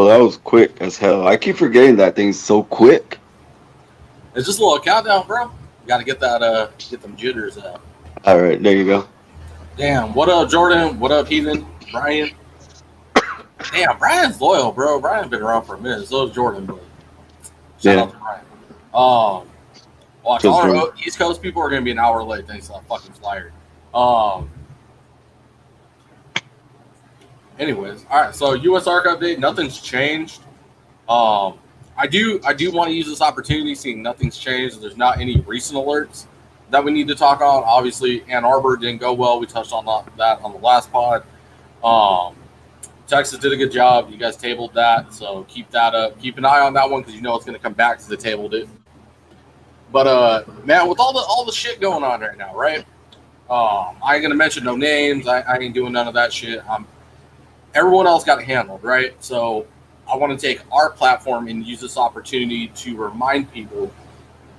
that was quick as hell. I keep forgetting that thing's so quick. It's just a little countdown, bro. You got to get that, get them jitters out. All right, there you go. Damn. What up, Jordan? What up, Heathen? Brian? Damn, Brian's loyal, bro. Brian's been around for a minute. So is Jordan, but shout out to Brian. Watch, all our East Coast people are going to be an hour late thanks to that fucking flyer. Anyways, all right. So US ARC update, nothing's changed. I do want to use this opportunity, seeing nothing's changed. There's not any recent alerts that we need to talk on. Obviously, Ann Arbor didn't go well. We touched on that on the last pod. Texas did a good job. You guys tabled that, so keep that up. Keep an eye on that one because you know it's going to come back to the table, dude. But man, with all the shit going on right now, right? I ain't gonna mention no names. I ain't doing none of that shit. Everyone else got it handled, right? So I want to take our platform and use this opportunity to remind people,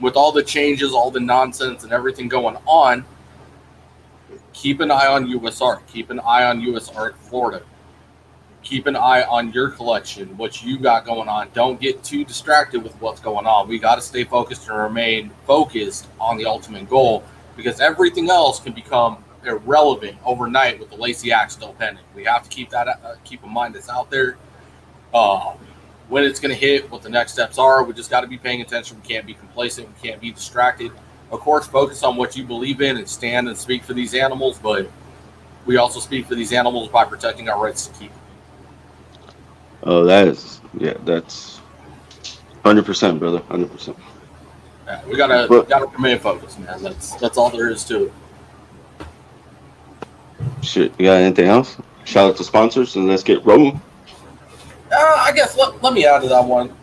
with all the changes, all the nonsense, and everything going on, keep an eye on US ARC. Keep an eye on US ARC Florida. Keep an eye on your collection, what you got going on. Don't get too distracted with what's going on. We got to stay focused and remain focused on the ultimate goal, because everything else can become irrelevant overnight with the Lacey Act still pending. We have to keep in mind that's out there. When it's going to hit, what the next steps are. We just got to be paying attention. We can't be complacent. We can't be distracted. Of course, focus on what you believe in and stand and speak for these animals, but we also speak for these animals by protecting our rights to keep them. Oh, that's 100%, brother, 100%. Yeah, we gotta remain focused, man. That's all there is to it. Shit, you got anything else? Shout out to sponsors and let's get rolling. I guess let me add to that one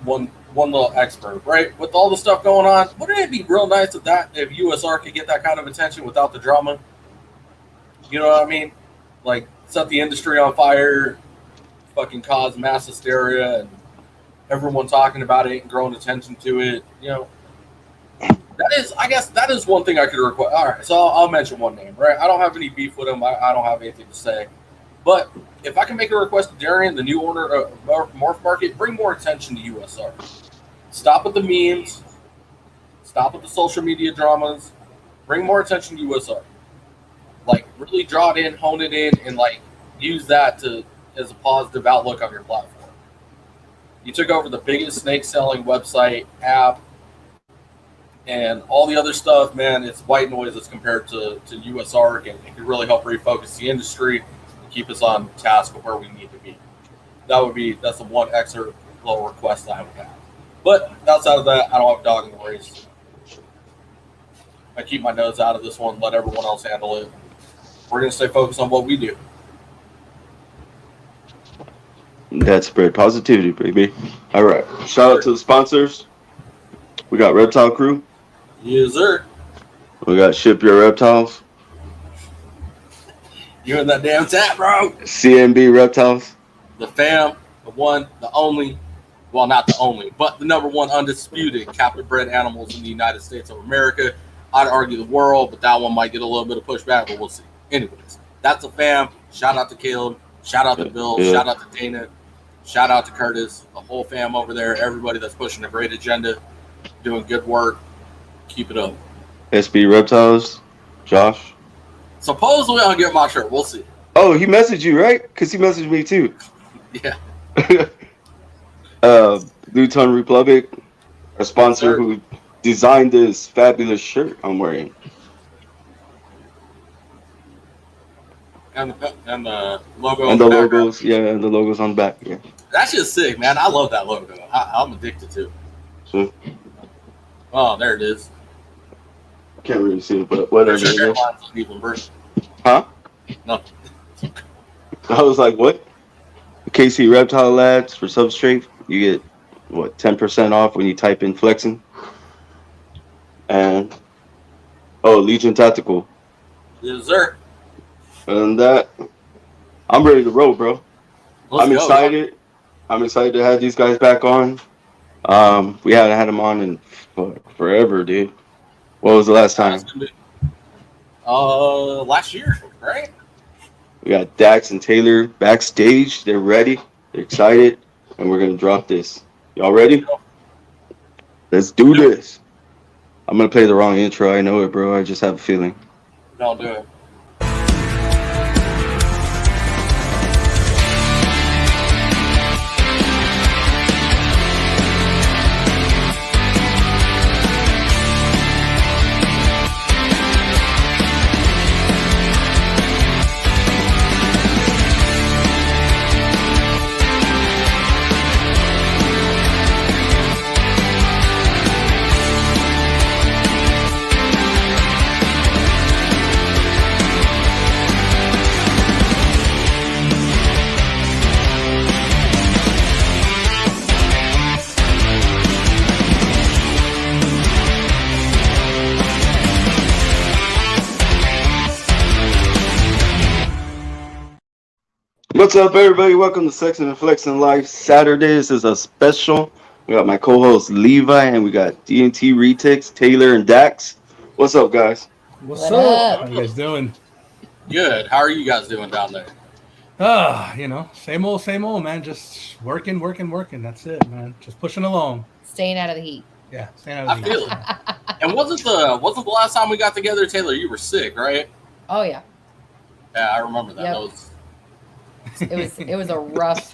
little expert, right? With all the stuff going on, wouldn't it be real nice if USR could get that kind of attention without the drama? You know what I mean? Like, set the industry on fire, fucking cause mass hysteria, and everyone talking about it and growing attention to it. You know, that is one thing I could request. All right, so I'll mention one name, right? I don't have any beef with him. I don't have anything to say. But if I can make a request to Darian, the new owner of Morph Market, bring more attention to USR. Stop with the memes. Stop with the social media dramas. Bring more attention to USR. Like, really draw it in, hone it in, and like use that as a positive outlook on your platform. You took over the biggest snake selling website, app, and all the other stuff, man. It's white noise as compared to USR, and it could really help refocus the industry and keep us on task of where we need to be. That's the one extra little request I would have. But outside of that, I don't have a dog in the race. I keep my nose out of this one, let everyone else handle it. We're going to stay focused on what we do. That's spread positivity, baby. All right. Shout out to the sponsors. We got Reptile Crew. Yes, sir. We got Ship Your Reptiles. You in that damn tap, bro. CMB Reptiles. The fam, the one, the only. Well, not the only, but the number one undisputed captive bred animals in the United States of America. I'd argue the world, but that one might get a little bit of pushback, but we'll see. Anyways, that's a fam. Shout out to Caleb. Shout out to Bill. Yeah. Shout out to Dana. Shout out to Curtis. The whole fam over there. Everybody that's pushing a great agenda. Doing good work. Keep it up. SB Reptiles. Josh. Supposedly I'll get my shirt. We'll see. Oh, he messaged you, right? Because he messaged me too. Yeah. Luton Republic, a sponsor who designed this fabulous shirt I'm wearing. And the logo. And the logos, and the logos on the back. Yeah. That's just sick, man. I love that logo. I'm addicted to it. So, oh, there it is. Can't really see it, but whatever. Huh? No. I was like, what? KC Reptile Labs for substrate. You get, 10% off when you type in Flexin. And, Legion Tactical. Yes, sir. And that, I'm ready to roll, bro. I'm excited. I'm excited to have these guys back on. We haven't had them on in forever, dude. What was the last time? Last year, right? We got Dax and Taylor backstage. They're ready. They're excited. and we're gonna drop this. Y'all ready? Let's do this. I'm gonna play the wrong intro. I know it, bro. I just have a feeling. Don't do it. What's up, everybody? Welcome to Sexin and Flexin Live Saturday. This is a special. We got my co-host Levi, and we got DNT, Retics, Taylor, and Dax. What's up, guys? What's up? How you guys doing? Good. How are you guys doing down there? Same old, man. Just working. That's it, man. Just pushing along. Staying out of the heat. Yeah, staying out of the heat. I feel it. And wasn't the last time we got together, Taylor? You were sick, right? Oh yeah. Yeah, I remember that. Yep. It was a rough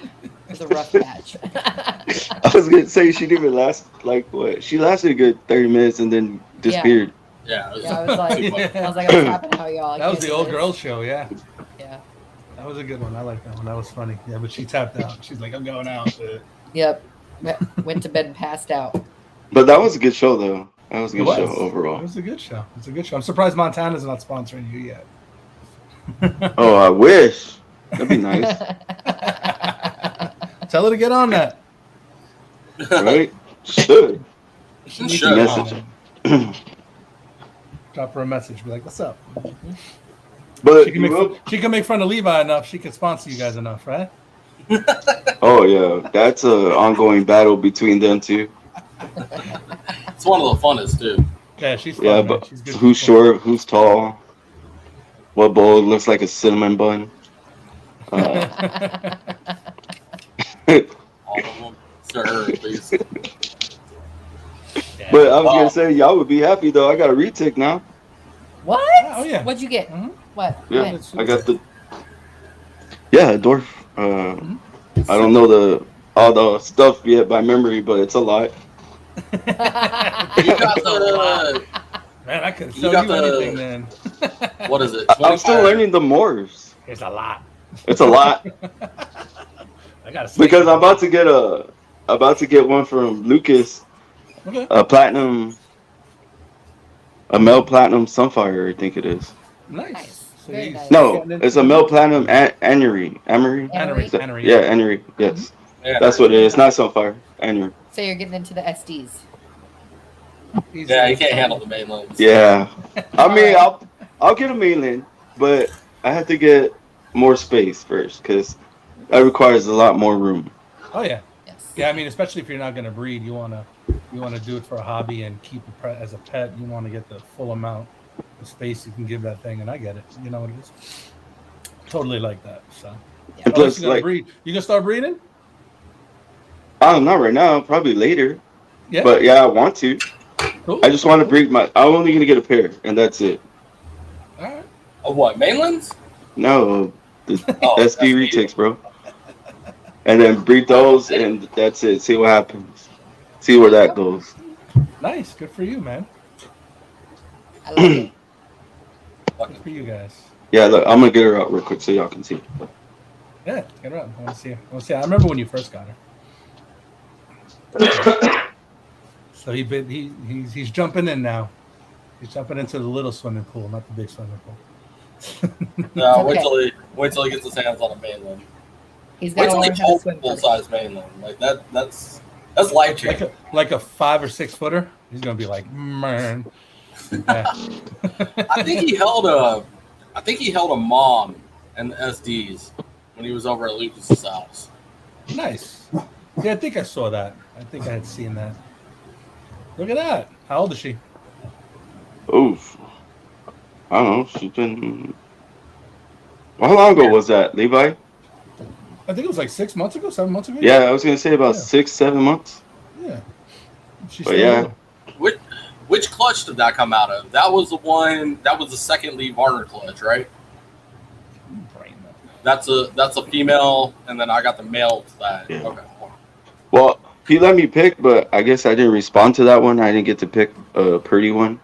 patch. I was gonna say she didn't even last like what? She lasted a good 30 minutes and then disappeared. Yeah, I was like, I'm tapping out, y'all. That was the old girl show, yeah. Yeah. That was a good one. I like that one. That was funny. Yeah, but she tapped out. She's like, I'm going out. Yep. Went to bed and passed out. But that was a good show, though. That was a good show overall. It was a good show. It's a good show. I'm surprised Montana's not sponsoring you yet. Oh, I wish. That'd be nice. Tell her to get on that. Right? Should. She should. Message. Drop her a message. Be like, what's up? But she can make fun of Levi enough. She can sponsor you guys enough, right? Oh, yeah. That's an ongoing battle between them two. It's one of the funnest, too. Yeah, she's fun, Yeah, man. but She's good who's short, who's tall? What bowl looks like a cinnamon bun? All of them. Sir, please. Yeah. But I was going to say, y'all would be happy, though. I got a retic now. What? Oh, yeah. What'd you get? Mm-hmm. What? Yeah, When? I got the... Yeah, a dwarf. I don't know all the stuff yet by memory, but it's a lot. You got the... Man, I could sell you anything then. What is it? I'm still learning the Moors. It's a lot. It's a lot. I got Because I'm about to get one from Lucas, Okay. a male platinum sunfire, I think it is. Nice. Very nice. No, it's a male platinum anery. Anery? Anery. Yeah, anery. Yes, Yeah, that's what it is. Not sunfire. Anery. So you're getting into the SDs. Yeah, you can't handle the mainlands. Yeah, I mean, I'll get a mainland, but I have to get more space first because that requires a lot more room. Oh yeah. Yes. Yeah, I mean, especially if you're not going to breed, you want to do it for a hobby and keep it as a pet. You want to get the full amount of space you can give that thing, and I get it. You know what it is. Totally like that. So, Yeah. And plus, like, breed. You gonna start breeding? not right now, probably later. Yeah. But yeah, I want to. Cool. I just want to breed I'm only gonna get a pair, and that's it. All right. Of what? Mainlands? No, the Oh, SD that's retakes, bro. And then breed those, and that's it. See what happens. See where that goes. Nice. Good for you, man. I like it. Good for you guys. Yeah, look, I'm gonna get her out real quick so y'all can see. Yeah, get her up. I want to see her. I remember when you first got her. So he's jumping in now. He's jumping into the little swimming pool, not the big swimming pool. No, Okay. wait till he gets his hands on a mainland. He's Wait got to till he learn how to holds swim full first. size mainland. Like that's life changing. like a 5 or 6 footer. He's gonna be like, man. Yeah. I think he held a mom and the SDs when he was over at Lucas's house. Nice. Yeah, I think I saw that. I think I had seen that. Look at that. How old is she? Oof. I don't know. She's been. How long ago was that, Levi? I think it was like 6 months ago, 7 months ago. Yeah, I was gonna say about 6-7 months. Yeah. She's But still yeah. little. Which clutch did that come out of? That was the one. That was the second Lee Varner clutch, right? That's a female, and then I got the male to that. Yeah. Okay. Well, he let me pick, but I guess I didn't respond to that one. I didn't get to pick a pretty one,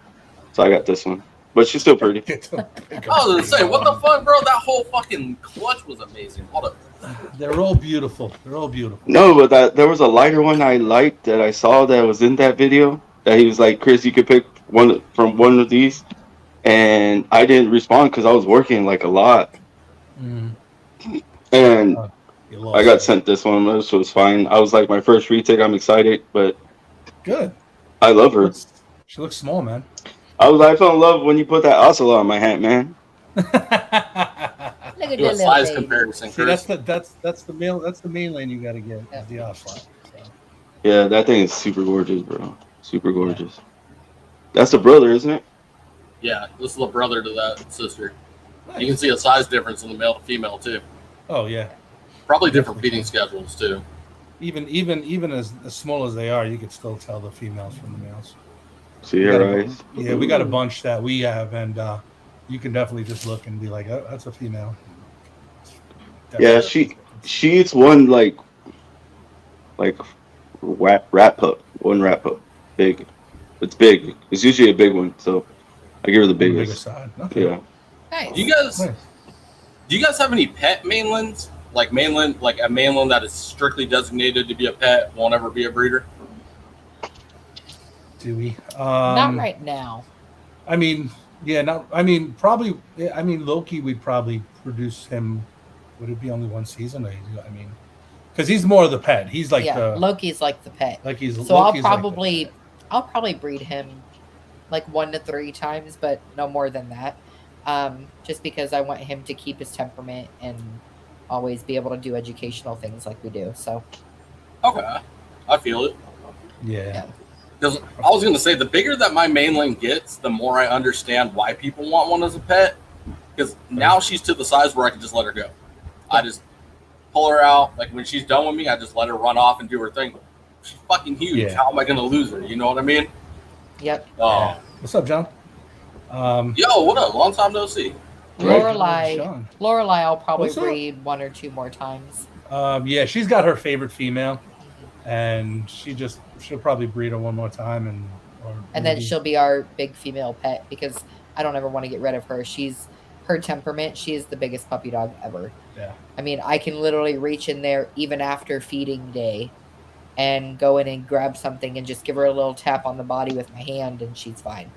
so I got this one. But she's still pretty. Get to pick I was gonna up. say, what the fuck, bro? That whole fucking clutch was amazing. Hold up. They're all beautiful. They're all beautiful. No, but there was a lighter one I liked that I saw that was in that video. That he was like, Chris, you could pick one from one of these, and I didn't respond because I was working like a lot, Mm. and You lost I got it. sent this one, which was fine. I was like my first retake. I'm excited, but Good. I love her. She looks small, man. I fell in love when you put that ocelot on my hat, man. Look at Do that a little size baby. comparison, See, Chris. that's the main lane you got to get. Yeah. Is the ocelot. So. Yeah, that thing is super gorgeous, bro. Super gorgeous. That's the brother, isn't it? Yeah, this is the brother to that sister. Nice. You can see a size difference in the male to female too. Oh yeah. Probably different feeding schedules too. Even as small as they are, you could still tell the females from the males. See her eyes. Yeah, we got a bunch that we have, and you can definitely just look and be like, "Oh, that's a female." Yeah, she eats one like rat pup. One rat pup. Big. It's big. It's usually a big one, so I give her the bigger biggest. side. Okay. Yeah. Nice. Do you Nice. guys have any pet mainlands? Like a mainland that is strictly designated to be a pet, won't ever be a breeder? Do we? Not right now. I mean, yeah, not. I mean, probably. I mean, Loki, we'd probably produce him. Would it be only one season? I mean, because he's more of the pet. He's like Yeah, the Loki's like the pet. like he's. So Loki's like the pet. I'll probably breed him like 1 to 3 times, but no more than that. Just because I want him to keep his temperament and always be able to do educational things like we do. So Okay, I feel it. Yeah. Because I was going to say, the bigger that my mainland gets, the more I understand why people want one as a pet. Because now she's to the size where I can just let her go. I just pull her out. Like when she's done with me, I just let her run off and do her thing. She's fucking huge. Yeah. How am I going to lose her? You know what I mean? yep. Yeah. What's up, John? Yo, what up? Long time no see. Sean. Lorelai I'll probably What's up? breed 1 or 2 more times. Yeah, she's got her favorite female, and she'll probably breed her one more time, And then she'll be our big female pet because I don't ever want to get rid of her. Her temperament, she is the biggest puppy dog ever. Yeah. I mean, I can literally reach in there even after feeding day and go in and grab something and just give her a little tap on the body with my hand and she's fine.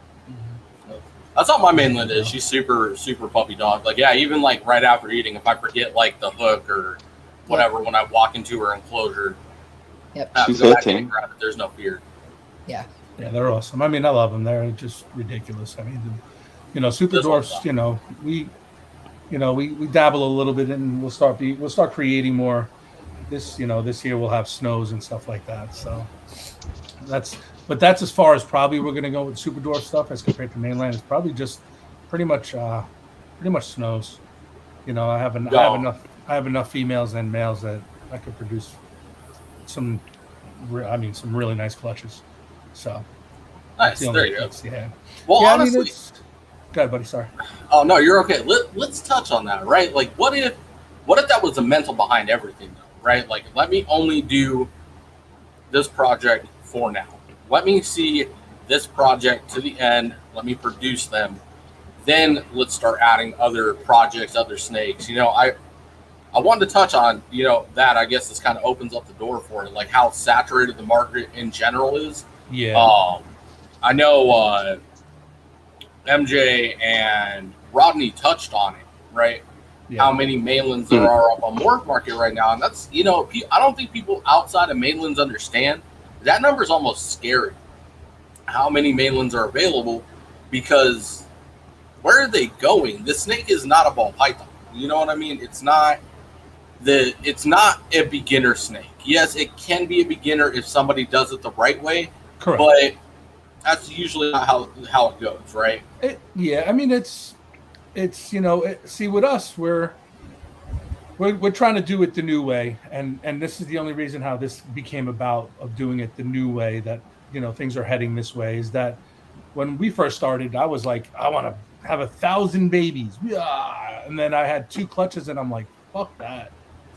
That's how my mainland is. She's super, super puppy dog. Like, yeah, even like right after eating, if I forget like the hook or whatever, when I walk into her enclosure, Yep. I have to She's go back in 13. and grab it. There's no fear. Yeah, they're awesome. I mean, I love them. They're just ridiculous. I mean, super This one's dwarfs. We dabble a little bit, and we'll start creating more. This year we'll have snows and stuff like that. So that's as far as probably we're gonna go with super dwarf stuff as compared to mainland. It's probably just pretty much snows. I have enough females and males that I could produce some really nice clutches. So Nice. the There you go. difference, yeah. Well, Yeah, honestly, I mean, go ahead, buddy. Sorry. oh no, you're okay. Let's touch on that, right? Like, what if that was the mental behind everything, though, right? Like, let me only do this project for now. Let me see this project to the end. Let me produce them. Then let's start adding other projects, other snakes. I wanted to touch on, that I guess this kind of opens up the door for it, like how saturated the market in general is. Yeah. I know MJ and Rodney touched on it, right? Yeah. How many mainlands there are up on Morph Market right now. And that's, I don't think people outside of mainlands understand. That number is almost scary. How many mainlands are available, because where are they going? The snake is not a ball python. You know what I mean? It's not a beginner snake. Yes, it can be a beginner if somebody does it the right way. Correct. But that's usually not how it goes, right? I mean, it's see, with us, we're trying to do it the new way, and this is the only reason how this became about of doing it the new way, that things are heading this way, is that when we first started, I was like, I want to have 1,000 babies, yeah. And then I had 2 clutches, and I'm like, fuck that.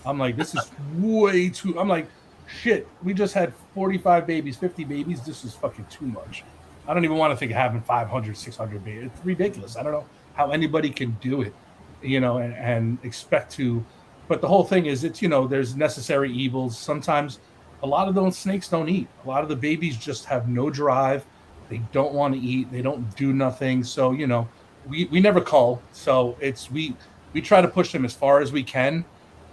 I'm like, this is way too. I'm like, shit. We just had 45 babies, 50 babies. This is fucking too much. I don't even want to think of having 500, 600 babies. It's ridiculous. I don't know how anybody can do it, and expect to. But the whole thing is, it's there's necessary evils. Sometimes a lot of those snakes don't eat. A lot of the babies just have no drive. They don't want to eat. They don't do nothing. So we never cull. So we try to push them as far as we can,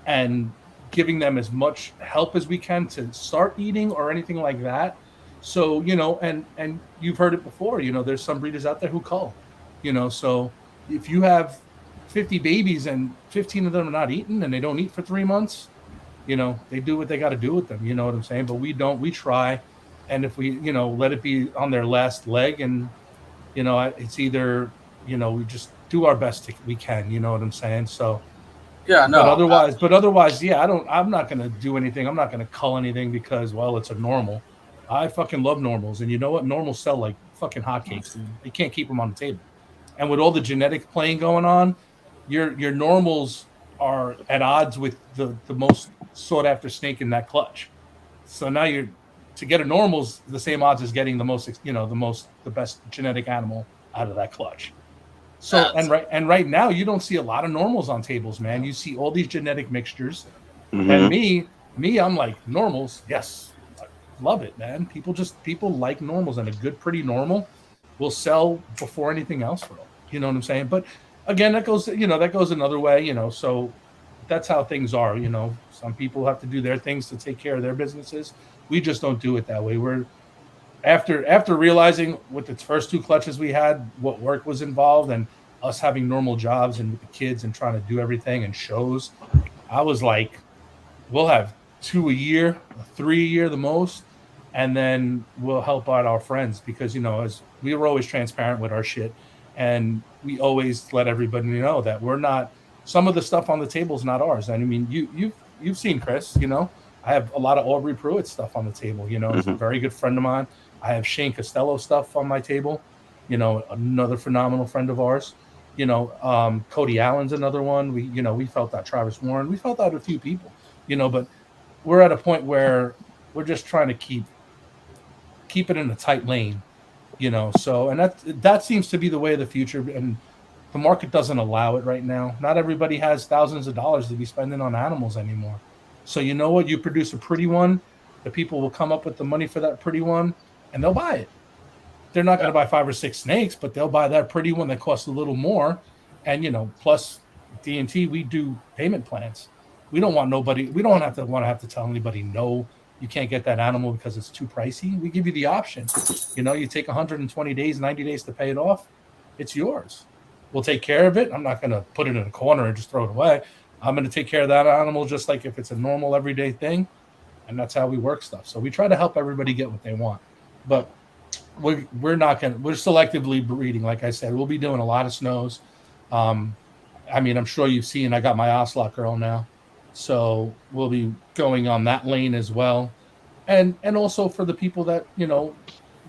and giving them as much help as we can to start eating or anything like that. So and you've heard it before. There's some breeders out there who cull. So if you have 50 babies and 15 of them are not eating and they don't eat for 3 months, they do what they got to do with them. You know what I'm saying? But we don't. We try, and if we let it be on their last leg, and it's either we just do our best we can. You know what I'm saying? So. Yeah, no. But otherwise, yeah, I'm not gonna do anything. I'm not gonna cull anything because, well, it's a normal. I fucking love normals, and you know what? Normals sell like fucking hotcakes, dude. You can't keep them on the table. And with all the genetic playing going on, your normals are at odds with the most sought after snake in that clutch. So now to get a normal's the same odds as getting the best genetic animal out of that clutch. So and right now you don't see a lot of normals on tables, man. You see all these genetic mixtures, and me, I'm like, normals, yes, I love it, man. People like normals, and a good, pretty normal will sell before anything else will. You know what I'm saying? But again, that goes another way. So that's how things are. Some people have to do their things to take care of their businesses. We just don't do it that way. We're after realizing with the first 2 clutches we had what work was involved, and us having normal jobs and with the kids and trying to do everything and shows, I was like, we'll have 2 a year, 3 a year the most, and then we'll help out our friends because as we were always transparent with our shit, and we always let everybody know that we're not. Some of the stuff on the table is not ours. And I mean, you've seen Chris. I have a lot of Aubrey Pruitt stuff on the table. He's a very good friend of mine. I have Shane Costello stuff on my table, another phenomenal friend of ours. Cody Allen's another one. We felt out Travis Warren. We felt out a few people, but we're at a point where we're just trying to keep it in a tight lane, so, and that seems to be the way of the future. And the market doesn't allow it right now. Not everybody has thousands of dollars to be spending on animals anymore. So you know what? You produce a pretty one, the people will come up with the money for that pretty one, and they'll buy it. They're not going to buy 5 or 6 snakes, but they'll buy that pretty one that costs a little more. And plus DNT, we do payment plans. We don't want to have to tell anybody no, you can't get that animal because it's too pricey. We give you the option. You take 120 days, 90 days to pay it off. It's yours. We'll take care of it. I'm not going to put it in a corner and just throw it away. I'm going to take care of that animal just like if it's a normal everyday thing. And that's how we work stuff. So we try to help everybody get what they want. But we're selectively breeding. Like I said, we'll be doing a lot of snows. I'm sure you've seen, I got my Ocelot girl now. So we'll be going on that lane as well. And also for the people that,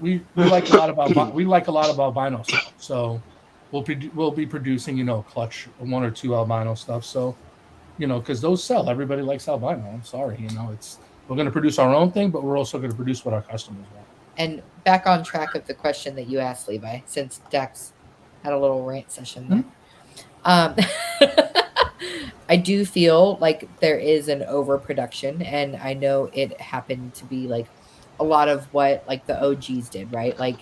we like a lot about albino stuff. So we'll be producing, clutch 1 or 2 albino stuff. So, because those sell. Everybody likes albino. I'm sorry, we're going to produce our own thing, but we're also going to produce what our customers want. And back on track of the question that you asked, Levi, since Dax had a little rant session there. I do feel like there is an overproduction, and I know it happened to be like a lot of what like the OGs did, right? Like,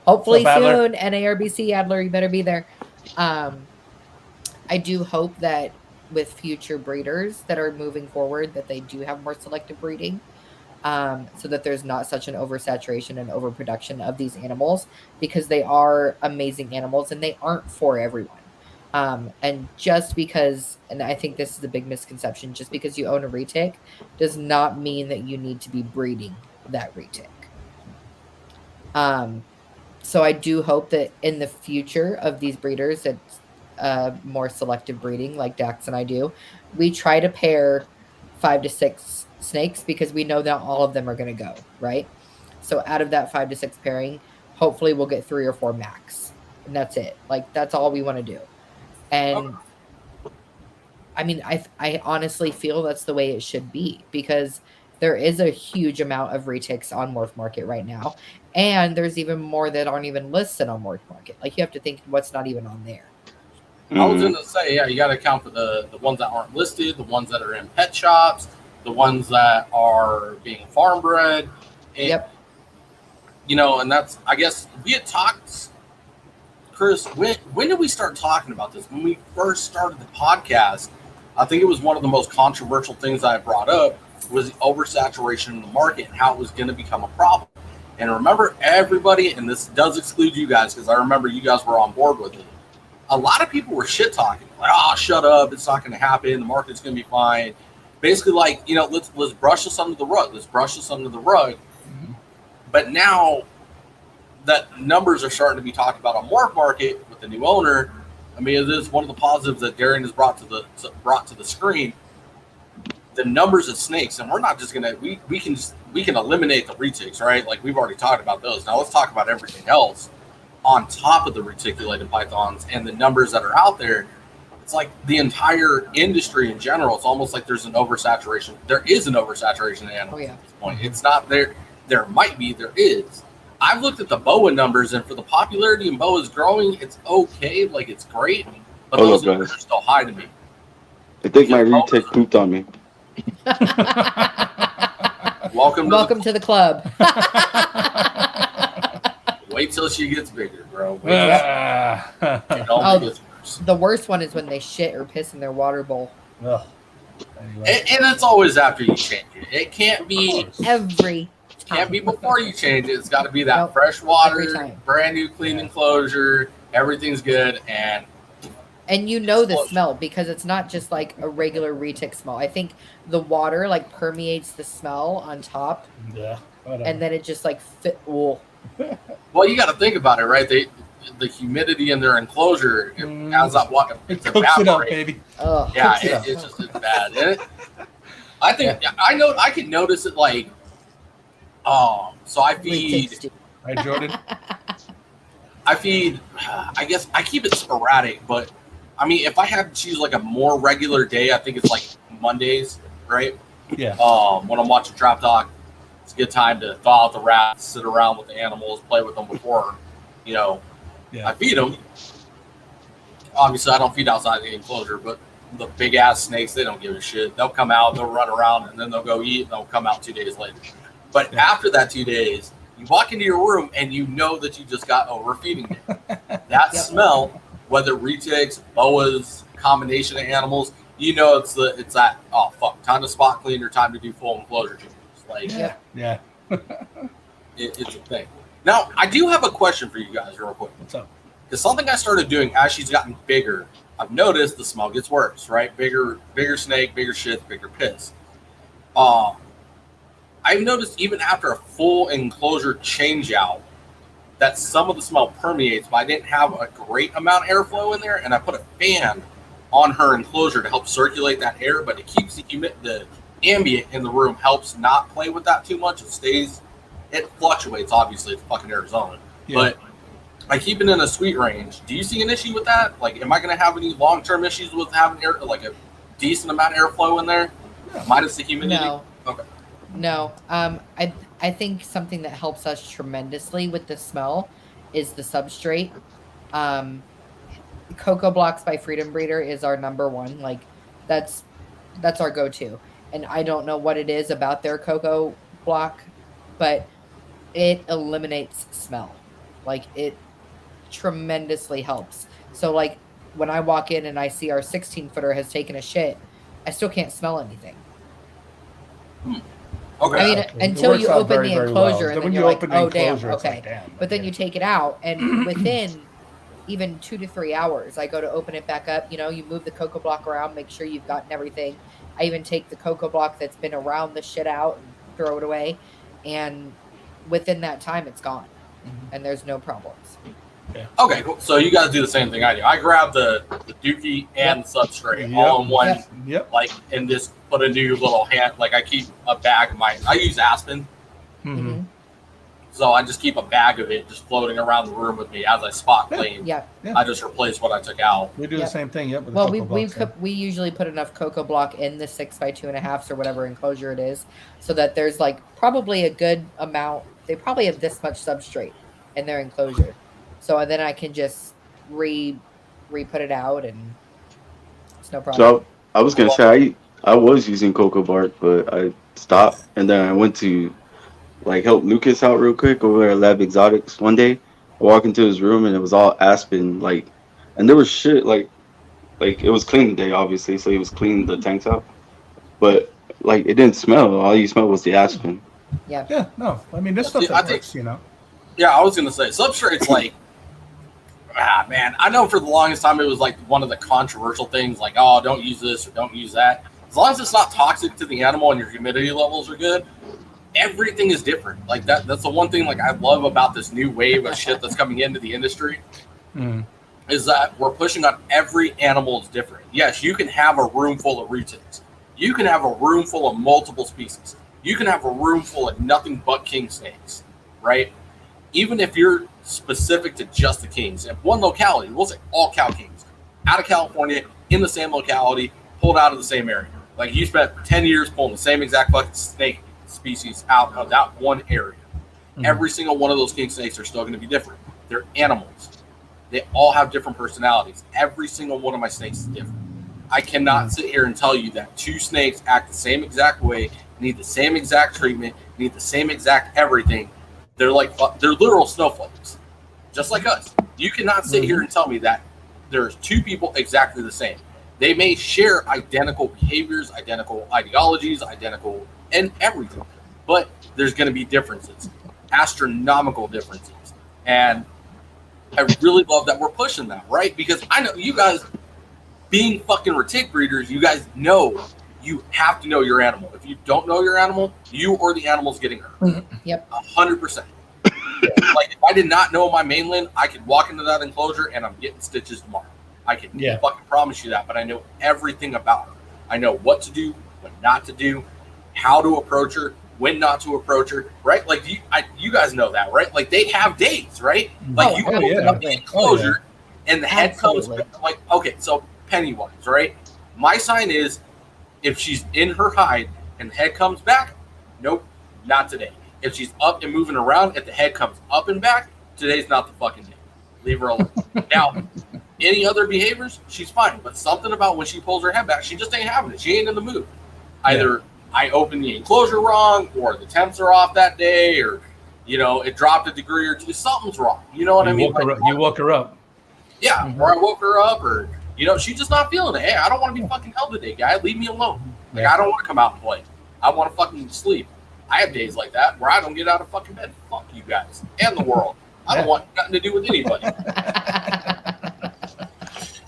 hopefully soon, NARBC Adler, you better be there. I do hope that with future breeders that are moving forward, that they do have more selective breeding, so that there's not such an oversaturation and overproduction of these animals, because they are amazing animals and they aren't for everyone. And just because, and I think this is a big misconception, just because you own a retic does not mean that you need to be breeding that retic. So I do hope that in the future of these breeders that more selective breeding like Dax and I do, we try to pair 5 to 6 snakes because we know that all of them are going to go, right? So out of that 5 to 6 pairing, hopefully we'll get 3 or 4 max. And that's it. Like, that's all we want to do. And I mean, I honestly feel that's the way it should be because there is a huge amount of retics on Morph Market right now. And there's even more that aren't even listed on Morph Market. Like, you have to think what's not even on there. I was going to say, yeah, you got to account for the ones that aren't listed, the ones that are in pet shops, the ones that are being farm bred. And, Yep. You know, and that's, I guess, we had talked, Chris, when did we start talking about this? When we first started the podcast, I think it was one of the most controversial things I brought up was the oversaturation in the market and how it was going to become a problem. And remember, everybody, and this does exclude you guys because I remember you guys were on board with it. A lot of people were shit talking, like, "Oh, shut up! It's not going to happen. The market's going to be fine." Basically, like, you know, let's brush this under the rug. Let's brush this under the rug. Mm-hmm. But now that numbers are starting to be talked about on Morph Market with the new owner, I mean, it is one of the positives that Darian has brought to the screen. The numbers of snakes, and we're not just gonna we can eliminate the retics, right? Like we've already talked about those. Now let's talk about everything else on top of the reticulated pythons and the numbers that are out there. It's like the entire industry in general. It's almost like there's an oversaturation. There is an oversaturation of animals at this point. It's not there. There might be. There is. I've looked at the boa numbers, and for the popularity in boas growing, it's okay. Like, it's great. But those numbers are still high to me. I think my retic pooped on me. Welcome to the club. Wait till she gets bigger, bro. The worst one is when they shit or piss in their water bowl. Ugh. And it's always after you change it. It can't be every time. Can't be before you change it. It's got to be that fresh water, brand new clean enclosure. Everything's good, and you know the smell because it's not just like a regular retic smell. I think the water like permeates the smell on top. Yeah. And then it just like fit. Well, you got to think about it, right? The humidity in their enclosure as that water it cooks it up, baby. Yeah, it's just it's bad. I think I can notice it like. So I feed. Right, Jordan. I feed. I guess I keep it sporadic, but I mean, if I had to choose like a more regular day, I think it's like Mondays, right? Yeah. When I'm watching Trap Talk, it's a good time to thaw out the rats, sit around with the animals, play with them before, I feed them. Obviously, I don't feed outside the enclosure, but the big ass snakes, they don't give a shit. They'll come out, they'll run around, and then they'll go eat, and they'll come out 2 days later. But after that 2 days, you walk into your room and you know that you just got overfeeding it. That smell, whether retics, boas, combination of animals, you know it's that, oh fuck, time to spot clean or time to do full enclosure changes. Like it's a thing. Now, I do have a question for you guys real quick. What's up? Because something I started doing as she's gotten bigger, I've noticed the smell gets worse, right? Bigger snake, bigger shit, bigger piss. I've noticed even after a full enclosure change out that some of the smell permeates, but I didn't have a great amount of airflow in there, and I put a fan on her enclosure to help circulate that air, but it keeps the ambient in the room helps not play with that too much. It fluctuates, obviously, it's fucking Arizona. Yeah. But I keep it in a sweet range. Do you see an issue with that? Like, am I going to have any long-term issues with having like a decent amount of airflow in there? Yeah. Minus the humidity? No. Okay. No. I think something that helps us tremendously with the smell is the substrate. Cocoa Blocks by Freedom Breeder is our number one. Like, that's our go-to. And I don't know what it is about their cocoa block, but it eliminates smell. Like, it tremendously helps. So, like, when I walk in and I see our 16-footer has taken a shit, I still can't smell anything. Okay. I mean, until you open the enclosure, and then you're like, oh, damn, okay. But then you take it out, and within even 2 to 3 hours, I go to open it back up. You move the cocoa block around, make sure you've gotten everything. I even take the cocoa block that's been around the shit out and throw it away. And within that time, it's gone. And there's no problems. Okay, cool. So you guys do the same thing I do. I grab the dookie and the substrate all in one, like, and just put a new little hand. Like I keep a bag of I use Aspen, so I just keep a bag of it just floating around the room with me as I spot clean. I just replace what I took out. We do the same thing. With well, we usually put enough cocoa block in the 6x2.5 or whatever enclosure it is, so that there's like probably a good amount. They probably have this much substrate in their enclosure. So then I can just re-put it out, and it's no problem. So I was gonna say I was using cocoa bark, but I stopped, and then I went to like help Lucas out real quick over at Lab Exotics one day. I walk into his room and it was all aspen, like, and there was shit like it was clean today, obviously, so he was cleaning the tanks out, but like it didn't smell. All you smelled was the aspen. Yeah. No, I mean this stuff works, you know. Yeah, I was gonna say substrate's like. Man, I know for the longest time it was like one of the controversial things, like, oh, don't use this or don't use that. As long as it's not toxic to the animal and your humidity levels are good, everything is different. Like that's the one thing like I love about this new wave of shit that's coming into the industry is that we're pushing on every animal is different. Yes, you can have a room full of retics. You can have a room full of multiple species. You can have a room full of nothing but king snakes, right? Even if you're specific to just the kings, if one locality, we'll say all cow kings, out of California, in the same locality, pulled out of the same area. Like you spent 10 years pulling the same exact fucking snake species out of that one area. Every single one of those king snakes are still going to be different. They're animals. They all have different personalities. Every single one of my snakes is different. I cannot sit here and tell you that two snakes act the same exact way, need the same exact treatment, need the same exact everything. They're literal snowflakes, just like us. You cannot sit here and tell me that there's two people exactly the same. They may share identical behaviors, identical ideologies, identical and everything, but there's going to be differences, astronomical differences. And I really love that we're pushing that, right? Because I know you guys, being fucking retic breeders, you guys know you have to know your animal. If you don't know your animal, you or the animal's getting hurt. Yep. 100%. Like if I did not know my mainland, I could walk into that enclosure and I'm getting stitches tomorrow. I can fucking promise you that, but I know everything about her. I know what to do, what not to do, how to approach her, when not to approach her, right? Like you guys know that, right? Like they have days, right? Like you open up the enclosure and the head comes like, okay, so Pennywise, right? My sign is if she's in her hide and the head comes back, nope, not today. If she's up and moving around, if the head comes up and back, today's not the fucking day. Leave her alone. Now, any other behaviors, she's fine. But something about when she pulls her head back, she just ain't having it. She ain't in the mood. Either I opened the enclosure wrong, or the temps are off that day, or, you know, it dropped a degree or two. Something's wrong. You know what I mean? You woke her up. Yeah, or I woke her up, or, you know, she's just not feeling it. Hey, I don't want to be fucking held today, guy. Leave me alone. Like, I don't want to come out and play. I want to fucking sleep. I have days like that where I don't get out of fucking bed. Fuck you guys and the world. I don't want nothing to do with anybody. I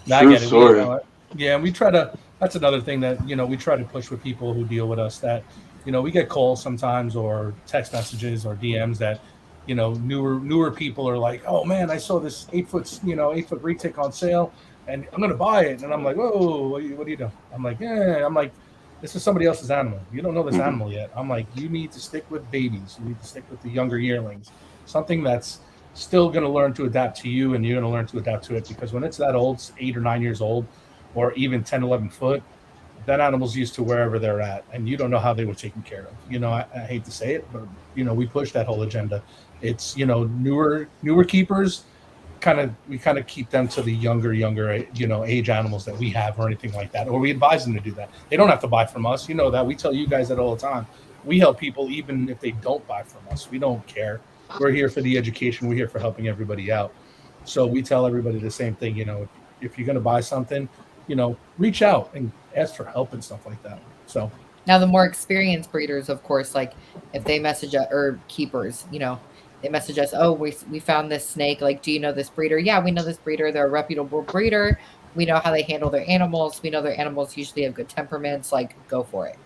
get it. Yeah, and we try to. That's another thing that, you know, we try to push with people who deal with us. That, you know, we get calls sometimes or text messages or DMs that, you know, newer people are like, oh man, I saw this 8 foot retic on sale, and I'm gonna buy it. And I'm like, whoa, what are you doing? I'm like, yeah. I'm like, this is somebody else's animal. You don't know this animal yet. I'm like, you need to stick with babies. You need to stick with the younger yearlings. Something that's still going to learn to adapt to you, and you're going to learn to adapt to it. Because when it's that old, 8 or 9 years old, or even 10, 11 foot, that animal's used to wherever they're at, and you don't know how they were taken care of. You know, I hate to say it, but, you know, we push that whole agenda. It's, you know, newer keepers, we kind of keep them to the younger, you know, age animals that we have or anything like that, or we advise them to do that. They don't have to buy from us. You know that. We tell you guys that all the time. We help people even if they don't buy from us. We don't care. We're here for the education. We're here for helping everybody out. So we tell everybody the same thing. You know, if you're going to buy something, you know, reach out and ask for help and stuff like that. So now the more experienced breeders, of course, like if they message us, or keepers, you know, they message us, oh, we found this snake. Like, do you know this breeder? Yeah, we know this breeder. They're a reputable breeder. We know how they handle their animals. We know their animals usually have good temperaments. Like, go for it.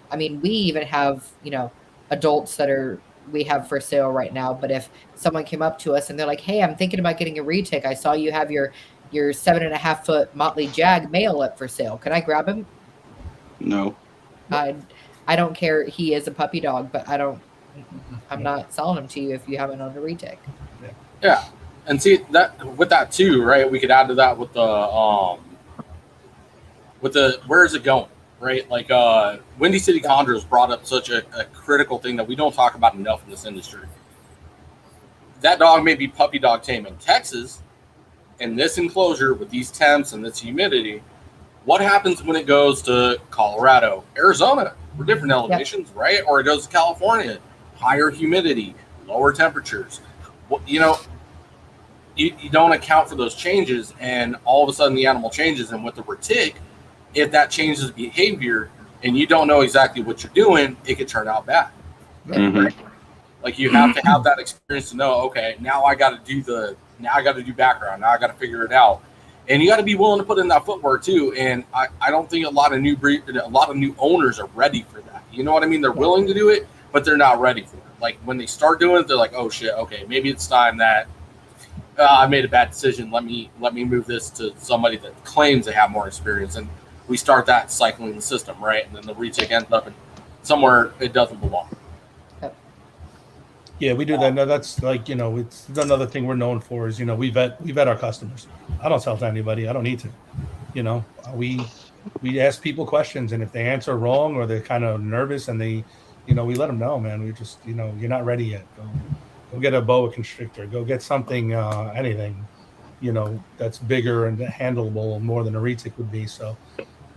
I mean, we even have, you know, adults that are we have for sale right now. But if someone came up to us and they're like, "Hey, I'm thinking about getting a retic. I saw you have your 7.5 foot Motley Jag male up for sale. Can I grab him?" No. I don't care. He is a puppy dog, but I'm not selling him to you if you haven't owned a retic. Yeah. And see that with that too, right? We could add to that with the where is it going, right? Like Windy City Condors brought up such a critical thing that we don't talk about enough in this industry. That dog may be puppy dog tame in Texas, in this enclosure with these temps and this humidity. What happens when it goes to Colorado, Arizona, for different elevations, right? Or it goes to California, higher humidity, lower temperatures. You know, you don't account for those changes, and all of a sudden the animal changes. And with the retic, if that changes behavior and you don't know exactly what you're doing, it could turn out bad. Mm-hmm. Right? Like you have to have that experience to know, okay, now I got to do background. Now I got to figure it out. And you got to be willing to put in that footwork too. And I don't think a lot of new owners are ready for that. You know what I mean? They're willing to do it, but they're not ready for it. Like when they start doing it, they're like, oh shit, okay, maybe it's time that I made a bad decision. Let me move this to somebody that claims they have more experience. And we start that cycling the system, right? And then the retic ends up in somewhere it doesn't belong. Yeah, we do that. No, that's like, it's another thing we're known for is, we vet our customers. I don't sell to anybody. I don't need to. We ask people questions, and if they answer wrong or they're kind of nervous and we let them know, man, we just, you're not ready yet. Go get a boa constrictor. Go get something, anything, that's bigger and handleable more than a retic would be. So,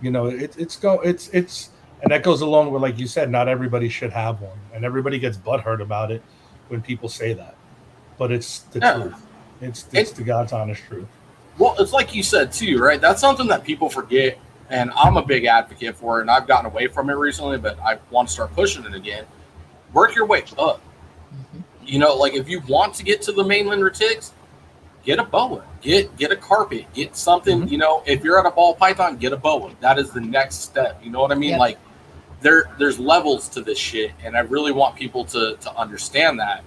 it's and that goes along with, like you said, not everybody should have one, and everybody gets butthurt about it when people say that, but it's the truth. It's the God's honest truth. Well, it's like you said too, right? That's something that people forget, and I'm a big advocate for it, and I've gotten away from it recently, but I want to start pushing it again. Work your way up. Mm-hmm. Like if you want to get to the mainland retics, get a boa, get a carpet, get something. Mm-hmm. If you're at a ball python, get a boa. That is the next step. You know what I mean? Yep. Like there's levels to this shit, and I really want people to understand that.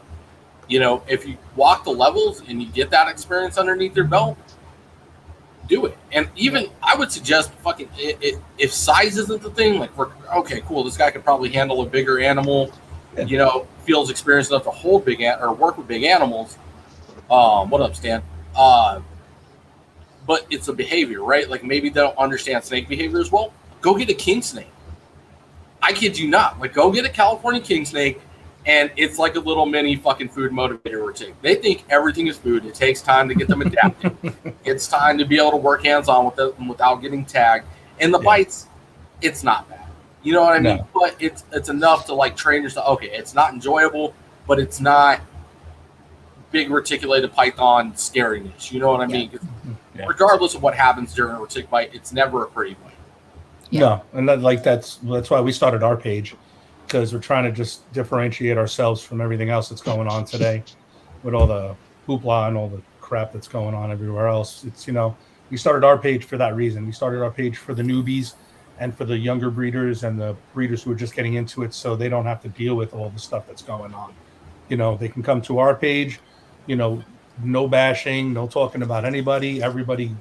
If you walk the levels and you get that experience underneath your belt, do it. And even I would suggest if size isn't the thing, like okay, cool, this guy could probably handle a bigger animal, feels experienced enough to hold or work with big animals. What up, Stan? But it's a behavior, right? Like maybe they don't understand snake behavior as well. Go get a king snake. I kid you not. Like go get a California king snake, and it's like a little mini fucking food motivator retic. They think everything is food. It takes time to get them adapted. It's time to be able to work hands-on with them without getting tagged. And the bites, it's not bad. You know what I mean? No. But it's enough to like train yourself. Okay, it's not enjoyable, but it's not big reticulated python scariness. You know what I mean? Yeah. Regardless of what happens during a retic bite, it's never a pretty bite. Yeah. No, and that's why we started our page, because we're trying to just differentiate ourselves from everything else that's going on today with all the hoopla and all the crap that's going on everywhere else. It's, we started our page for that reason. We started our page for the newbies and for the younger breeders and the breeders who are just getting into it, so they don't have to deal with all the stuff that's going on. They can come to our page, no bashing, no talking about anybody. Everybody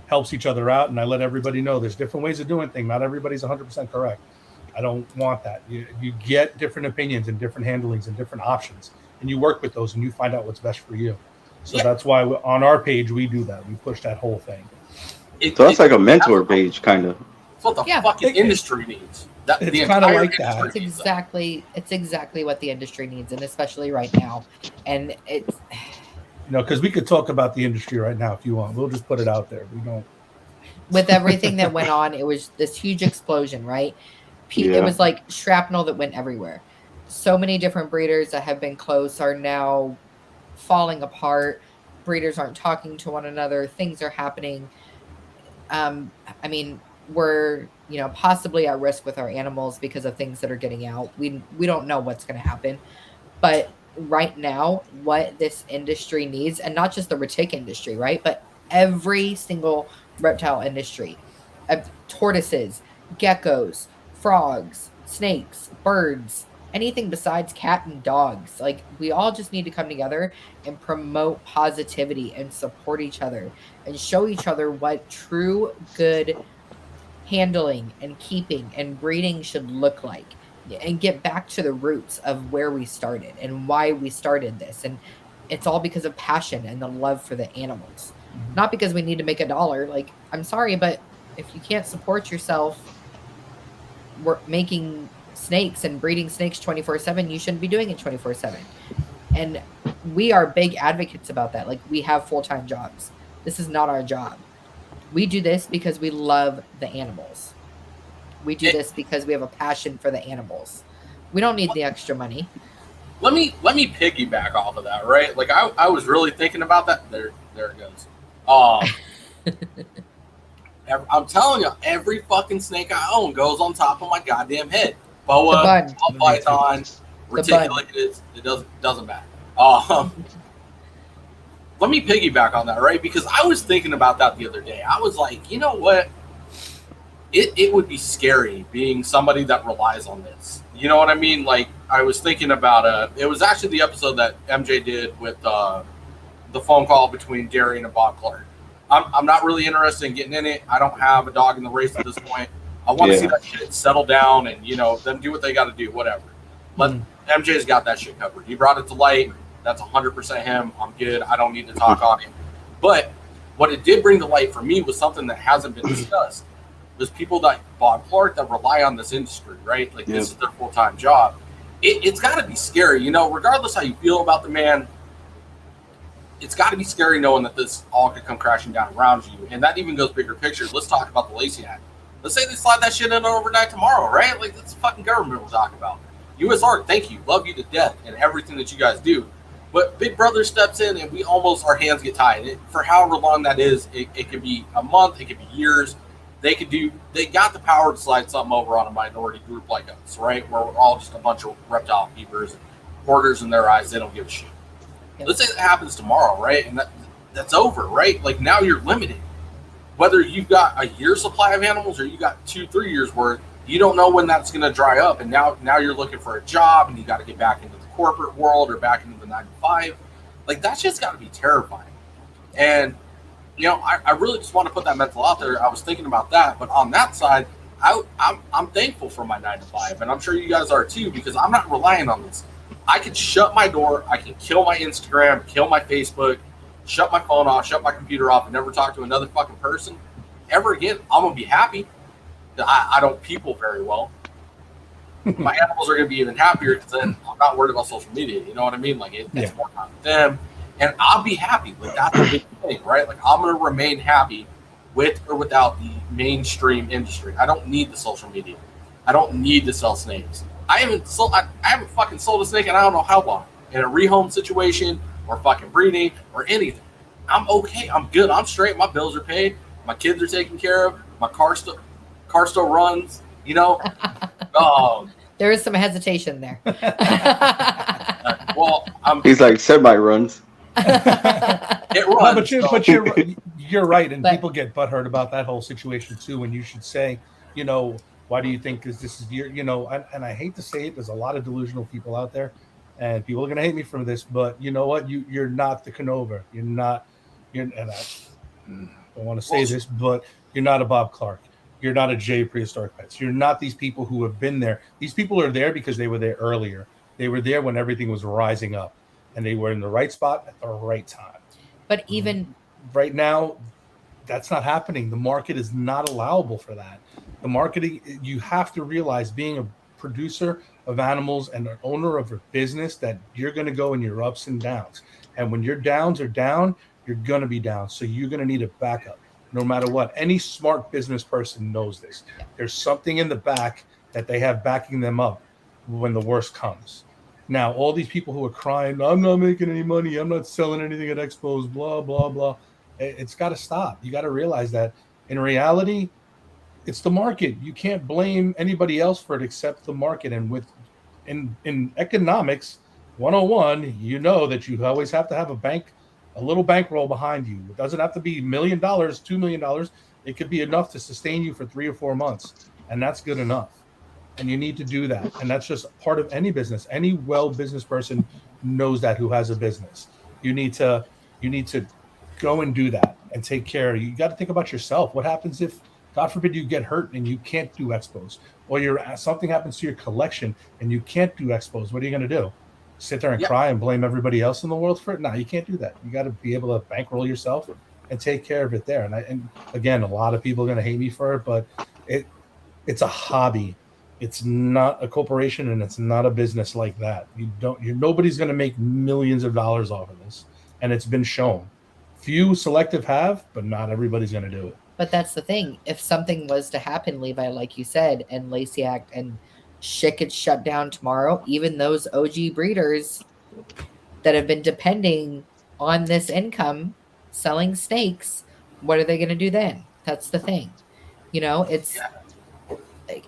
helps each other out, and I let everybody know there's different ways of doing things. Not everybody's 100% correct. I don't want that. You get different opinions and different handlings and different options, and you work with those and you find out what's best for you. So that's why on our page we do that. We push that whole thing. So that's like a mentor page, kind of. It's what the fucking industry needs. It's kind of like that. It's exactly what the industry needs, and especially right now. And it's because we could talk about the industry right now if you want. We'll just put it out there. We don't. With everything that went on, it was this huge explosion, right? It was like shrapnel that went everywhere. So many different breeders that have been close are now falling apart. Breeders aren't talking to one another. Things are happening. We're possibly at risk with our animals because of things that are getting out. We don't know what's going to happen, but right now, what this industry needs, and not just the retic industry, right, but every single reptile industry, tortoises, geckos, frogs, snakes, birds, anything besides cat and dogs. Like, we all just need to come together and promote positivity and support each other and show each other what true good handling and keeping and breeding should look like, and get back to the roots of where we started and why we started this. And it's all because of passion and the love for the animals, not because we need to make a dollar. Like, I'm sorry, but if you can't support yourself, we're making snakes and breeding snakes 24/7, you shouldn't be doing it 24/7. And we are big advocates about that. Like, we have full-time jobs. This is not our job. We do this because we love the animals. We do this because we have a passion for the animals. We don't need the extra money. Let me piggyback off of that, right? Like, I was really thinking about that. There it goes. I'm telling you, every fucking snake I own goes on top of my goddamn head. Boa, python, reticulated. It doesn't matter. Let me piggyback on that, right? Because I was thinking about that the other day. I was like, you know what? It would be scary being somebody that relies on this. You know what I mean? Like, I was thinking about it was actually the episode that MJ did with the phone call between Darian and Bob Clark. I'm not really interested in getting in it. I don't have a dog in the race at this point. I want to see that shit settle down and, you know, them do what they got to do, whatever. But MJ's got that shit covered. He brought it to light. That's 100% him. I'm good. I don't need to talk on it. But what it did bring to light for me was something that hasn't been discussed. There's people like Bob Clark that rely on this industry, right? Like, this is their full-time job. It's got to be scary, you know, regardless how you feel about the man. It's got to be scary knowing that this all could come crashing down around you. And that even goes bigger picture. Let's talk about the Lacey Act. Let's say they slide that shit in overnight tomorrow, right? Like, that's the fucking government we're talking about. USR, thank you. Love you to death and everything that you guys do. But Big Brother steps in and our hands get tied. For however long that is, it could be a month, it could be years. They got the power to slide something over on a minority group like us, right? Where we're all just a bunch of reptile keepers and hoarders in their eyes. They don't give a shit. Let's say that happens tomorrow, right? And that's over, right? Like, now you're limited. Whether you've got a year's supply of animals or you got 2-3 years worth, you don't know when that's going to dry up. And now you're looking for a job and you got to get back into the corporate world or back into the 9-to-5. Like, that's just got to be terrifying. And, you know, I really just want to put that mental out there. I was thinking about that. But on that side, I'm thankful for my 9-to-5. And I'm sure you guys are too, because I'm not relying on this. I can shut my door. I can kill my Instagram, kill my Facebook, shut my phone off, shut my computer off, and never talk to another fucking person ever again. I'm going to be happy. I don't people very well. My animals are going to be even happier because then I'm not worried about social media. You know what I mean? Like, it's more time with them. And I'll be happy. Like, that's a big thing, right? Like, I'm going to remain happy with or without the mainstream industry. I don't need the social media. I don't need to sell snakes. I haven't fucking sold a snake in I don't know how long. In a rehome situation or fucking breeding or anything. I'm okay. I'm good. I'm straight. My bills are paid. My kids are taken care of. My car still runs, you know. There is some hesitation there. Well, he's like semi-runs. It runs. No, but you're right, and people get butthurt about that whole situation too. When you should say, you know, why do you think this is your, you know, and I hate to say it, there's a lot of delusional people out there, and people are gonna hate me for this, but you know what, you're not the Canova, and I don't want to say this, but you're not a Bob Clark. You're not a Jay Prehistoric Pets. You're not these people who have been there. These people are there because they were there earlier. They were there when everything was rising up, and they were in the right spot at the right time. But even right now, that's not happening. The market is not allowable for that. The marketing, you have to realize, being a producer of animals and an owner of a business, that you're going to go in your ups and downs. And when your downs are down, you're going to be down. So you're going to need a backup. No matter what, any smart business person knows this. There's something in the back that they have backing them up when the worst comes. Now, all these people who are crying, I'm not making any money, I'm not selling anything at expos, blah, blah, blah. It's got to stop. You got to realize that in reality, it's the market. You can't blame anybody else for it except the market. And in economics 101, you know that you always have to have a little bankroll behind you. It doesn't have to be $1 million, $2 million. It could be enough to sustain you for 3 or 4 months, and that's good enough. and you need to do that. And that's just part of any business. Any business person knows that, who has a business. You need to go and do that and take care. You got to think about yourself. What happens if, God forbid, you get hurt and you can't do expos, or something happens to your collection and you can't do expos? What are you going to do? Sit there and cry and blame everybody else in the world for it? No, you can't do that. You got to be able to bankroll yourself and take care of it there. And again, a lot of people are going to hate me for it, but it's a hobby. It's not a corporation, and it's not a business like that. Nobody's going to make millions of dollars off of this, and it's been shown. Few selective have, but not everybody's going to do it. But that's the thing. If something was to happen, Levi, like you said, and Lacey Act and shit gets shut down tomorrow, even those OG breeders that have been depending on this income selling snakes, what are they going to do then? That's the thing. It's like,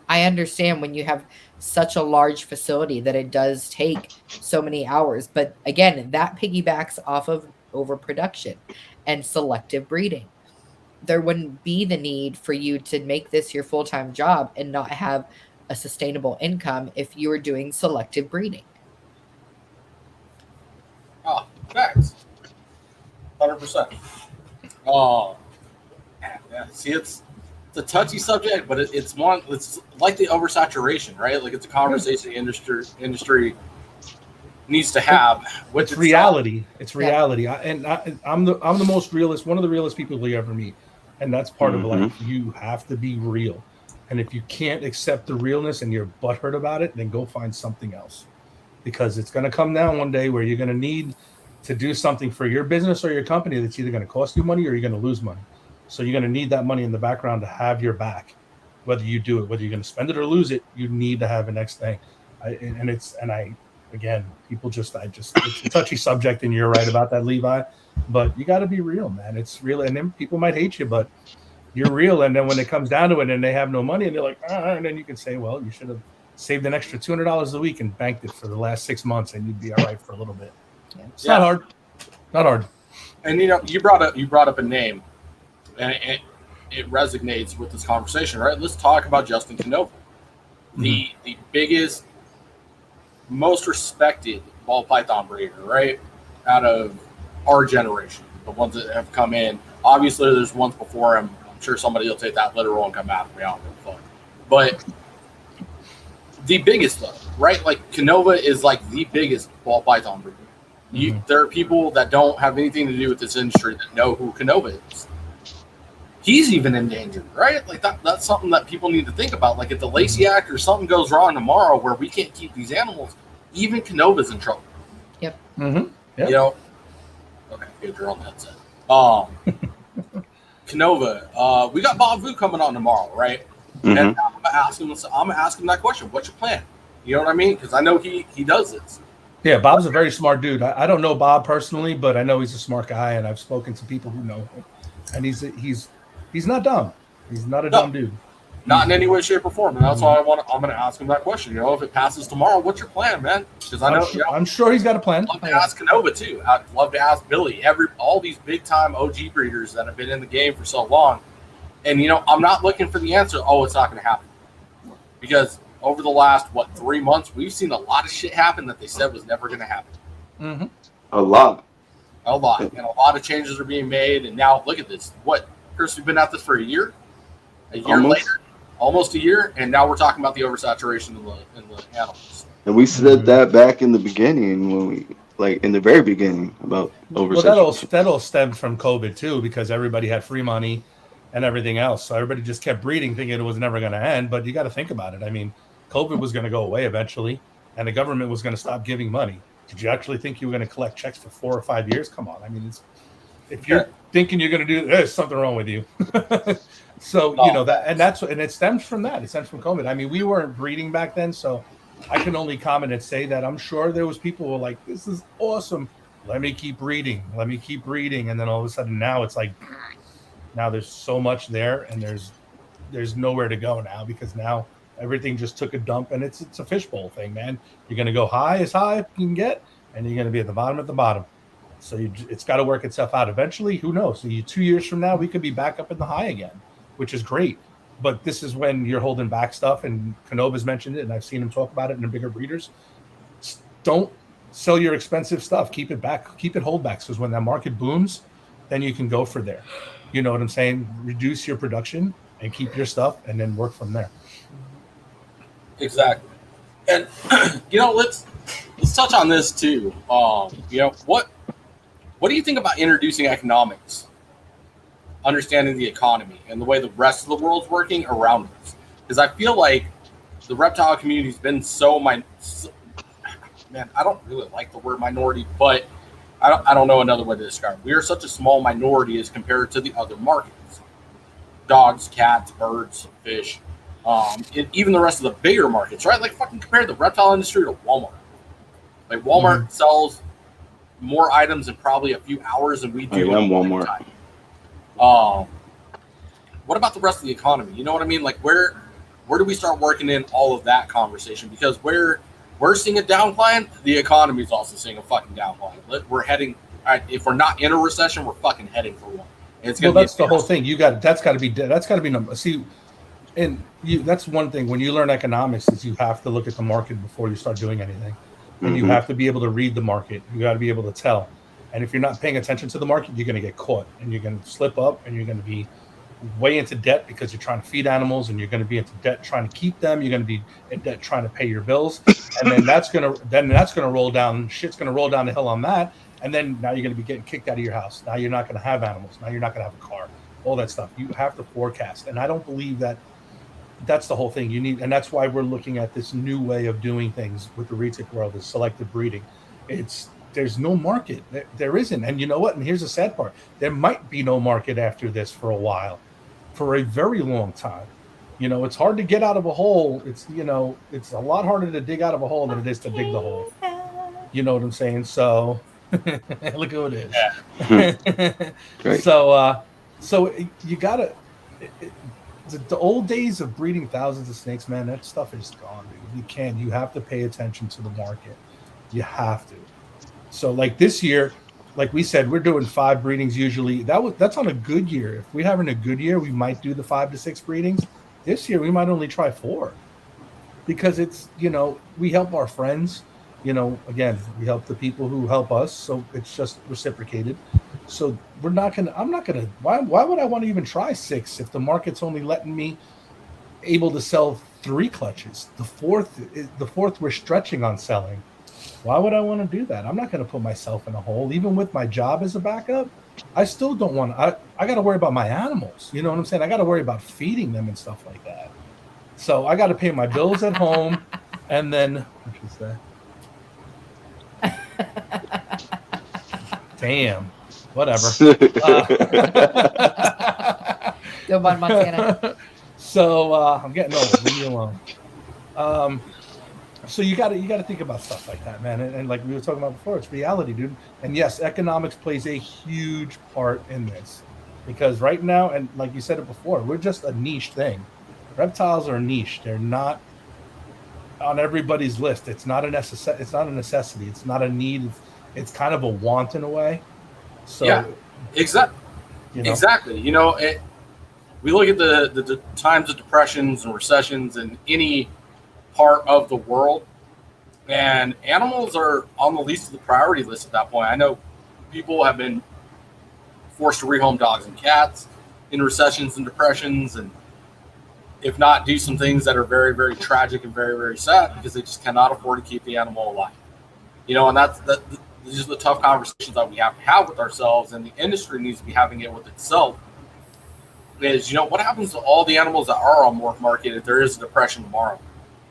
I understand when you have such a large facility that it does take so many hours, but again, that piggybacks off of overproduction and selective breeding. There wouldn't be the need for you to make this your full-time job and not have a sustainable income if you were doing selective breeding. Oh, facts. 100%. Oh, yeah. See, it's a touchy subject, but it's like the oversaturation, right? Like, it's a conversation the industry needs to have. It's reality. It's reality. I'm the most realist, one of the realest people you ever meet, and that's part of life. You have to be real, and if you can't accept the realness and you're butthurt about it, then go find something else, because it's going to come down one day where you're going to need to do something for your business or your company that's either going to cost you money or you're going to lose money. So you're going to need that money in the background to have your back, whether you do it, whether you're going to spend it or lose it. You need to have the next thing. Again, it's a touchy subject, and you're right about that, Levi. But you got to be real, man. It's real, and then people might hate you, but you're real. And then when it comes down to it, and they have no money, and they're like, and then you can say, well, you should have saved an extra $200 a week and banked it for the last 6 months, and you'd be all right for a little bit. It's not hard. Not hard. And you brought up a name, and it resonates with this conversation, right? Let's talk about Justin Canova, the biggest, most respected ball python breeder, right, out of our generation, the ones that have come in. Obviously, there's ones before him. I'm sure somebody will take that literal and come after me. I don't give a fuck. But the biggest, though, right? Like, Canova is like the biggest ball python breeder. There are people that don't have anything to do with this industry that know who Canova is. He's even endangered, right? Like, that's something that people need to think about. Like, if the Lacey Act or something goes wrong tomorrow where we can't keep these animals, even Canova's in trouble. Yep. Yep. Okay, good. You're on the headset. Canova, we got Bob Vu coming on tomorrow, right? And I'm gonna ask him that question. What's your plan? You know what I mean? Because I know he does this. Yeah, Bob's a very smart dude. I don't know Bob personally, but I know he's a smart guy, and I've spoken to people who know him. And he's not dumb. He's not a dumb dude. Not in any way, shape, or form. And that's why I'm going to ask him that question. If it passes tomorrow, what's your plan, man? Because I'm sure he's got a plan. I'd love to ask Canova too. I'd love to ask Billy. All these big time OG breeders that have been in the game for so long. And I'm not looking for the answer. Oh, it's not going to happen. Because over the last 3 months, we've seen a lot of shit happen that they said was never going to happen. A lot, and a lot of changes are being made. And now look at this. Chris, we've been at this for a year. Later, almost a year, and now we're talking about the oversaturation in the animals. And we said that back in the beginning in the very beginning about oversaturation. Well, that all stemmed from COVID too, because everybody had free money and everything else. So everybody just kept breeding, thinking it was never going to end. But you got to think about it. I mean, COVID was going to go away eventually, and the government was going to stop giving money. Did you actually think you were going to collect checks for 4 or 5 years? Come on. I mean, if you're thinking you're going to do, there's something wrong with you. So, and it stems from that. It stems from COVID. I mean, we weren't breeding back then, so I can only comment and say that I'm sure there was people who were like, this is awesome. Let me keep breeding. And then all of a sudden now it's like, now there's so much there, and there's nowhere to go now, because now everything just took a dump, and it's a fishbowl thing, man. You're going to go as high as you can get, and you're going to be at the bottom. So it's got to work itself out eventually. Who knows? So 2 years from now, we could be back up in the high again, which is great. But this is when you're holding back stuff, and Canova's mentioned it, and I've seen him talk about it in the bigger breeders. Don't sell your expensive stuff. Keep it back. Keep it holdbacks, because when that market booms, then you can go for there. You know what I'm saying? Reduce your production and keep your stuff, and then work from there. Exactly. And let's touch on this too. What do you think about introducing economics, understanding the economy and the way the rest of the world's working around us? Because I feel like the reptile community's been man, I don't really like the word minority, but I don't know another way to describe it. We are such a small minority as compared to the other markets: dogs, cats, birds, fish. And even the rest of the bigger markets, right? Like, fucking compare the reptile industry to Walmart. Like, Walmart sells more items in probably a few hours than we do. Walmart. What about the rest of the economy? You know what I mean? Like, where do we start working in all of that conversation? Because we're seeing a downcline, the economy is also seeing a fucking downcline. We're heading, if we're not in a recession, we're fucking heading for one. And it's gonna that's the whole thing. That's got to be number. See. And that's one thing. When you learn economics, is you have to look at the market before you start doing anything. And you have to be able to read the market. You got to be able to tell. And if you're not paying attention to the market, you're going to get caught. And you're going to slip up. And you're going to be way into debt because you're trying to feed animals. And you're going to be into debt trying to keep them. You're going to be in debt trying to pay your bills. And then that's going to roll down. Shit's going to roll down the hill on that. And then now you're going to be getting kicked out of your house. Now you're not going to have animals. Now you're not going to have a car. All that stuff. You have to forecast. And I don't believe that. That's the whole thing you need, and that's why we're looking at this new way of doing things with the retic world, is selective breeding. There's no market. There isn't. And you know what? And here's the sad part. There might be no market after this for a while, for a very long time. It's hard to get out of a hole. It's a lot harder to dig out of a hole than it is to dig the hole. You know what I'm saying? So look who it is. Great. So you gotta. The old days of breeding thousands of snakes, man, that stuff is gone, dude. You have to pay attention to the market. You have to. So like this year, like we said, we're doing 5 breedings usually. That's on a good year. If we're having a good year, we might do the 5 to 6 breedings. This year, we might only try 4 because it's, we help our friends. Again, we help the people who help us. So it's just reciprocated. So why would I want to even try 6 if the market's only letting me able to sell 3 clutches? The fourth we're stretching on selling. Why would I want to do that? I'm not going to put myself in a hole. Even with my job as a backup, I still don't want to. I got to worry about my animals. You know what I'm saying? I got to worry about feeding them and stuff like that. So I got to pay my bills at home. And then, what you say? Damn. Whatever. Go on, Montana. So I'm getting old. Leave me alone. So you got to think about stuff like that, man. And like we were talking about before, it's reality, dude. And yes, economics plays a huge part in this, because right now, and like you said it before, we're just a niche thing. Reptiles are a niche. They're not on everybody's list. It's not a necessity. It's not a necessity. It's not a need. It's kind of a want in a way. So, yeah, exactly. Exactly. We look at the times of depressions and recessions in any part of the world, and animals are on the least of the priority list at that point. I know people have been forced to rehome dogs and cats in recessions and depressions, and if not, do some things that are very, very tragic and very, very sad because they just cannot afford to keep the animal alive. And that's these are the tough conversations that we have to have with ourselves, and the industry needs to be having it with itself. Is, what happens to all the animals that are on morph market if there is a depression tomorrow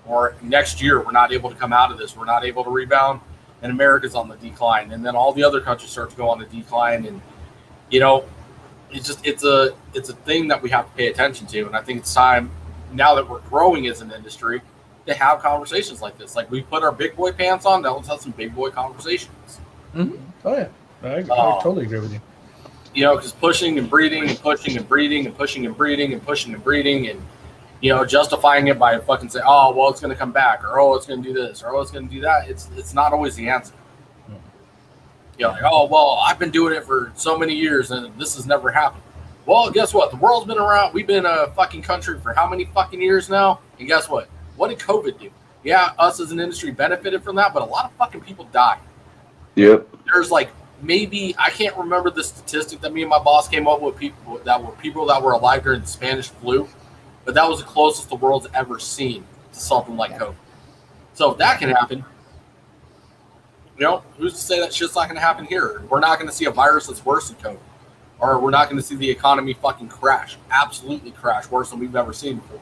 or next year? We're not able to come out of this. We're not able to rebound, and America's on the decline, and then all the other countries start to go on the decline, and it's a thing that we have to pay attention to. And I think it's time, now that we're growing as an industry, to have conversations like this. Like, we put our big boy pants on, now let's have some big boy conversations. Mm-hmm. Oh yeah, I totally agree with you. Because pushing and breeding and pushing and breeding and pushing and breeding and pushing and breeding and justifying it by fucking say, oh well, it's going to come back, or oh, it's going to do this, or oh, it's going to do that. It's not always the answer. Like, oh well, I've been doing it for so many years and this has never happened. Well, guess what? The world's been around. We've been a fucking country for how many fucking years now? And guess what? What did COVID do? Yeah, us as an industry benefited from that, but a lot of fucking people died. Yep. There's like maybe, I can't remember the statistic that me and my boss came up with, people that were alive during the Spanish flu, but that was the closest the world's ever seen to something like COVID. So if that can happen, who's to say that shit's not going to happen here? We're not going to see a virus that's worse than COVID. Or we're not going to see the economy fucking crash, absolutely crash, worse than we've ever seen before.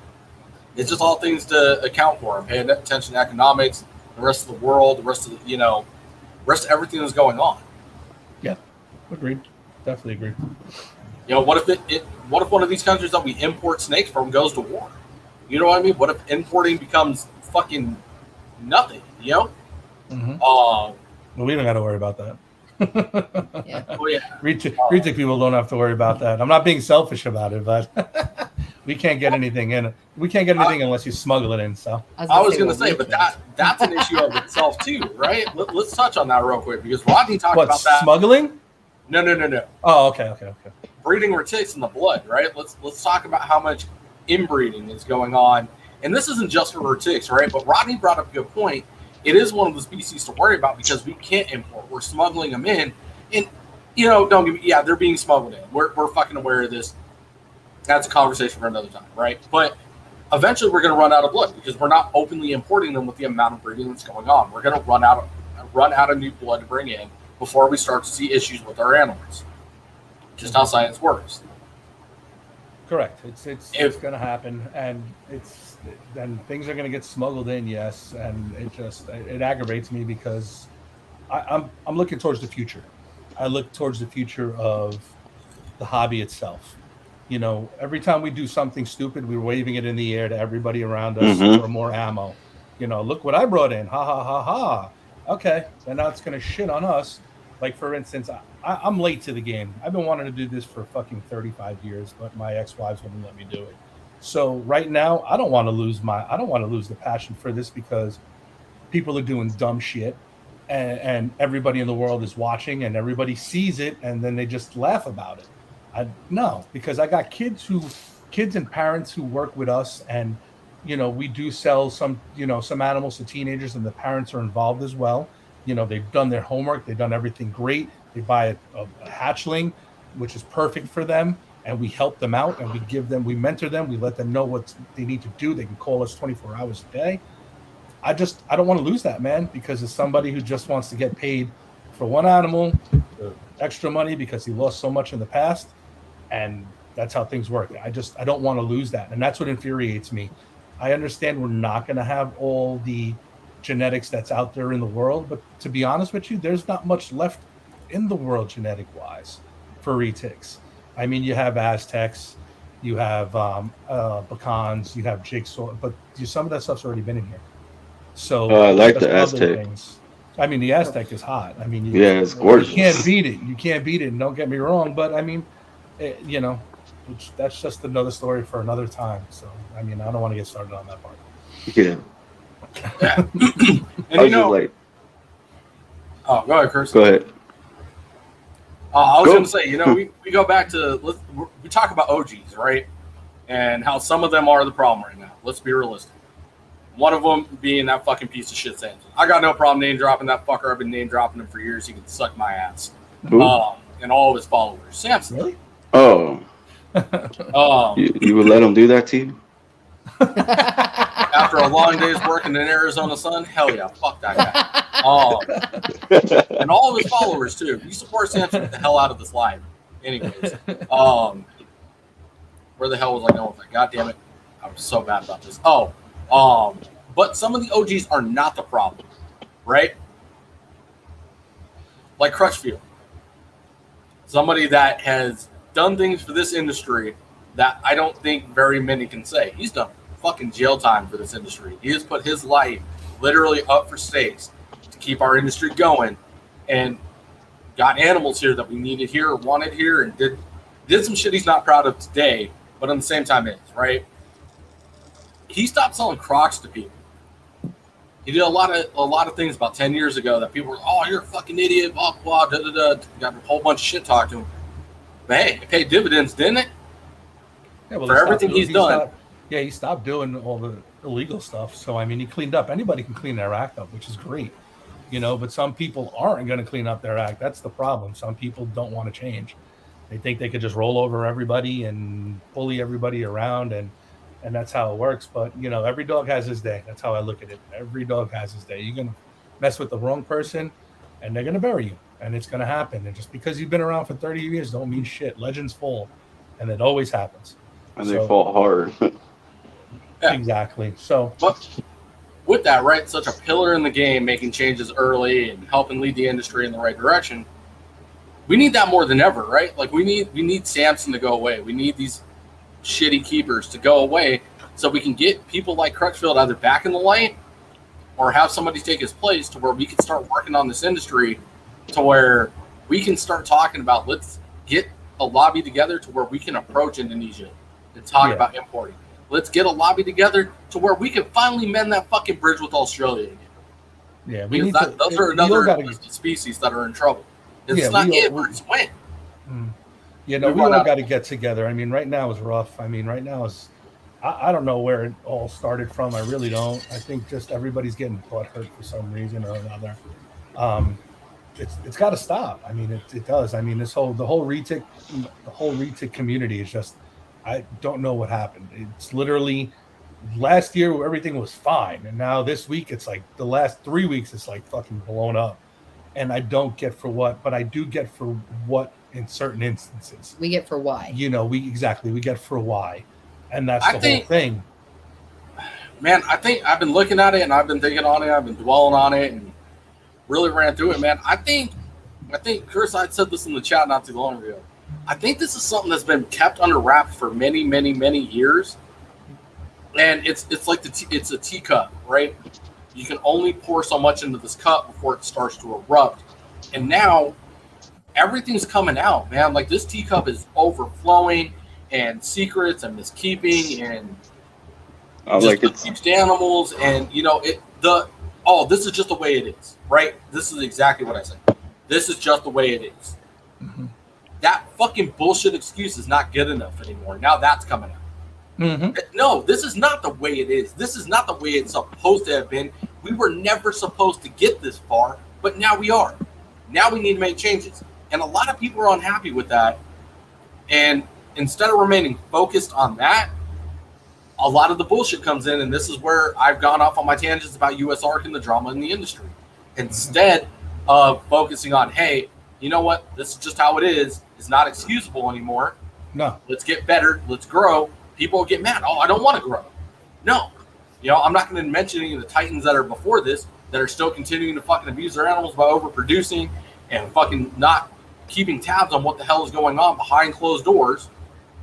It's just all things to account for. I'm paying attention to economics, the rest of the world, the rest of everything that's going on. Yeah, agreed. Definitely agree. What if one of these countries that we import snakes from goes to war? You know what I mean? What if importing becomes fucking nothing? Mm-hmm. Well, we don't got to worry about that. Yeah. Oh, yeah. Retic people don't have to worry about that. I'm not being selfish about it, but we can't get anything in. We can't get anything unless you smuggle it in. So I was going to say, but that's an issue of itself too, right? Let's touch on that real quick because Rodney talked about that. Smuggling? No. Oh, okay. Breeding retics in the blood, right? Let's talk about how much inbreeding is going on, and this isn't just for retics, right? But Rodney brought up a good point. It is one of the species to worry about because we can't import. We're smuggling them in. And, don't get me, they're being smuggled in. We're fucking aware of this. That's a conversation for another time, right? But eventually we're going to run out of blood because we're not openly importing them with the amount of breeding that's going on. We're going to run out of new blood to bring in before we start to see issues with our animals. Just how science works. Correct. It's going to happen, and then things are going to get smuggled in, yes, and it aggravates me because I'm looking towards the future. I look towards the future of the hobby itself. Every time we do something stupid, we're waving it in the air to everybody around us for more ammo. Look what I brought in. Ha ha ha ha. Okay, and now it's going to shit on us. Like, for instance, I'm late to the game. I've been wanting to do this for fucking 35 years, but my ex-wives wouldn't let me do it. So right now, I don't want to lose the passion for this because people are doing dumb shit, and everybody in the world is watching, and everybody sees it, and then they just laugh about it. No, because I got kids and parents who work with us, and we do sell some animals to teenagers, and the parents are involved as well. They've done their homework, they've done everything great. They buy a hatchling, which is perfect for them, and we help them out, and we mentor them, we let them know what they need to do. They can call us 24 hours a day. I don't want to lose that, man, because it's somebody who just wants to get paid for one animal, extra money because he lost so much in the past, and that's how things work. I don't want to lose that, and that's what infuriates me. I understand we're not going to have all the genetics that's out there in the world, but to be honest with you, there's not much left in the world genetic wise for retics. I mean, you have Aztecs, you have Bacans, you have Jigsaw, but some of that stuff's already been in here. So I like the Aztec. I mean, the Aztec is hot. I mean, it's gorgeous. You can't beat it. And don't get me wrong, but I mean, that's just another story for another time. So I mean, I don't want to get started on that part. Yeah. And go ahead, Chris. Go ahead. I was going to say, we go back to, we talk about OGs, right? And how some of them are the problem right now. Let's be realistic. One of them being that fucking piece of shit Samson. I got no problem name dropping that fucker. I've been name dropping him for years. He can suck my ass. And all of his followers. Samson. Really? Oh. You would let him do that to you? After a long day's working in Arizona sun, hell yeah, fuck that guy. And all of his followers too. You support Samson, get the hell out of this live. Anyways, where the hell was I going with that? God damn it, I was so bad about this. But some of the OGs are not the problem, right? Like Crutchfield, somebody that has done things for this industry that I don't think very many can say. He's done fucking jail time for this industry. He has put his life literally up for stakes to keep our industry going, and got animals here that we needed here or wanted here, and did some shit he's not proud of today, but at the same time is, right? He stopped selling Crocs to people. He did a lot of things about 10 years ago that people were, oh, you're a fucking idiot, blah, blah, da, da, da. Got a whole bunch of shit talked to him. But hey, it paid dividends, didn't it? Yeah, well, For everything he's done. He stopped doing all the illegal stuff. So, I mean, he cleaned up. Anybody can clean their act up, which is great. But some people aren't going to clean up their act. That's the problem. Some people don't want to change. They think they could just roll over everybody and bully everybody around, and that's how it works. But, every dog has his day. That's how I look at it. Every dog has his day. You're going to mess with the wrong person, and they're going to bury you, and it's going to happen. And just because you've been around for 30 years don't mean shit. Legends fall, and it always happens. And they fall hard. Yeah. Exactly. So, but with that, right, such a pillar in the game, making changes early and helping lead the industry in the right direction, we need that more than ever, right? Like we need Samson to go away. We need these shitty keepers to go away so we can get people like Crutchfield either back in the light or have somebody take his place to where we can start working on this industry to where we can start talking about, let's get a lobby together to where we can approach Indonesia and talk about importing. Let's get a lobby together to where we can finally mend that fucking bridge with Australia again. Yeah, those are another species that are in trouble. It's not it, but it's when. We all got to get together. I mean, right now is rough. I mean, right now is, I don't know where it all started from. I really don't. I think just everybody's getting butt hurt for some reason or another. It's got to stop. I mean, it does. I mean, the whole Retic community is just, I don't know what happened. It's literally last year where everything was fine, and now this week it's like the last 3 weeks it's like fucking blown up. And I don't get for what, but I do get for what in certain instances. We get for why. We get for why, and that's the whole thing. Man, I think I've been looking at it and I've been thinking on it. I've been dwelling on it and really ran through it, man. I think, Chris, I said this in the chat not too long ago. I think this is something that's been kept under wraps for many, many, many years, and it's like it's a teacup, right? You can only pour so much into this cup before it starts to erupt, and now everything's coming out, man. Like this teacup is overflowing, and secrets and miskeeping and abused animals, and this is just the way it is, right? This is exactly what I said. This is just the way it is. Mm-hmm. That fucking bullshit excuse is not good enough anymore. Now that's coming out. Mm-hmm. No, this is not the way it is. This is not the way it's supposed to have been. We were never supposed to get this far, but now we are. Now we need to make changes. And a lot of people are unhappy with that. And instead of remaining focused on that, a lot of the bullshit comes in. And this is where I've gone off on my tangents about USARC and the drama in the industry. Instead of focusing on, hey, you know what? This is just how it is. It's not excusable anymore. No. Let's get better. Let's grow. People will get mad. Oh, I don't want to grow. No. I'm not going to mention any of the titans that are before this that are still continuing to fucking abuse their animals by overproducing and fucking not keeping tabs on what the hell is going on behind closed doors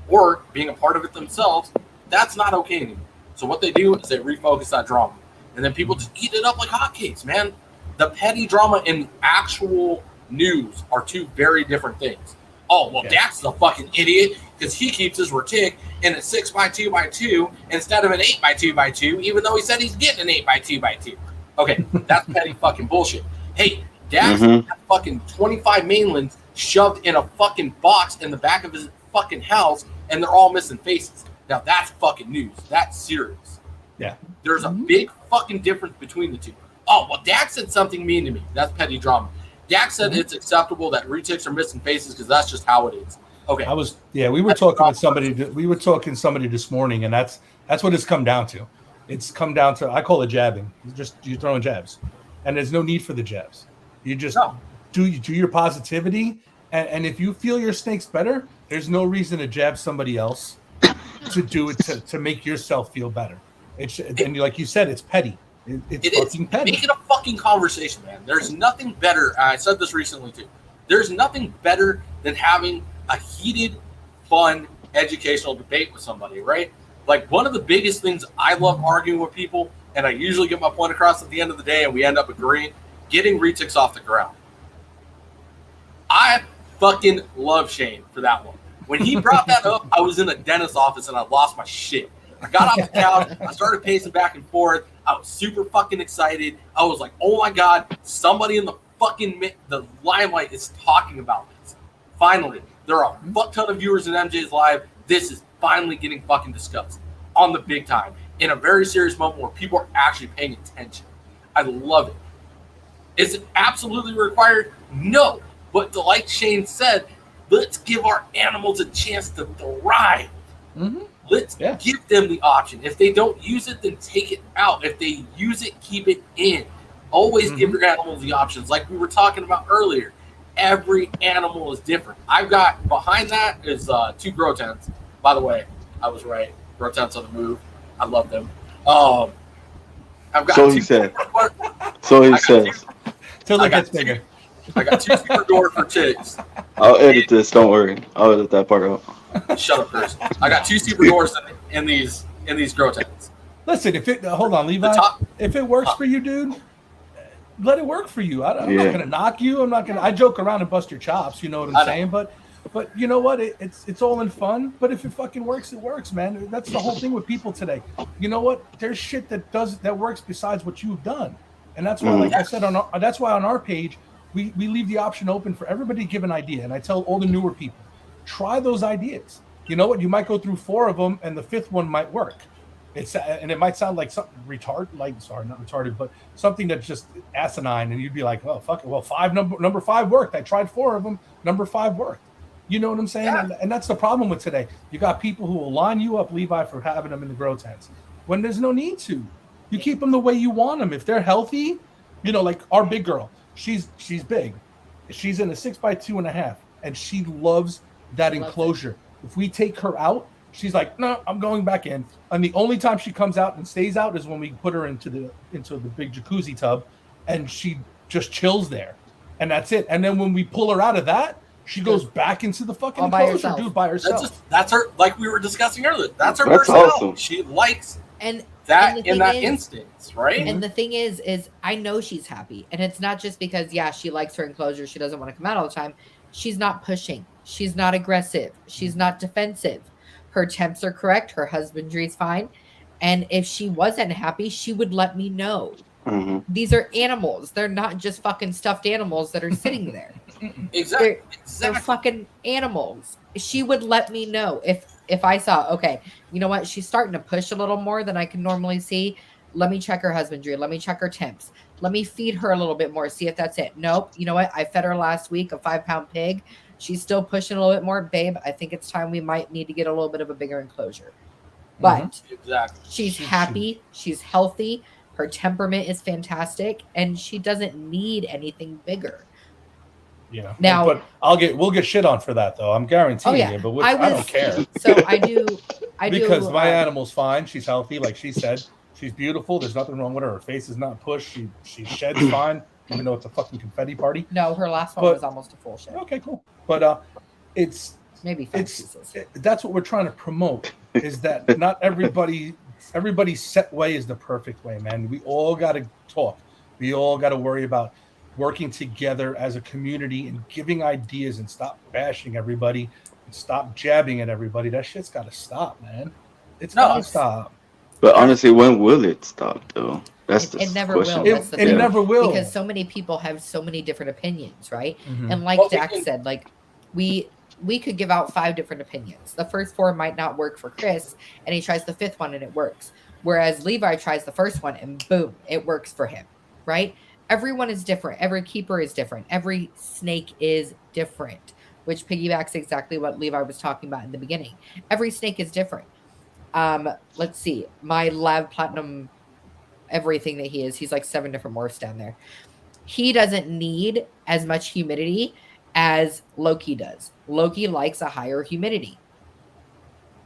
or being a part of it themselves. That's not okay anymore. So what they do is they refocus that drama. And then people just eat it up like hotcakes, man. The petty drama and actual news are two very different things. Oh, well, Dax is a fucking idiot because he keeps his retic in a 6x2x2 instead of an 8x2x2, even though he said he's getting an 8x2x2. Okay, that's petty fucking bullshit. Hey, Dax has fucking 25 mainlands shoved in a fucking box in the back of his fucking house, and they're all missing faces. Now, that's fucking news. That's serious. Yeah. There's a big fucking difference between the two. Oh, well, Dax said something mean to me. That's petty drama. Dax said it's acceptable that retics are missing faces because that's just how it is. Okay. We were talking with somebody. We were talking to somebody this morning, and that's what it's come down to. It's come down to, I call it jabbing. You're throwing jabs, and there's no need for the jabs. You just do your positivity, and if you feel your snake's better, there's no reason to jab somebody else to do it to make yourself feel better. And like you said, it's petty. It's fucking petty. Make it a fucking conversation, man. There's nothing better. I said this recently too. There's nothing better than having a heated, fun, educational debate with somebody, right? Like one of the biggest things I love arguing with people, and I usually get my point across at the end of the day, and we end up agreeing, getting retics off the ground. I fucking love Shane for that one. When he brought that up, I was in a dentist's office and I lost my shit. I got off the couch. I started pacing back and forth. I was super fucking excited. I was like, oh my God, somebody in the limelight is talking about this. Finally, There are a fuck ton of viewers in MJ's live. This is finally getting fucking discussed on the big time in a very serious moment where people are actually paying attention. I love it. Is it absolutely required? No. But like Shane said, let's give our animals a chance to thrive. Mm-hmm. Let's give them the option. If they don't use it, then take it out. If they use it, keep it in. Always give your animals the options. Like we were talking about earlier, every animal is different. I've got behind that is 2 grow tents. By the way, I was right. Grow tents on the move. I love them. I've got so he said. So he says. Till it gets bigger. I got 2 super door for chicks. I'll edit this. Don't worry. I'll edit that part out. Shut up, Chris. I got 2 super doors in these grow tents. Listen, if it hold on, Levi. If it works for you, dude, let it work for you. I'm not gonna knock you. I'm not gonna. I joke around and bust your chops. You know what I'm saying? But you know what? It's all in fun. But if it fucking works, it works, man. That's the whole thing with people today. You know what? There's shit that works besides what you've done, and that's why, like I said, that's why on our page we leave the option open for everybody to give an idea. And I tell all the newer people, try those ideas. You know what? You might go through 4 of them, and the 5th one might work. And it might sound like something not retarded, but something that's just asinine, and you'd be like, oh fuck it, well number 5 worked. I tried 4 of them, number 5 worked. You know what I'm saying? Yeah. And that's the problem with today. You got people who will line you up, Levi, for having them in the grow tents when there's no need to. You keep them the way you want them. If they're healthy, you know, like our big girl, she's big, she's in a 6x2.5, and she loves that enclosure. If we take her out, she's like, no, I'm going back in. And the only time she comes out and stays out is when we put her into the big jacuzzi tub, and she just chills there, and that's it. And then when we pull her out of that, she goes back into the fucking enclosure, dude, by herself. That's her, like we were discussing earlier. That's her personality. Awesome. She likes that instance, right? And the thing is I know she's happy, and it's not just because she likes her enclosure. She doesn't want to come out all the time. She's not pushing. She's not aggressive. She's not defensive. Her temps are correct. Her husbandry is fine. And if she wasn't happy, she would let me know. Mm-hmm. These are animals. They're not just fucking stuffed animals that are sitting there. Exactly. They're fucking animals. She would let me know if I saw, okay, you know what? She's starting to push a little more than I can normally see. Let me check her husbandry. Let me check her temps. Let me feed her a little bit more. See if that's it. Nope. You know what? I fed her last week a 5-pound pig. She's still pushing a little bit more. Babe, I think it's time we might need to get a little bit of a bigger enclosure. But she's happy. She's healthy. Her temperament is fantastic. And she doesn't need anything bigger. Yeah. Now, but we'll get shit on for that, though. I'm guaranteeing you. But I don't care. So I do. Because my animal's fine. She's healthy. Like she said, she's beautiful. There's nothing wrong with her. Her face is not pushed. She sheds fine. Even though it's a fucking confetti party. No, her last one was almost a full shed. Okay, cool. But it's maybe 5 pieces. That's what we're trying to promote, is that not everybody's set way is the perfect way, man. We all got to talk. We all got to worry about working together as a community and giving ideas, and stop bashing everybody and stop jabbing at everybody. That shit's got to stop, man. It's got to stop. But honestly, when will it stop, though? It never will. That's the thing. It never will. Because so many people have so many different opinions, right? Mm-hmm. And like Dax said, like we could give out 5 different opinions. The first 4 might not work for Chris, and he tries the 5th one and it works. Whereas Levi tries the first one and boom, it works for him, right? Everyone is different. Every keeper is different. Every snake is different, which piggybacks exactly what Levi was talking about in the beginning. Every snake is different. Let's see. My Lab Platinum, everything that he's like 7 different morphs down there. He doesn't need as much humidity as Loki does. Loki likes a higher humidity.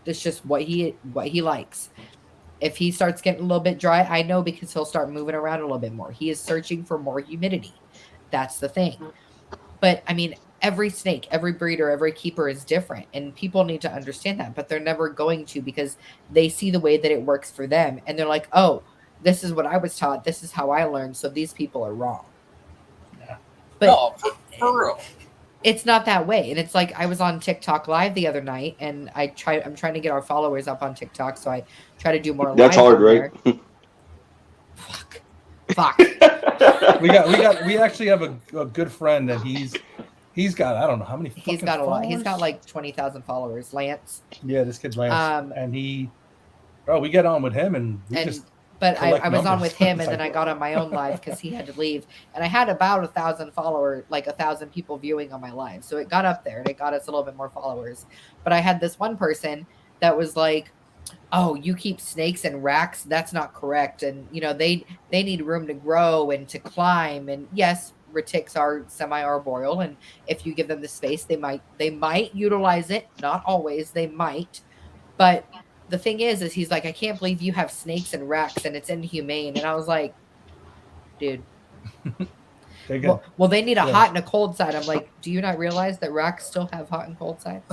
That's just what he likes. If he starts getting a little bit dry, I know, because he'll start moving around a little bit more. He is searching for more humidity. That's the thing. But I mean, every snake, every breeder, every keeper is different, and people need to understand that, but they're never going to, because they see the way that it works for them, and they're like, oh, this is what I was taught. This is how I learned. So these people are wrong. Yeah. But no, for real. It's not that way. And it's like, I was on TikTok live the other night, and I'm trying to get our followers up on TikTok. So I try to do more. That's hard, right? Fuck. We actually have a good friend, and He's got I don't know how many. He's got a lot. He's got followers? like 20,000 followers. Lance. Yeah, this kid Lance, and we get on with him, and we just. But I was on numbers. with him, and then I got on my own live because he had to leave, and I had about 1,000 followers, like 1,000 people viewing on my live, so it got up there and it got us a little bit more followers. But I had this one person that was like, "Oh, you keep snakes in racks? That's not correct." And they need room to grow and to climb. And yes, retics are semi-arboreal, and if you give them the space, they might utilize it. Not always, they might, but. The thing is he's like, I can't believe you have snakes and racks and it's inhumane. And I was like, dude, well, they need a hot and a cold side. I'm like, do you not realize that racks still have hot and cold sides?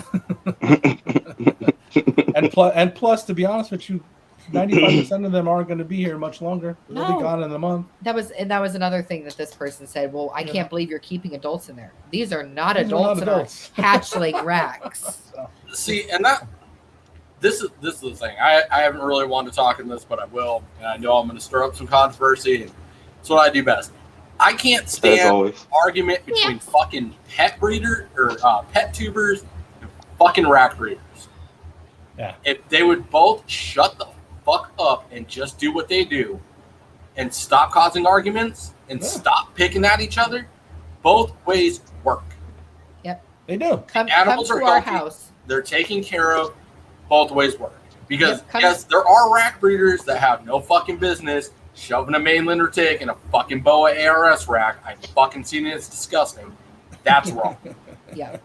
and plus, to be honest with you, 95% of them aren't going to be here much longer. They'll be gone in a month. That was another thing that this person said. Well, I can't believe you're keeping adults in there. These are not adults in our hatchling racks. See, and This is the thing. I haven't really wanted to talk in this, but I will. And I know I'm going to stir up some controversy. And that's what I do best. I can't stand argument between fucking pet breeder or pet tubers and fucking rack breeders. Yeah. If they would both shut the fuck up and just do what they do and stop causing arguments and stop picking at each other, both ways work. Yep. They do. Come to are our healthy. house. They're taken care of. Both ways work. Because, yes, there are rack breeders that have no fucking business shoving a mainland retic in a fucking boa ARS rack. I've fucking seen it. It's disgusting. That's wrong. Yeah.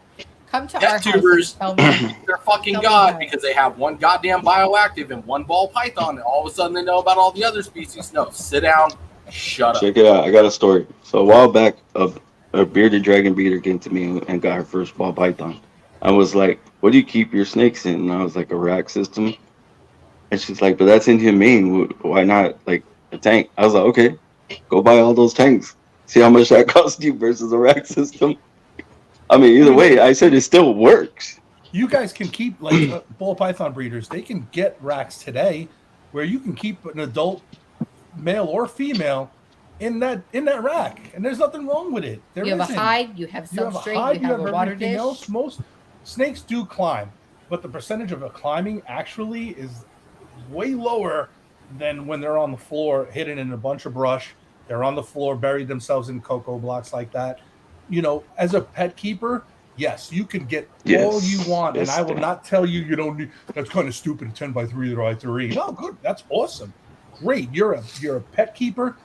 Come to Pet our tubers, house. they're fucking god because they have one goddamn bioactive and one ball python, and all of a sudden they know about all the other species. No, sit down, shut up. Check it out. I got a story. So a while back, a bearded dragon breeder came to me and got her first ball python. I was like, what do you keep your snakes in? And I was like, a rack system. And she's like, but that's inhumane. Why not like a tank? I was like, okay, go buy all those tanks. See how much that costs you versus a rack system. I mean, either way, I said it still works. You guys can keep like ball python breeders. They can get racks today where you can keep an adult male or female in that rack, and there's nothing wrong with it. You have a hide, you have substrate, you have a water dish. Else. Most snakes do climb, but the percentage of climbing actually is way lower than when they're on the floor, hidden in a bunch of brush. They're on the floor, buried themselves in cocoa blocks like that. As a pet keeper, yes, you can get all you want, and I will not tell you you don't need. That's kind of stupid. 10x3 3. No, good. That's awesome. Great. You're a pet keeper.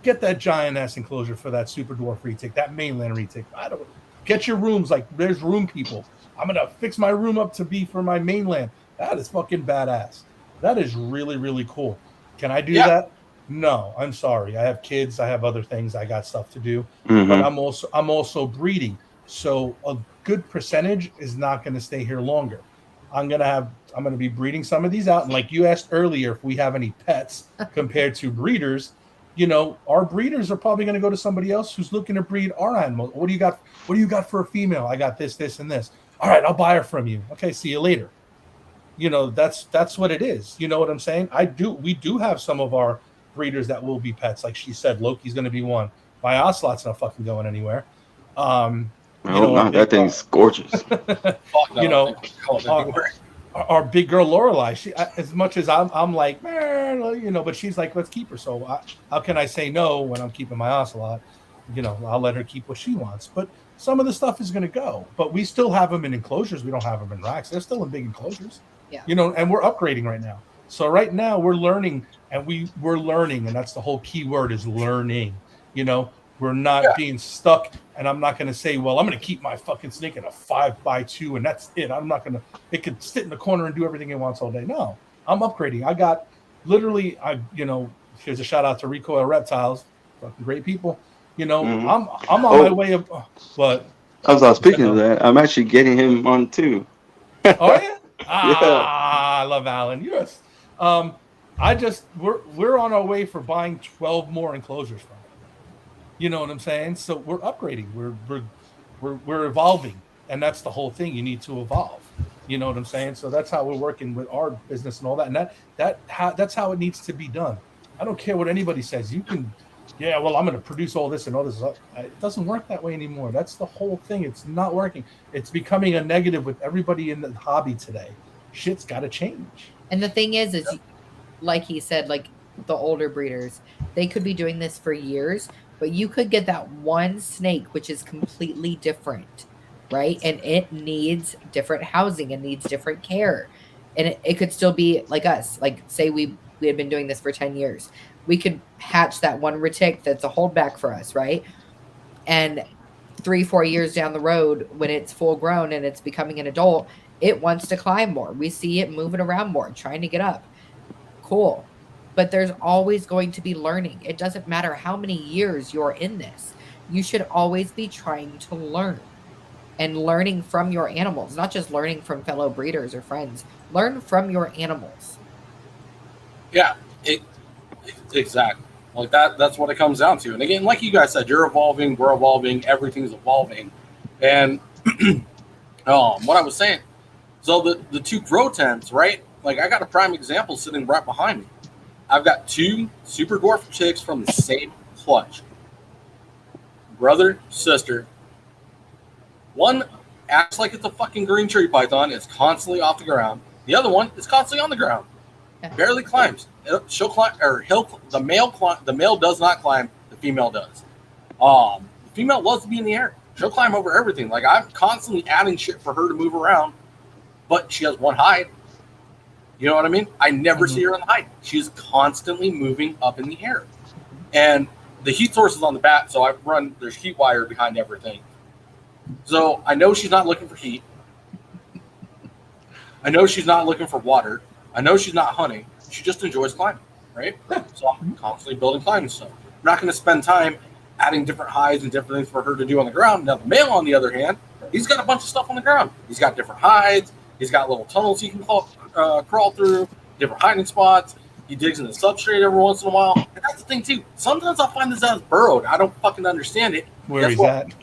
Get that giant ass enclosure for that super dwarf retic, that mainland retic. Get your rooms like there's room people. I'm gonna fix my room up to be for my mainland. That is fucking badass. That is really, really cool. Can I do that? No, I'm sorry. I have kids. I have other things. I got stuff to do. Mm-hmm. But I'm also breeding. So a good percentage is not going to stay here longer. I'm going to be breeding some of these out. And like you asked earlier, if we have any pets compared to breeders, our breeders are probably going to go to somebody else who's looking to breed our animal. What do you got? What do you got for a female? I got this, this, and this. All right, I'll buy her from you. Okay, see you later. That's what it is. You know what I'm saying? We do have some of our breeders that will be pets. Like she said, Loki's going to be one. My ocelot's not fucking going anywhere. That thing's gorgeous. Our big girl Lorelei, she, as much as I'm like, but she's like, let's keep her. So how can I say no when I'm keeping my ocelot? I'll let her keep what she wants. But some of the stuff is going to go. But we still have them in enclosures. We don't have them in racks. They're still in big enclosures. Yeah. And we're upgrading right now. So right now we're learning, and we're learning, and that's the whole key word is learning. We're not being stuck, and I'm not going to say, well, I'm going to keep my fucking snake in a 5x2, and that's it. I'm not going to. It could sit in the corner and do everything it wants all day. No, I'm upgrading. I got literally, here's a shout out to FTL Reptiles, fucking great people. Mm-hmm. I'm on my way up, but I was speaking of that. I'm actually getting him on too. Oh yeah. I love Alan. Yes. We're on our way for buying 12 more enclosures from him. You know what I'm saying? So we're upgrading. We're evolving, and that's the whole thing. You need to evolve. You know what I'm saying? So that's how we're working with our business and all that. And that's how it needs to be done. I don't care what anybody says. You can yeah, well, I'm going to produce all this and all this. It doesn't work that way anymore. That's the whole thing. It's not working. It's becoming a negative with everybody in the hobby today. Shit's got to change. And the thing is like he said, like the older breeders, they could be doing this for years, but you could get that one snake which is completely different, right? And it needs different housing and needs different care. And it could still be like us. Like say we had been doing this for 10 years. We could hatch that one retic that's a holdback for us, right? And 3-4 years down the road, when it's full grown and it's becoming an adult, it wants to climb more. We see it moving around more, trying to get up. Cool. But there's always going to be learning. It doesn't matter how many years you're in this. You should always be trying to learn and learning from your animals, not just learning from fellow breeders or friends. Learn from your animals. Yeah, exactly. Like that's what it comes down to. And again, like you guys said, you're evolving, we're evolving, everything's evolving. And what I was saying, so the two grow tents, right? Like I got a prime example sitting right behind me. I've got two super dwarf chicks from the same clutch. Brother, sister. One acts like it's a fucking green tree python. It's constantly off the ground. The other one is constantly on the ground. Barely climbs. She'll climb, or he'll. The male does not climb. The female does. The female loves to be in the air. She'll climb over everything. Like I'm constantly adding shit for her to move around, but she has one hide. You know what I mean? I never see her on the hide. She's constantly moving up in the air, and the heat source is on the back. So there's heat wire behind everything. So I know she's not looking for heat. I know she's not looking for water. I know she's not hunting. She just enjoys climbing, right? So I'm constantly building climbing stuff. I'm not going to spend time adding different hides and different things for her to do on the ground. Now, the male, on the other hand, he's got a bunch of stuff on the ground. He's got different hides. He's got little tunnels he can crawl through, different hiding spots. He digs in the substrate every once in a while. And that's the thing, too. Sometimes I'll find this out as burrowed. I don't fucking understand it. Where he's at.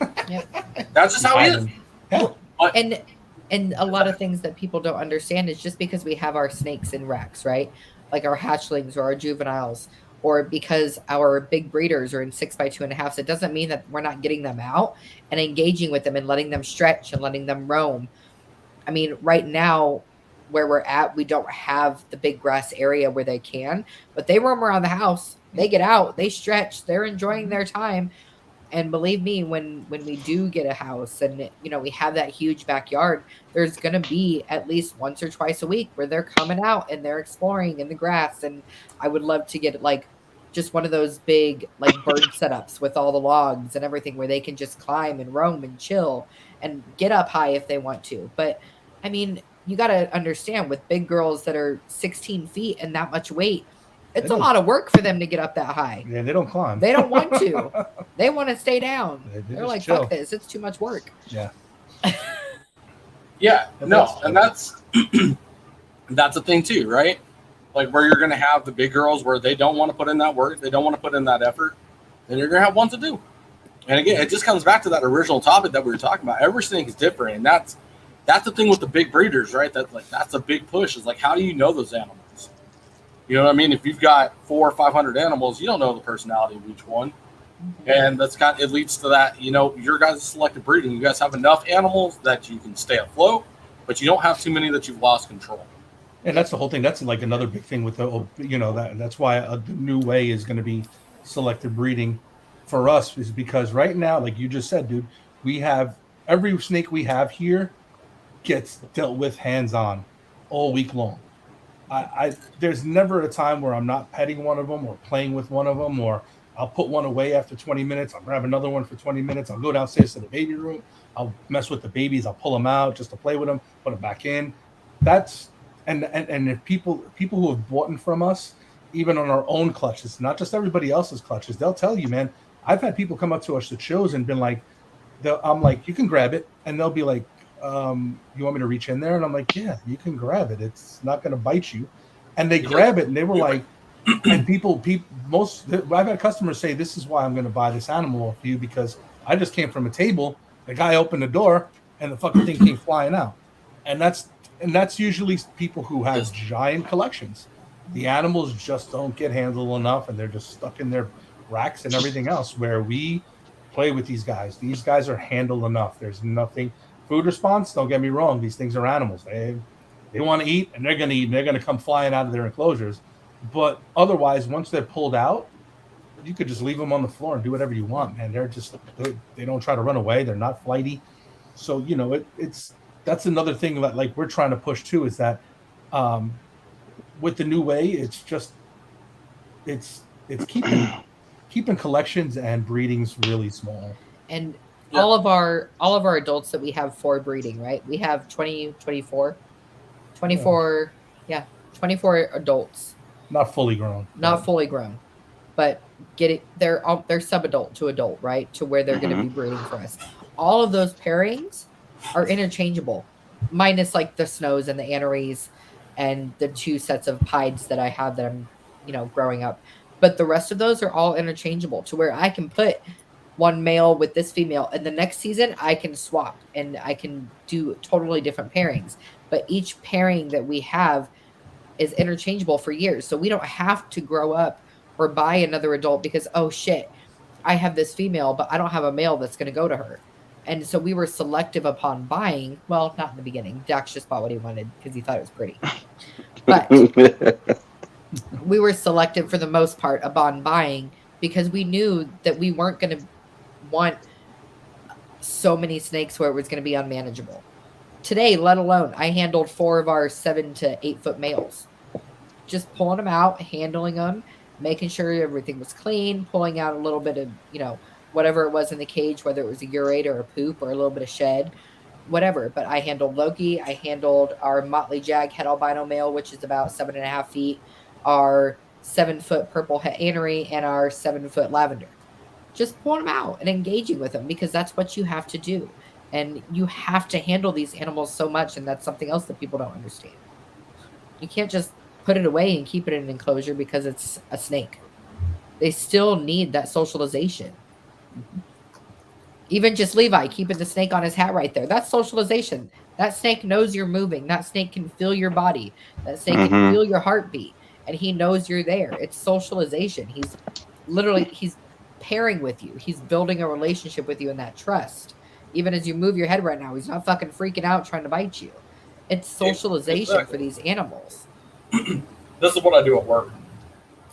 That's just how he is. Yeah. And a lot of things that people don't understand is just because we have our snakes in racks, right? Like our hatchlings or our juveniles, or because our big breeders are in 6x2.5s, it doesn't mean that we're not getting them out and engaging with them and letting them stretch and letting them roam. I mean, right now where we're at, we don't have the big grass area where they can, but they roam around the house. They get out, they stretch, they're enjoying their time. And believe me, when we do get a house and, we have that huge backyard, there's going to be at least once or twice a week where they're coming out and they're exploring in the grass. And I would love to get like just one of those big like bird setups with all the logs and everything where they can just climb and roam and chill and get up high if they want to. But I mean, you got to understand with big girls that are 16 feet and that much weight, it's a lot of work for them to get up that high. Yeah, they don't climb. They don't want to. They want to stay down. They're like, chill. fuck this. It's too much work. Yeah. Yeah. No, and that's the thing too, right? Like where you're going to have the big girls where they don't want to put in that work, they don't want to put in that effort, and you're going to have one to do. And again, it just comes back to that original topic that we were talking about. Every snake is different, and that's the thing with the big breeders, right? That's a big push. Is like, how do you know those animals? You know what I mean? If you've got 400 or 500 animals, you don't know the personality of each one. And it leads to that, your guys' selective breeding. You guys have enough animals that you can stay afloat, but you don't have too many that you've lost control. And that's the whole thing. That's like another big thing with that's why the new way is going to be selective breeding for us, is because right now, like you just said, dude, we have every snake we have here gets dealt with hands-on all week long. There's never a time where I'm not petting one of them or playing with one of them, or I'll put one away after 20 minutes. I'll grab another one for 20 minutes. I'll go downstairs to the baby room. I'll mess with the babies. I'll pull them out just to play with them, put them back in. That's and if people who have bought them from us, even on our own clutches, not just everybody else's clutches, they'll tell you, man. I've had people come up to us at shows and been like, I'm like, you can grab it, and they'll be like, you want me to reach in there? And I'm like, yeah, you can grab it. It's not going to bite you. And they grab it, and they were like, and I've had customers say, this is why I'm going to buy this animal off you, because I just came from a table. The guy opened the door, and the fucking thing came flying out. And that's usually people who have giant collections. The animals just don't get handled enough, and they're just stuck in there racks and everything else where we play with these guys. These guys are handled enough. There's nothing. Food response, don't get me wrong. These things are animals. They want to eat, and they're going to eat, and they're going to come flying out of their enclosures. But otherwise, once they're pulled out, you could just leave them on the floor and do whatever you want, man. They don't try to run away. They're not flighty. So, you know, that's another thing that like we're trying to push too, is that with the new way, it's keeping collections and breedings really small. And all of our adults that we have for breeding, right? We have 24 adults. Not fully grown. Not fully grown. But they're sub-adult to adult, right? To where they're going to be breeding for us. All of those pairings are interchangeable, minus like the snows and the anneries and the 2 sets of pieds that I have that I'm, growing up. But the rest of those are all interchangeable to where I can put one male with this female, and the next season I can swap and I can do totally different pairings. But each pairing that we have is interchangeable for years. So we don't have to grow up or buy another adult because, oh shit, I have this female, but I don't have a male that's going to go to her. And so we were selective upon buying. Well, not in the beginning. Dax just bought what he wanted because he thought it was pretty. But we were selective for the most part upon buying because we knew that we weren't going to want so many snakes where it was going to be unmanageable. Today, let alone, I handled 4 of our 7 to 8 foot males. Just pulling them out, handling them, making sure everything was clean, pulling out a little bit of, whatever it was in the cage, whether it was a urate or a poop or a little bit of shed, whatever. But I handled Loki. I handled our Motley Jag het albino male, which is about 7.5 feet, our 7-foot purple het anery, and our 7-foot lavender. Just pulling them out and engaging with them because that's what you have to do. And you have to handle these animals so much, and that's something else that people don't understand. You can't just put it away and keep it in an enclosure because it's a snake. They still need that socialization. Even just Levi keeping the snake on his hat right there. That's socialization. That snake knows you're moving. That snake can feel your body. That snake can feel your heartbeat. And he knows you're there. It's socialization. He's pairing with you. He's building a relationship with you in that trust. Even as you move your head right now, he's not fucking freaking out trying to bite you. It's socialization for these animals. This is what I do at work.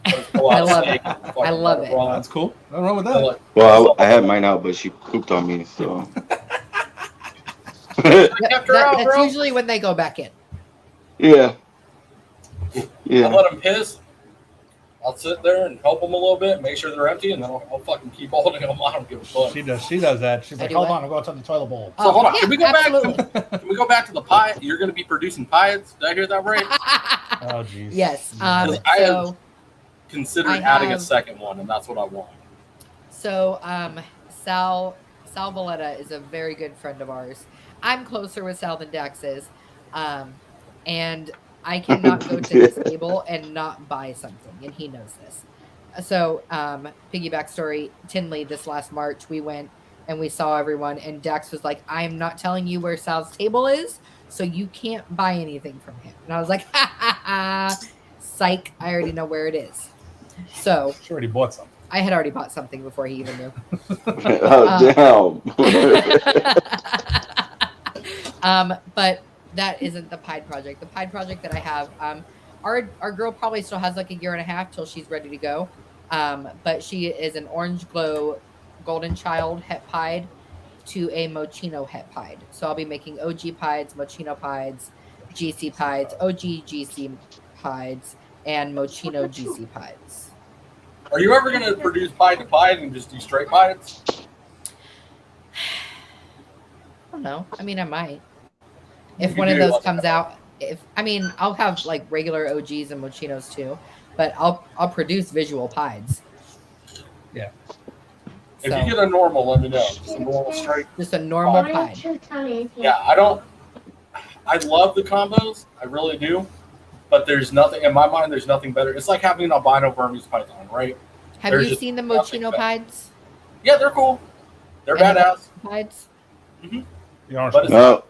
I love it. I love it. That's cool. Nothing wrong with that. Well, I had mine out, but she pooped on me, so. That's usually when they go back in. Yeah. I let them piss. I'll sit there and help them a little bit, make sure they're empty, and then I'll fucking keep holding them. I don't give a fuck. She does that. She's like, hold on, I'll go outside the toilet bowl. So hold on. Can we go back to the pie? You're going to be producing pies? Did I hear that right? Oh, jeez. Yes. I have considered adding a second one, and that's what I want. So Sal Valletta is a very good friend of ours. I'm closer with Sal than Dax is. And I cannot go to his table and not buy something, and he knows this. So, piggyback story, Tinley, this last March, we went and we saw everyone, and Dax was like, I am not telling you where Sal's table is, so you can't buy anything from him. And I was like, ha, ha, ha, psych, I already know where it is. So, She already bought something. I had already bought something before he even knew. Oh, damn. But that isn't the Pied project. The Pied project that I have, our girl probably still has like a year and a half till she's ready to go. But she is an orange glow golden child het pied to a mochino het pied. So I'll be making OG pieds, mochino pieds, GC pieds, OG GC pieds, and mochino GC pieds. Are you ever going to produce pied to pied and just do straight pieds? I don't know. I mean, I might. If one of those comes out, I'll have like regular OGs and mochinos too, but I'll produce visual pieds. Yeah. If you get a normal, let me know. Just a normal straight. Just a normal pied. Yeah, I love the combos. I really do. But there's nothing, in my mind, there's nothing better. It's like having an albino Burmese python, right? Have you seen the mochino pieds? Yeah, they're cool. They're badass. Pieds? The orange. But No.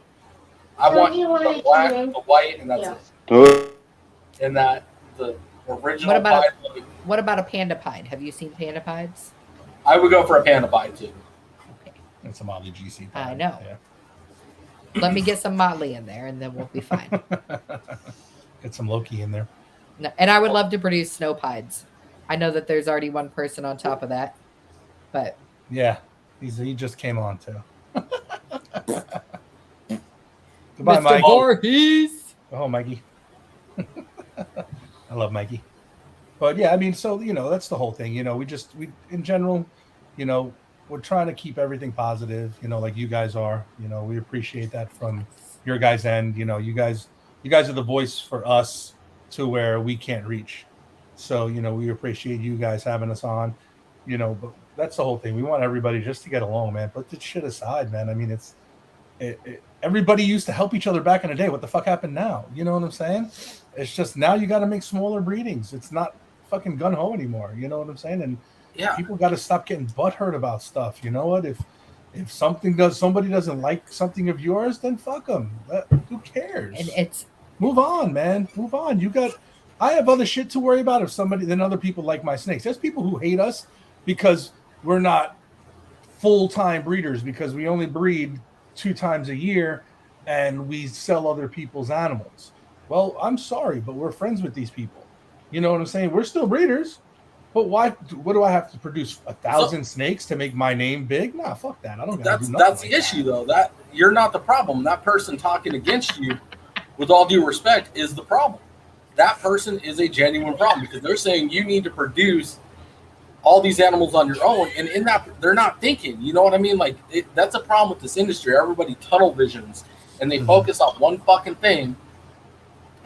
I want the black, the white, and that's it. And that the original What about pied, What about a panda pied? Have you seen panda pieds? I would go for a panda pie too. Okay. And some oddly GC. I know. Yeah. Let me get some Motley in there, and then we'll be fine. Get some Loki in there. No, and I would love to produce snow pieds. I know that there's already one person on top of that, but yeah, he just came on too. Goodbye, Mr. Mike. Voorhees. Oh, Mikey. I love Mikey. But yeah, I mean, so that's the whole thing. We in general, we're trying to keep everything positive. Like you guys are. We appreciate that from your guys' end. You guys are the voice for us to where we can't reach. So we appreciate you guys having us on. But that's the whole thing. We want everybody just to get along, man. Put the shit aside, man. I mean, everybody used to help each other back in the day. What the fuck happened now? You know what I'm saying? It's just now you got to make smaller breedings. It's not fucking gun ho anymore. You know what I'm saying? And people got to stop getting butthurt about stuff. You know what? If somebody doesn't like something of yours, then fuck them. Who cares? And it's move on, man. Move on. I have other shit to worry about than other people like my snakes. There's people who hate us because we're not full-time breeders, because we only breed 2 times a year and we sell other people's animals. Well, I'm sorry, but we're friends with these people. You know what I'm saying? We're still breeders, but why? What do I have to produce 1,000 snakes to make my name big? Nah, fuck that. I don't. That's the issue, though. That you're not the problem. That person talking against you, with all due respect, is the problem. That person is a genuine problem, because they're saying you need to produce all these animals on your own, and in that they're not thinking. You know what I mean? Like that's a problem with this industry. Everybody tunnel visions, and they focus on one fucking thing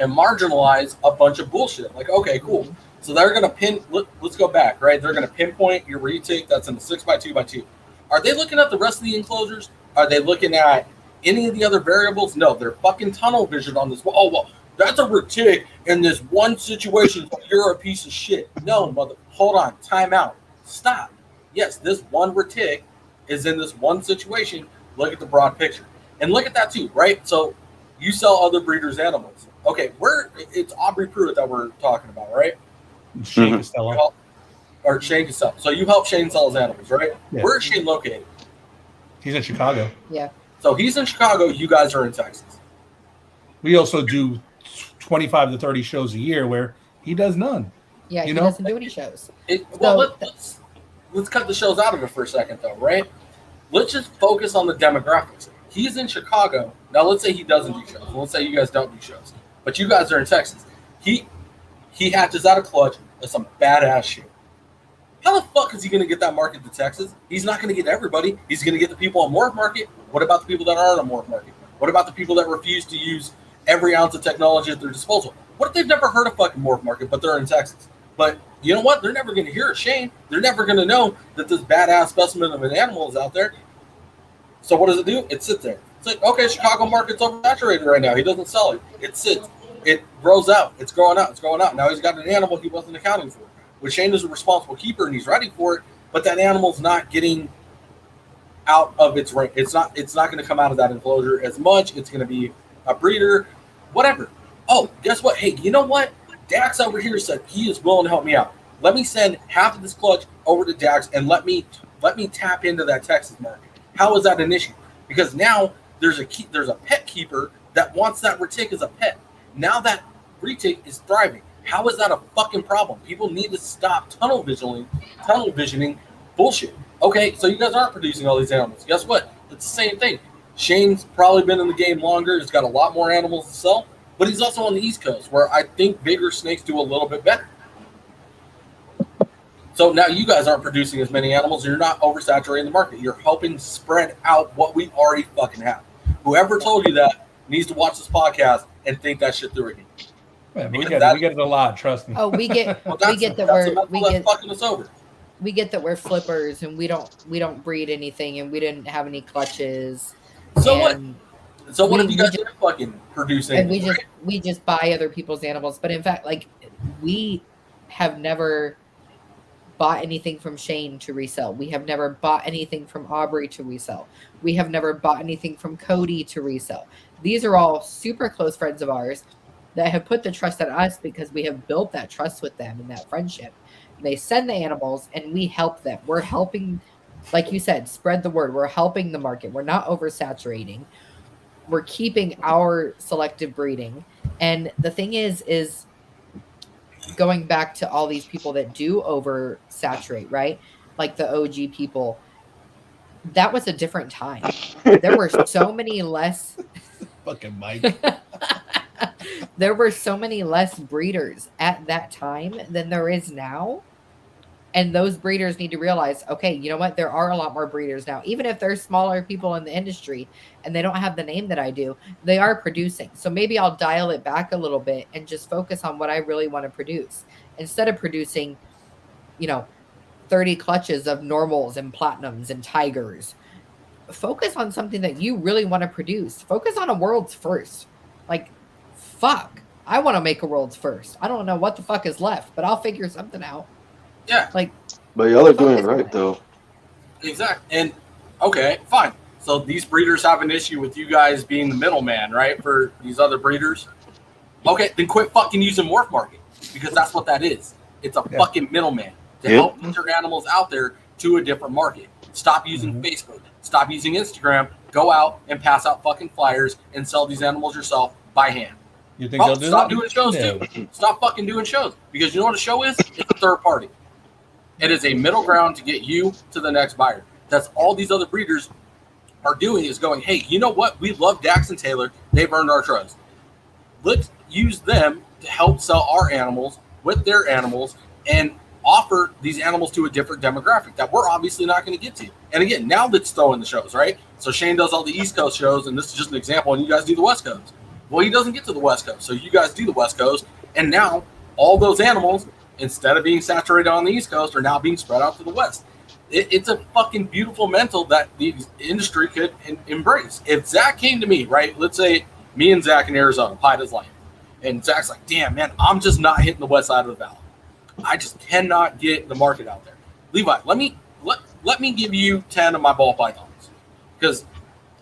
and marginalize a bunch of bullshit. Like, okay, cool. So they're going to let's go back, right? They're going to pinpoint your retic that's in the 6x2x2. Are they looking at the rest of the enclosures? Are they looking at any of the other variables? No, they're fucking tunnel vision on this. Oh, well, that's a retic in this one situation, so you're a piece of shit. No, hold on, time out. Stop. Yes, this one retic is in this one situation. Look at the broad picture. And look at that too, right? So you sell other breeders' animals. Okay, it's Aubrey Pruitt that we're talking about, right? Shane Costello. Or Shane Costello. So you help Shane sell his animals, right? Yeah. Where is Shane located? He's in Chicago. Yeah. So he's in Chicago. You guys are in Texas. We also do 25 to 30 shows a year where he does none. Yeah, he doesn't do any shows. Let's cut the shows out of it for a second, though, right? Let's just focus on the demographics. He's in Chicago. Now, let's say he doesn't do shows. Let's say you guys don't do shows. But you guys are in Texas. He hatches out a clutch of some badass shit. How the fuck is he going to get that market to Texas? He's not going to get everybody. He's going to get the people on Morph Market. What about the people that aren't on Morph Market? What about the people that refuse to use every ounce of technology at their disposal? What if they've never heard of fucking Morph Market, but they're in Texas? But you know what? They're never going to hear of Shane. They're never going to know that this badass specimen of an animal is out there. So what does it do? It sits there. It's like, okay, Chicago market's oversaturated right now. He doesn't sell it. It sits. It grows out. It's growing out. It's growing out. Now he's got an animal he wasn't accounting for. Which Shane is a responsible keeper and he's ready for it, but that animal's not getting out of its range. It's not going to come out of that enclosure as much. It's going to be a breeder, whatever. Oh, guess what? Hey, you know what? Dax over here said he is willing to help me out. Let me send half of this clutch over to Dax and let me tap into that Texas market. How is that an issue? Because now there's a pet keeper that wants that retic as a pet. Now that retic is thriving. How is that a fucking problem? People need to stop tunnel visioning bullshit. Okay, so you guys aren't producing all these animals. Guess what? It's the same thing. Shane's probably been in the game longer. He's got a lot more animals to sell, but he's also on the East Coast where I think bigger snakes do a little bit better. So now you guys aren't producing as many animals. You're not oversaturating the market. You're helping spread out what we already fucking have. Whoever told you that needs to watch this podcast and think that shit through again. Yeah, we get it a lot. Trust me. Oh, we get that we're flippers and we don't breed anything and we didn't have any clutches. So what? So what if you guys are fucking producing? And we just buy other people's animals. But in fact, like we have never bought anything from Shane to resell. We have never bought anything from Aubrey to resell. We have never bought anything from Cody to resell. These are all super close friends of ours. that have put the trust in us because we have built that trust with them and that friendship. They send the animals and we help them. We're helping, like you said, spread the word. We're helping the market. We're not oversaturating. We're keeping our selective breeding. And the thing is going back to all these people that do oversaturate, right? Like the OG people, that was a different time. There were so many less fucking Mike. There were so many less breeders at that time than there is now. And those breeders need to realize, okay, you know what? There are a lot more breeders now. Even if there's smaller people in the industry and they don't have the name that I do, they are producing. So maybe I'll dial it back a little bit and just focus on what I really want to produce. Instead of producing, 30 clutches of normals and platinums and tigers, focus on something that you really want to produce. Focus on a world's first. Like, fuck. I want to make a world's first. I don't know what the fuck is left, but I'll figure something out. Yeah. But y'all are doing it right, though. Exactly. And, okay, fine. So these breeders have an issue with you guys being the middleman, right, for these other breeders? Okay, then quit fucking using Morph Market, because that's what that is. It's a fucking middleman to help get your animals out there to a different market. Stop using Facebook. Stop using Instagram. Go out and pass out fucking flyers and sell these animals yourself by hand. You think they'll do stop that? doing shows, too. Stop fucking doing shows. Because you know what a show is? It's a third party. It is a middle ground to get you to the next buyer. That's all these other breeders are doing, is going, hey, you know what? We love Dax and Taylor. They've earned our trust. Let's use them to help sell our animals with their animals and offer these animals to a different demographic that we're obviously not going to get to. And again, now let's throw in the shows, right? So Shane does all the East Coast shows, and this is just an example, and you guys do the West Coast. Well, he doesn't get to the West Coast, so you guys do the West Coast, and now all those animals, instead of being saturated on the East Coast, are now being spread out to the West. It's a fucking beautiful mental that the industry could embrace. If Zach came to me, right, let's say me and Zach in Arizona, Pied his life, and Zach's like, damn, man, I'm just not hitting the west side of the valley. I just cannot get the market out there. Levi, let me give you 10 of my ball pythons, because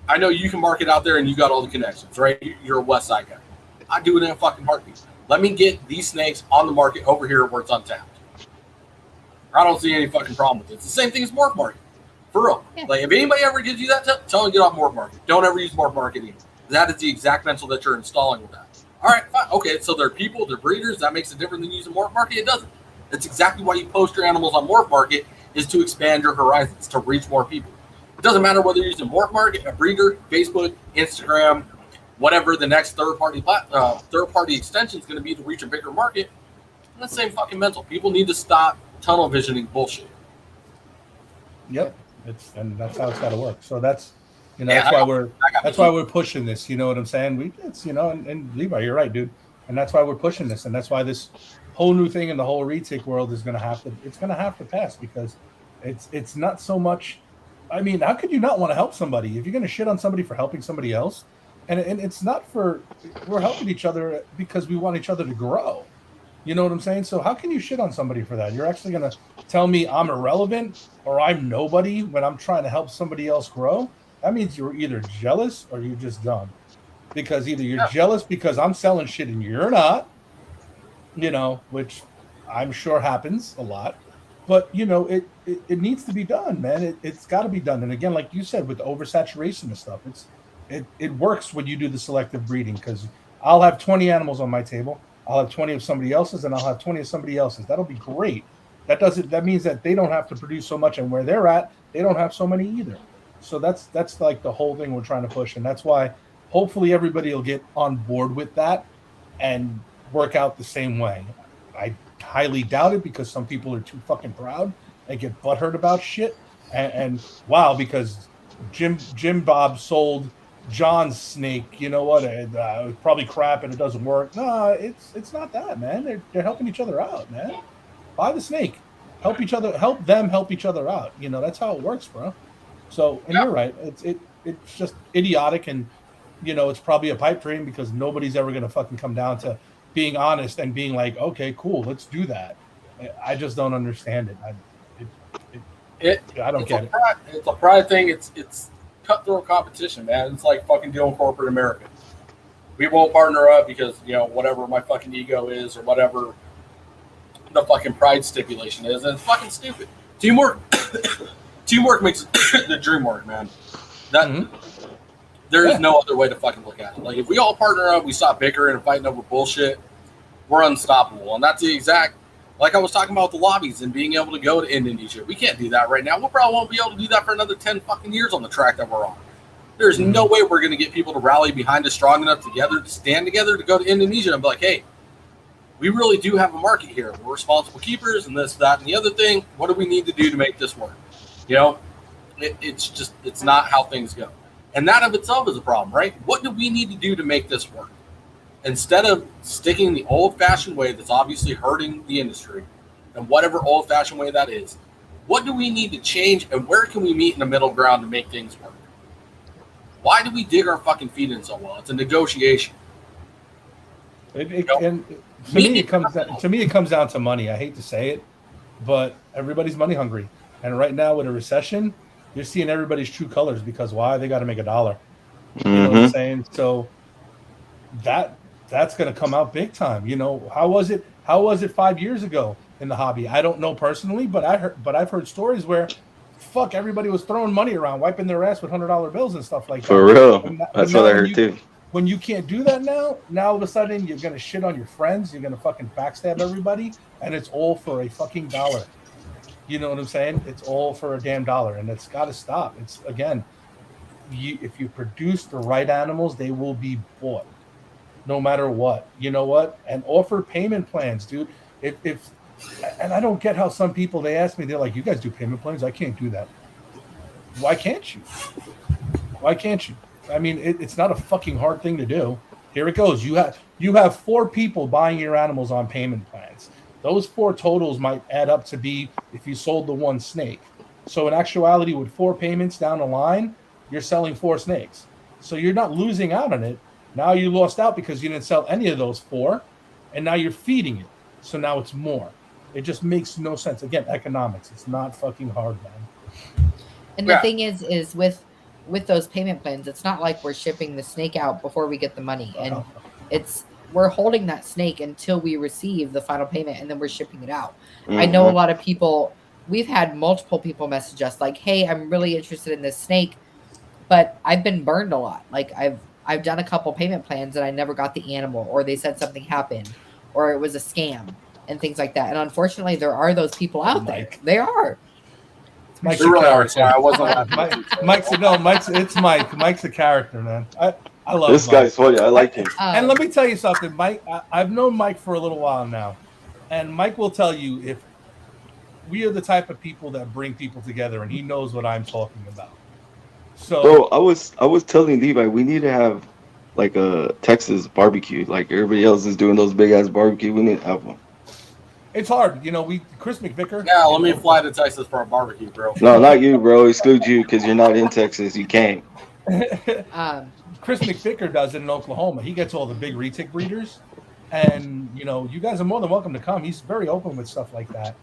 I know you can market out there and you got all the connections, right? You're a west side guy. I do it in a fucking heartbeat. Let me get these snakes on the market over here where it's untapped. I don't see any fucking problem with it. It's the same thing as Morph Market. For real. Yeah. Like, if anybody ever gives you that tip, tell them to get off Morph Market. Don't ever use Morph Market either. That is the exact mental that you're installing with that. All right, fine. Okay, so they're people, they're breeders. That makes it different than using Morph Market? It doesn't. That's exactly why you post your animals on Morph Market, is to expand your horizons, to reach more people. It doesn't matter whether you're using Morph Market, a breeder, Facebook, Instagram, whatever the next third-party extension is going to be to reach a bigger market. And that's the same fucking mental. People need to stop tunnel visioning bullshit. Yep, and that's how it's got to work. So that's that's why we're pushing this. You know what I'm saying? And Levi, you're right, dude. And that's why we're pushing this, and that's why this whole new thing in the whole retic world is going to have to pass, because it's not so much. I mean, how could you not want to help somebody if you're going to shit on somebody for helping somebody else? And it's not we're helping each other because we want each other to grow. You know what I'm saying? So how can you shit on somebody for that? You're actually going to tell me I'm irrelevant or I'm nobody when I'm trying to help somebody else grow? That means you're either jealous or you're just dumb. Because either you're jealous because I'm selling shit and you're not, which I'm sure happens a lot. But, it needs to be done, man. It's got to be done. And again, like you said, with the oversaturation and stuff, it works when you do the selective breeding, because I'll have 20 animals on my table. I'll have 20 of somebody else's, and I'll have 20 of somebody else's. That'll be great. That means that they don't have to produce so much, and where they're at, they don't have so many either. So that's like the whole thing we're trying to push, and that's why hopefully everybody will get on board with that and work out the same way. I highly doubt it, because some people are too fucking proud and get butthurt about shit. And wow, because Jim Bob sold John's snake, you know what? It was probably crap and it doesn't work. No, it's not that, man. They're helping each other out, man. Buy the snake, help each other, help them help each other out. That's how it works, bro. So, and you're right. It's just idiotic, and it's probably a pipe dream, because nobody's ever gonna fucking come down to being honest and being like, okay, cool, let's do that. I just don't understand it. I don't get it. It's a pride thing. It's cutthroat competition, man. It's like fucking doing corporate America. We won't partner up because, whatever my fucking ego is or whatever the fucking pride stipulation is, and it's fucking stupid. Teamwork makes the dream work, man. That there is no other way to fucking look at it. Like, if we all partner up, we stop bickering and fighting over bullshit, we're unstoppable. And that's the exact, like I was talking about the lobbies and being able to go to Indonesia. We can't do that right now. We probably won't be able to do that for another 10 fucking years on the track that we're on. There's no way we're going to get people to rally behind us strong enough together to stand together to go to Indonesia and be like, hey, we really do have a market here. We're responsible keepers and this, that, and the other thing. What do we need to do to make this work? It's not how things go. And that of itself is a problem, right? What do we need to do to make this work? Instead of sticking the old-fashioned way that's obviously hurting the industry, and whatever old-fashioned way that is, what do we need to change, and where can we meet in the middle ground to make things work? Why do we dig our fucking feet in so well? It's a negotiation. And to me, it comes down to money. I hate to say it, but everybody's money hungry. And right now, with a recession, you're seeing everybody's true colors because why? They got to make $1. You know what I'm saying? So that's going to come out big time. How was it 5 years ago in the hobby? I don't know personally, but I've heard stories where everybody was throwing money around, wiping their ass with $100 bills and stuff like that. For real. That's what I heard too. When you can't do that now all of a sudden you're going to shit on your friends, you're going to fucking backstab everybody, and it's all for a fucking $1. You know what I'm saying? It's all for a damn $1, and it's got to stop. It's, again, if you produce the right animals, they will be bought no matter what. You know what? And offer payment plans, dude. And I don't get how some people, they ask me, they're like, you guys do payment plans? I can't do that. Why can't you? Why can't you? I mean, it's not a fucking hard thing to do. Here it goes. You have 4 people buying your animals on payment plans. Those 4 totals might add up to be if you sold the 1 snake. So in actuality, with 4 payments down the line, you're selling 4 snakes. So you're not losing out on it. Now you lost out because you didn't sell any of those 4, and now you're feeding it. So now it's more. It just makes no sense. Again, economics. It's not fucking hard, man. And the thing is with those payment plans, it's not like we're shipping the snake out before we get the money. And we're holding that snake until we receive the final payment, and then we're shipping it out. I know a lot of people, we've had multiple people message us like, hey, I'm really interested in this snake, but I've been burned a lot. Like I've done a couple payment plans and I never got the animal, or they said something happened, or it was a scam and things like that. And unfortunately, there are those people out there. They are. Mike's a character. I wasn't it's Mike. Mike's a character, man. I love this Mike. guy's funny. I like him. And let me tell you something, Mike. I've known Mike for a little while now, and Mike will tell you if we are the type of people that bring people together, and he knows what I'm talking about. So, bro, I was telling Levi we need to have like a Texas barbecue, like everybody else is doing those big ass barbecue. We need to have one. It's hard, Chris McVicker. Yeah, let me fly to Texas for a barbecue, bro. No, not you, bro. Exclude you because you're not in Texas. You can't. Chris McVicker does it in Oklahoma. He gets all the big retic breeders, and you guys are more than welcome to come. He's very open with stuff like that,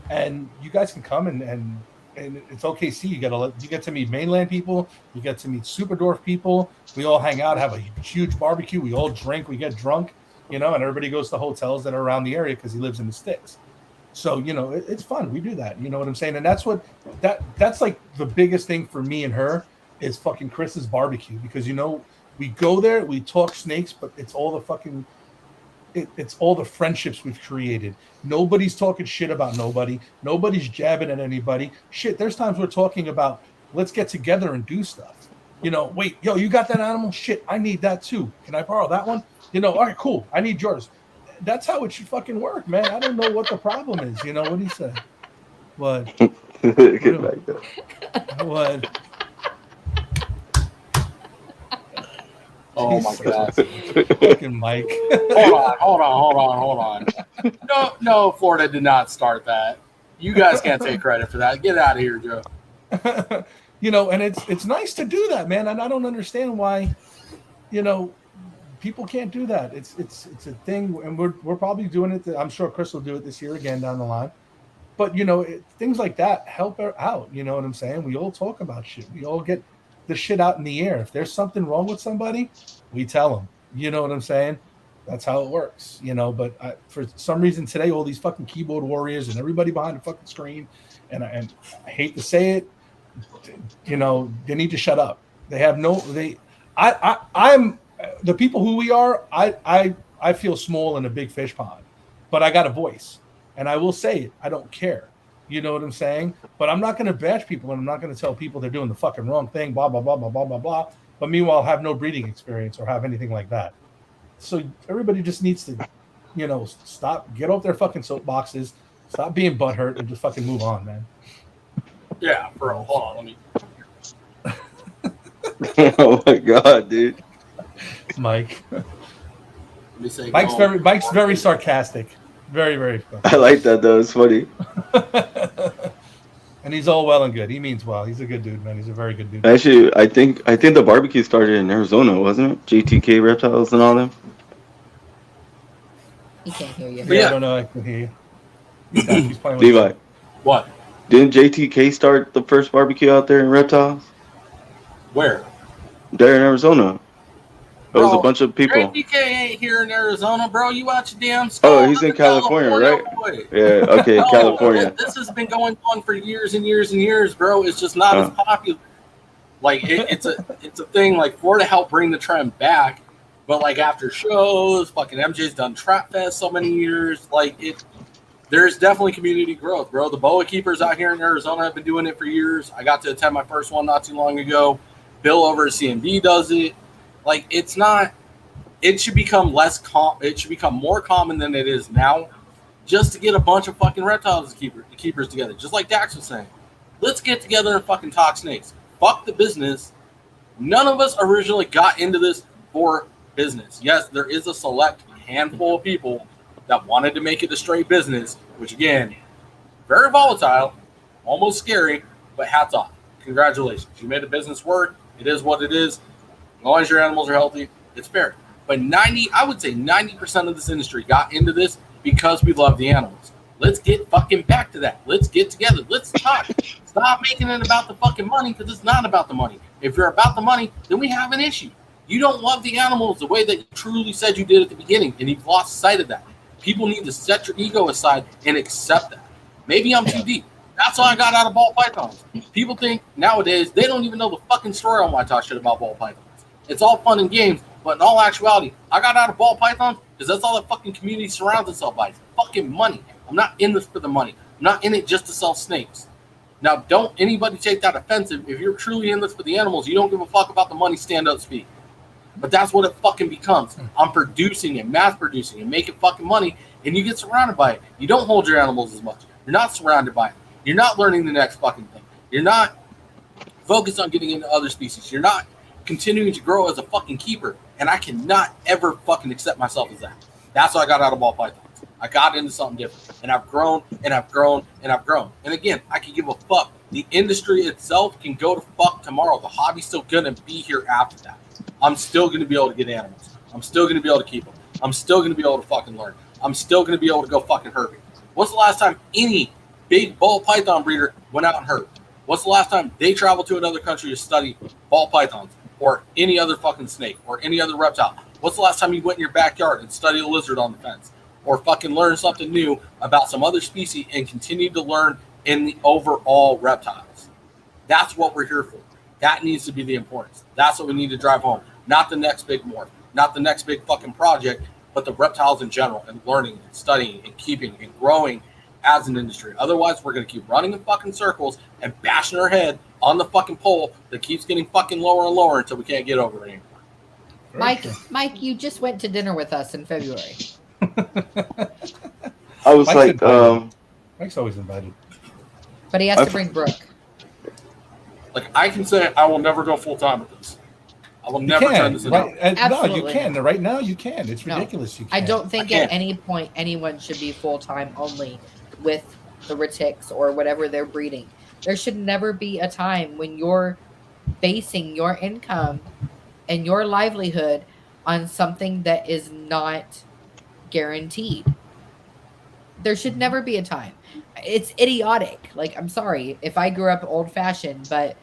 and you guys can come and it's OKC. You get to meet mainland people. You get to meet Superdorf people. We all hang out, have a huge barbecue. We all drink. We get drunk. And everybody goes to hotels that are around the area because he lives in the sticks. So, it's fun. We do that. You know what I'm saying? And that's that's like the biggest thing for me and her is fucking Chris's barbecue, because, we go there, we talk snakes, but it's all the fucking, it's all the friendships we've created. Nobody's talking shit about nobody. Nobody's jabbing at anybody. Shit, there's times we're talking about, let's get together and do stuff. Wait, yo, you got that animal? Shit, I need that too. Can I borrow that one? All right, cool. I need yours. That's how it should fucking work, man. I don't know what the problem is. What do you say? What? Get back there. What? Oh my God. Fucking Mike. Hold on. No, Florida did not start that. You guys can't take credit for that. Get out of here, Joe. And it's nice to do that, man. And I don't understand why, people can't do that. It's a thing, and we're probably doing it. I'm sure Chris will do it this year again down the line. But things like that help her out. You know what I'm saying? We all talk about shit. We all get the shit out in the air. If there's something wrong with somebody, we tell them. You know what I'm saying? That's how it works, But for some reason today, all these fucking keyboard warriors and everybody behind the fucking screen, and I hate to say it, they need to shut up. They have I'm the people who we are. I feel small in a big fish pond, but I got a voice, and I will say it. I don't care. You know what I'm saying? But I'm not going to bash people, and I'm not going to tell people they're doing the fucking wrong thing. Blah blah blah blah blah blah blah. But meanwhile, have no breeding experience or have anything like that. So everybody just needs to, stop, get off their fucking soapboxes, stop being butthurt, and just fucking move on, man. Yeah, bro. Hold on, let me. Oh my god, dude. Mike. Let me say. Mike's very sarcastic. Very, very funny. I like that though. It's funny. And he's all well and good. He means well. He's a good dude, man. He's a very good dude. Actually, I think the barbecue started in Arizona, wasn't it? JTK Reptiles and all them. He can't hear you. Yeah, I don't know. I can hear you. He's playing with Levi. What? Didn't JTK start the first barbecue out there in Reptiles? Where? There in Arizona. There was a bunch of people. JTK ain't here in Arizona, bro. You watch your damn skull. Oh, he's in California, right? Boy. Yeah, okay, No, California. This has been going on for years and years and years, bro. It's just not as popular. Like it's a thing. Like Florida helped bring the trend back, but like after shows, fucking MJ's done Trap Fest so many years. Like there's definitely community growth, bro. The boa keepers out here in Arizona have been doing it for years. I got to attend my first one not too long ago. Bill over at CMB does it. Like it's not. It should become it should become more common than it is now, just to get a bunch of fucking reptiles keepers together. Just like Dax was saying, let's get together and fucking talk snakes. Fuck the business. None of us originally got into this for business. Yes, there is a select handful of people that wanted to make it a straight business, which again, very volatile, almost scary, but hats off. Congratulations. You made a business work. It is what it is. As long as your animals are healthy, it's fair. But I would say 90% of this industry got into this because we love the animals. Let's get fucking back to that. Let's get together. Let's talk. Stop making it about the fucking money, because it's not about the money. If you're about the money, then we have an issue. You don't love the animals the way that you truly said you did at the beginning, and you've lost sight of that. People need to set your ego aside and accept that. Maybe I'm too deep. That's why I got out of ball pythons. People think nowadays they don't even know the fucking story on why I talk shit about ball pythons. It's all fun and games, but in all actuality, I got out of ball pythons because that's all the fucking community surrounds itself by. It's fucking money. I'm not in this for the money. I'm not in it just to sell snakes. Now, don't anybody take that offensive. If you're truly in this for the animals, you don't give a fuck about the money, stand up, speak. But that's what it fucking becomes. I'm producing and mass producing and making fucking money, and you get surrounded by it. You don't hold your animals as much. You're not surrounded by it. You're not learning the next fucking thing. You're not focused on getting into other species. You're not continuing to grow as a fucking keeper. And I cannot ever fucking accept myself as that. That's why I got out of ball pythons. I got into something different. And I've grown and I've grown and I've grown. And again, I can give a fuck. The industry itself can go to fuck tomorrow. The hobby's still going to be here after that. I'm still going to be able to get animals. I'm still going to be able to keep them. I'm still going to be able to fucking learn. I'm still going to be able to go fucking herping. What's the last time any big ball python breeder went out and herped? What's the last time they traveled to another country to study ball pythons or any other fucking snake or any other reptile? What's the last time you went in your backyard and studied a lizard on the fence or fucking learned something new about some other species and continued to learn in the overall reptiles? That's what we're here for. That needs to be the importance. That's what we need to drive home. Not the next big morph, not the next big fucking project, but the reptiles in general and learning and studying and keeping and growing as an industry. Otherwise, we're going to keep running in fucking circles and bashing our head on the fucking pole that keeps getting fucking lower and lower until we can't get over it anymore. Mike, you just went to dinner with us in February. I was Mike's always invited. But he has to bring Brooke. Like, I can say I will never go full-time with this. I will never turn this into... No, you can. Right now, you can. It's ridiculous. You can. I don't think at any point anyone should be full-time only with the Retics or whatever they're breeding. There should never be a time when you're basing your income and your livelihood on something that is not guaranteed. There should never be a time. It's idiotic. Like, I'm sorry if I grew up old-fashioned, but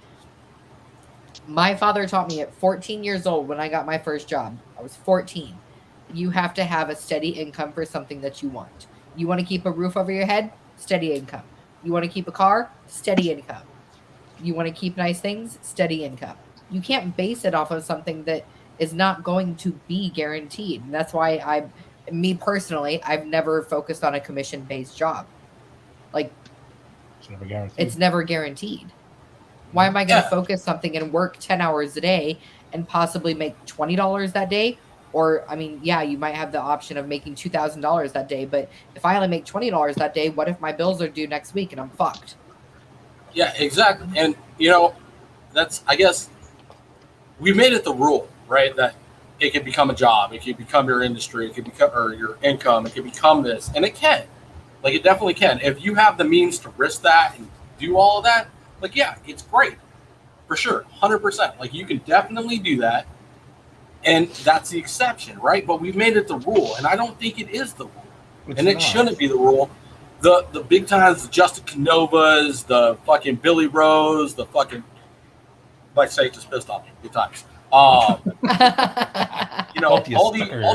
my father taught me at 14 years old when I got my first job. I was 14. You have to have a steady income for something that you want. You want to keep a roof over your head? Steady income. You want to keep a car? Steady income. You want to keep nice things? Steady income. You can't base it off of something that is not going to be guaranteed. And that's why me personally, I've never focused on a commission-based job. Like, it's never guaranteed. Why am I going to focus something and work 10 hours a day and possibly make $20 that day? Or, I mean, yeah, you might have the option of making $2,000 that day, but if I only make $20 that day, what if my bills are due next week and I'm fucked? Yeah, exactly. And, that's, I guess, we made it the rule, right? That it can become a job. It can become your industry. It can become, or your income. It can become this. And it can. Like, it definitely can. If you have the means to risk that and do all of that, like, yeah, it's great. For sure. 100%. Like, you can definitely do that. And that's the exception, right? But we've made it the rule. And I don't think it is the rule. It shouldn't be the rule. The big times, the Justin Canovas, the fucking Billy Rose, the fucking, like I say, just pissed off me. Good times. All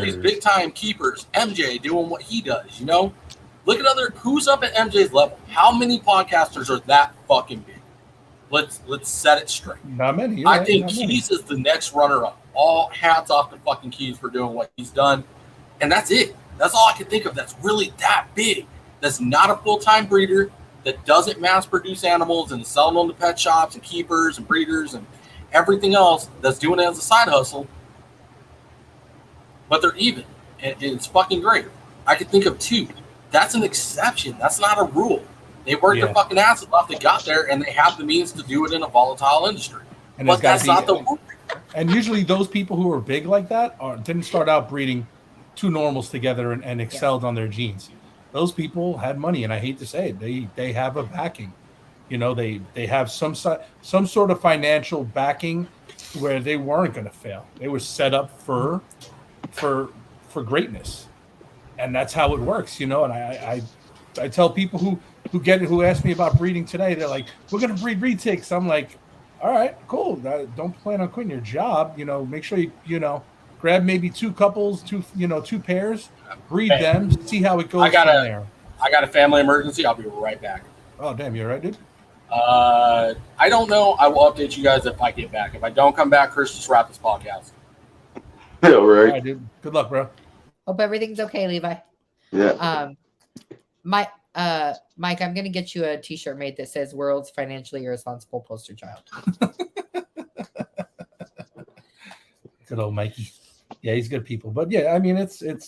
these big time keepers, MJ doing what he does, Look at who's up at MJ's level. How many podcasters are that fucking big? Let's set it straight. Not many. I think Keys is the next runner-up. All hats off to fucking Keys for doing what he's done. And that's it. That's all I can think of that's really that big. That's not a full-time breeder, that doesn't mass-produce animals and sell them to pet shops and keepers and breeders and everything else, that's doing it as a side hustle. But they're even. And it's fucking great. I could think of 2. That's an exception. That's not a rule. They worked their fucking asses off. They got there, and they have the means to do it in a volatile industry. And but that's not the rule. And usually those people who are big like that didn't start out breeding 2 normals together and excelled on their genes. Those people had money, and I hate to say it, they have a backing. They have some sort of financial backing where they weren't going to fail. They were set up for greatness, and that's how it works. And I tell people who ask me about breeding today, they're like, "We're going to breed Retics." I'm like, "All right, cool. Don't plan on quitting your job. Make sure you grab maybe 2 couples, 2 pairs, breed them, see how it goes from there." I got a family emergency. I'll be right back. Oh damn, you all right, dude? I don't know. I will update you guys if I get back. If I don't come back, Chris, just wrap this podcast. Yeah, right. All right, dude. Good luck, bro. Hope everything's okay, Levi. Yeah. Mike, I'm gonna get you a T-shirt made that says "World's Financially Irresponsible Poster Child." Good old Mikey. Yeah, he's good people. But yeah, I mean, it's it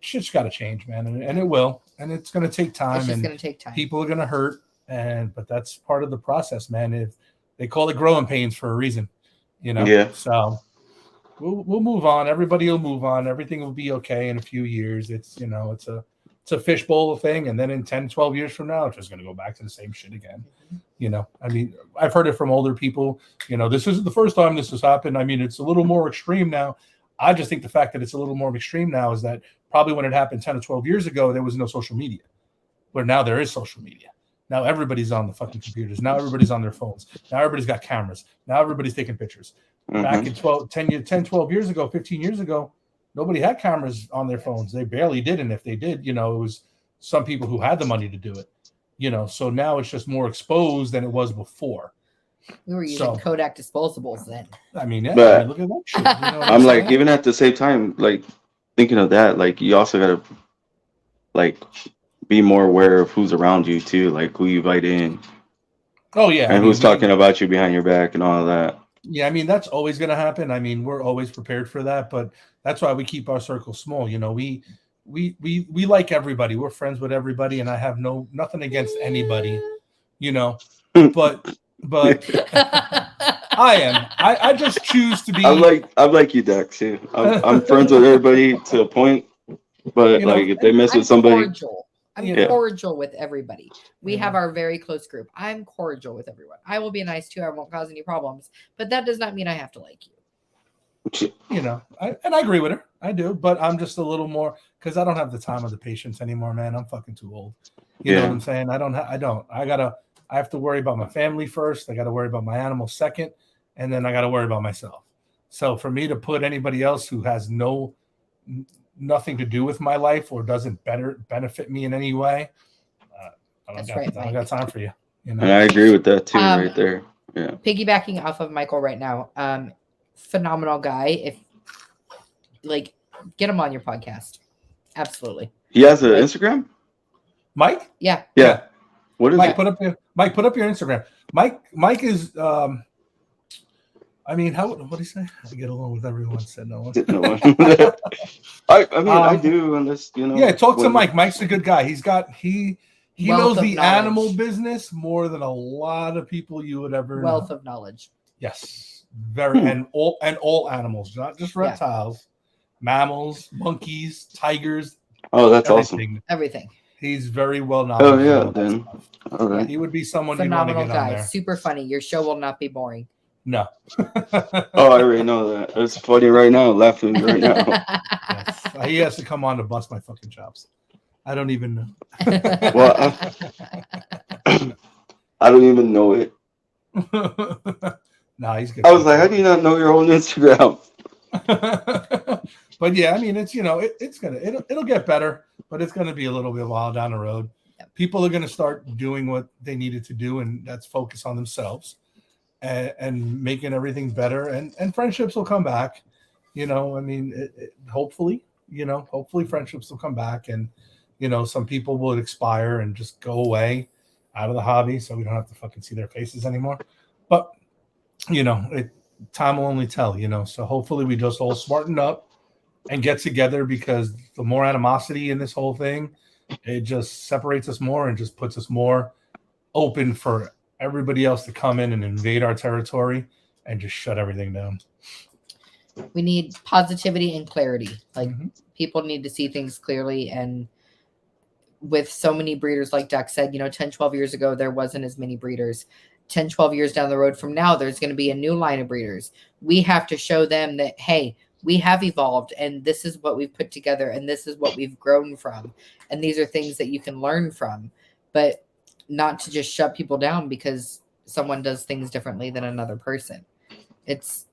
just got to change, man, and it will, and it's going to take time. It's just and going to take time. People are going to hurt, but that's part of the process, man. If they call it growing pains for a reason, Yeah. So we'll move on. Everybody will move on. Everything will be okay in a few years. It's it's a fishbowl thing, and then in 10, 12 years from now, it's just going to go back to the same shit again. I mean, I've heard it from older people. This isn't the first time this has happened. I mean, it's a little more extreme now. I just think the fact that it's a little more extreme now is that probably when it happened 10 or 12 years ago, there was no social media, where now there is social media. Now everybody's on the fucking computers. Now everybody's on their phones. Now everybody's got cameras. Now everybody's taking pictures. Mm-hmm. Back in 10, 12 years ago, 15 years ago, nobody had cameras on their phones. They barely did. And if they did, it was some people who had the money to do it, so now it's just more exposed than it was before. We were using Kodak disposables then. I mean, yeah, but look at that shit. I'm like, even at the same time, like thinking of that, like you also got to like be more aware of who's around you too, like who you invite in. Oh yeah. And who's talking about you behind your back and all of that. Yeah, I mean, that's always going to happen. I mean, we're always prepared for that, but that's why we keep our circle small. We like everybody. We're friends with everybody, and I have nothing against anybody, but I am. I just choose to be. I'm like you, Dax. Too. I'm friends with everybody to a point, but like if they mess with somebody, I'm cordial with everybody. We have our very close group. I'm cordial with everyone. I will be nice too. I won't cause any problems, but that does not mean I have to like you. I agree with her. I do, but I'm just a little more because I don't have the time or the patience anymore, man. I'm fucking too old. You know what I'm saying? I have to worry about my family first. I got to worry about my animals second, and then I got to worry about myself. So for me to put anybody else who has nothing to do with my life or doesn't benefit me in any way, I don't got time for you. You know? And I agree with that too, right there. Yeah. Piggybacking off of Michael right now, phenomenal guy. If like, get him on your podcast. Absolutely. He has an Instagram? Mike? Yeah. What is Mike, it? Mike, put up your Instagram. Mike is I mean, what do you say? I get along with everyone, said no one. No one. I do, unless Yeah, talk to Mike. Mike's a good guy. He knows the animal business more than a lot of people you would ever know. Of knowledge. Yes. Very and all animals, not just reptiles, mammals, monkeys, tigers. Oh, that's awesome. Everything. He's very well knowledgeable. Oh yeah, then. All right. He would be someone phenomenal you want to get guy. on there. Super funny. Your show will not be boring. No. Oh, I already know that. It's funny right now, laughing right now. Yes. He has to come on to bust my fucking chops. I don't even know. Well, I don't even know it. Nah, he's good. I was like, how do you not know your own Instagram? But yeah, I mean, it's it'll get better, but it's gonna be a little bit of a while down the road. Yep. People are gonna start doing what they needed to do, and that's focus on themselves and making everything better, and friendships will come back. I mean, hopefully friendships will come back, and some people will expire and just go away out of the hobby, so we don't have to fucking see their faces anymore. But time will only tell. So hopefully we just all smarten up and get together, because the more animosity in this whole thing, it just separates us more and just puts us more open for everybody else to come in and invade our territory and just shut everything down. We need positivity and clarity. Like, people need to see things clearly. And with so many breeders, like Dax said, 10, 12 years ago, there wasn't as many breeders. 10, 12 years down the road from now, there's going to be a new line of breeders. We have to show them that, hey, we have evolved, and this is what we've put together, and this is what we've grown from. And these are things that you can learn from, but not to just shut people down because someone does things differently than another person. It's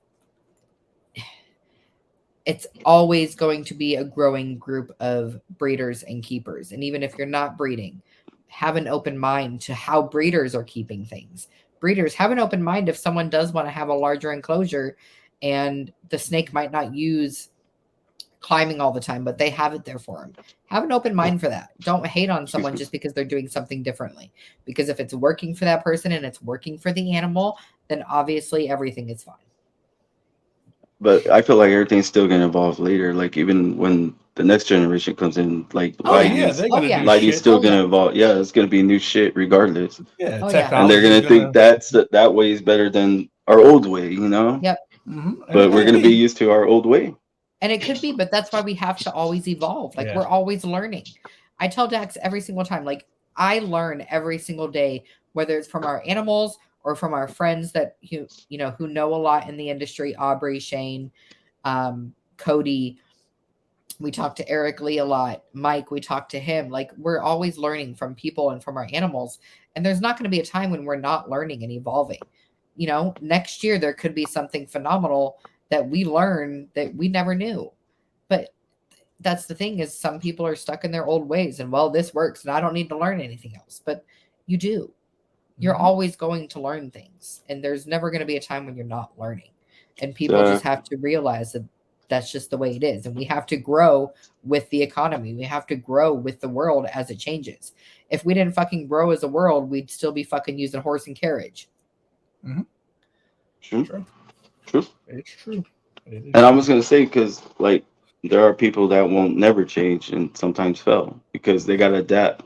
always going to be a growing group of breeders and keepers. And even if you're not breeding, have an open mind to how breeders are keeping things. Breeders, have an open mind if someone does want to have a larger enclosure and the snake might not use climbing all the time, but they have it there for them. Have an open mind for that. Don't hate on someone just because they're doing something differently. Because if it's working for that person and it's working for the animal, then obviously everything is fine. But I feel like everything's still going to evolve later. Like, even when the next generation comes in, like, lighting's still going to evolve. Yeah, it's going to be new shit regardless. Yeah, and they're going to think that way is better than our old way, Yep. But we're going to be used to our old way. And it could be, but that's why we have to always evolve. Like, we're always learning. I tell Dax every single time, like, I learn every single day, whether it's from our animals or from our friends that who know a lot in the industry. Aubrey, Shane, Cody. We talk to Eric Lee a lot. Mike, we talk to him. Like, we're always learning from people and from our animals. And there's not going to be a time when we're not learning and evolving. Next year there could be something phenomenal that we learn that we never knew. But that's the thing, is some people are stuck in their old ways and, well, this works and I don't need to learn anything else. But you do. You're always going to learn things, and there's never going to be a time when you're not learning. And people just have to realize that that's just the way it is. And we have to grow with the economy. We have to grow with the world as it changes. If we didn't fucking grow as a world, we'd still be fucking using horse and carriage. True. It's true. And I was going to say, because, like, there are people that won't never change and sometimes fail because they got to adapt.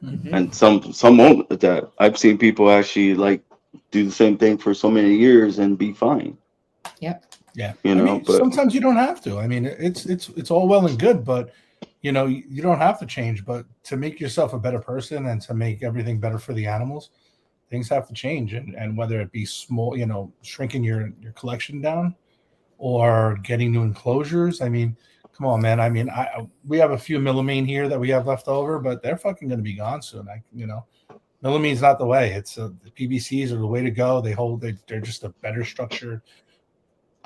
And some won't adapt. I've seen people actually, like, do the same thing for so many years and be fine. Yep. Yeah. But sometimes you don't have to. I mean, it's all well and good, but you don't have to change. But to make yourself a better person and to make everything better for the animals, things have to change. And whether it be small, shrinking your collection down or getting new enclosures. I mean, come on, man. I mean, we have a few Millamine here that we have left over, but they're fucking going to be gone soon. Millamine's not the way. It's the PVCs are the way to go. They're just a better structure.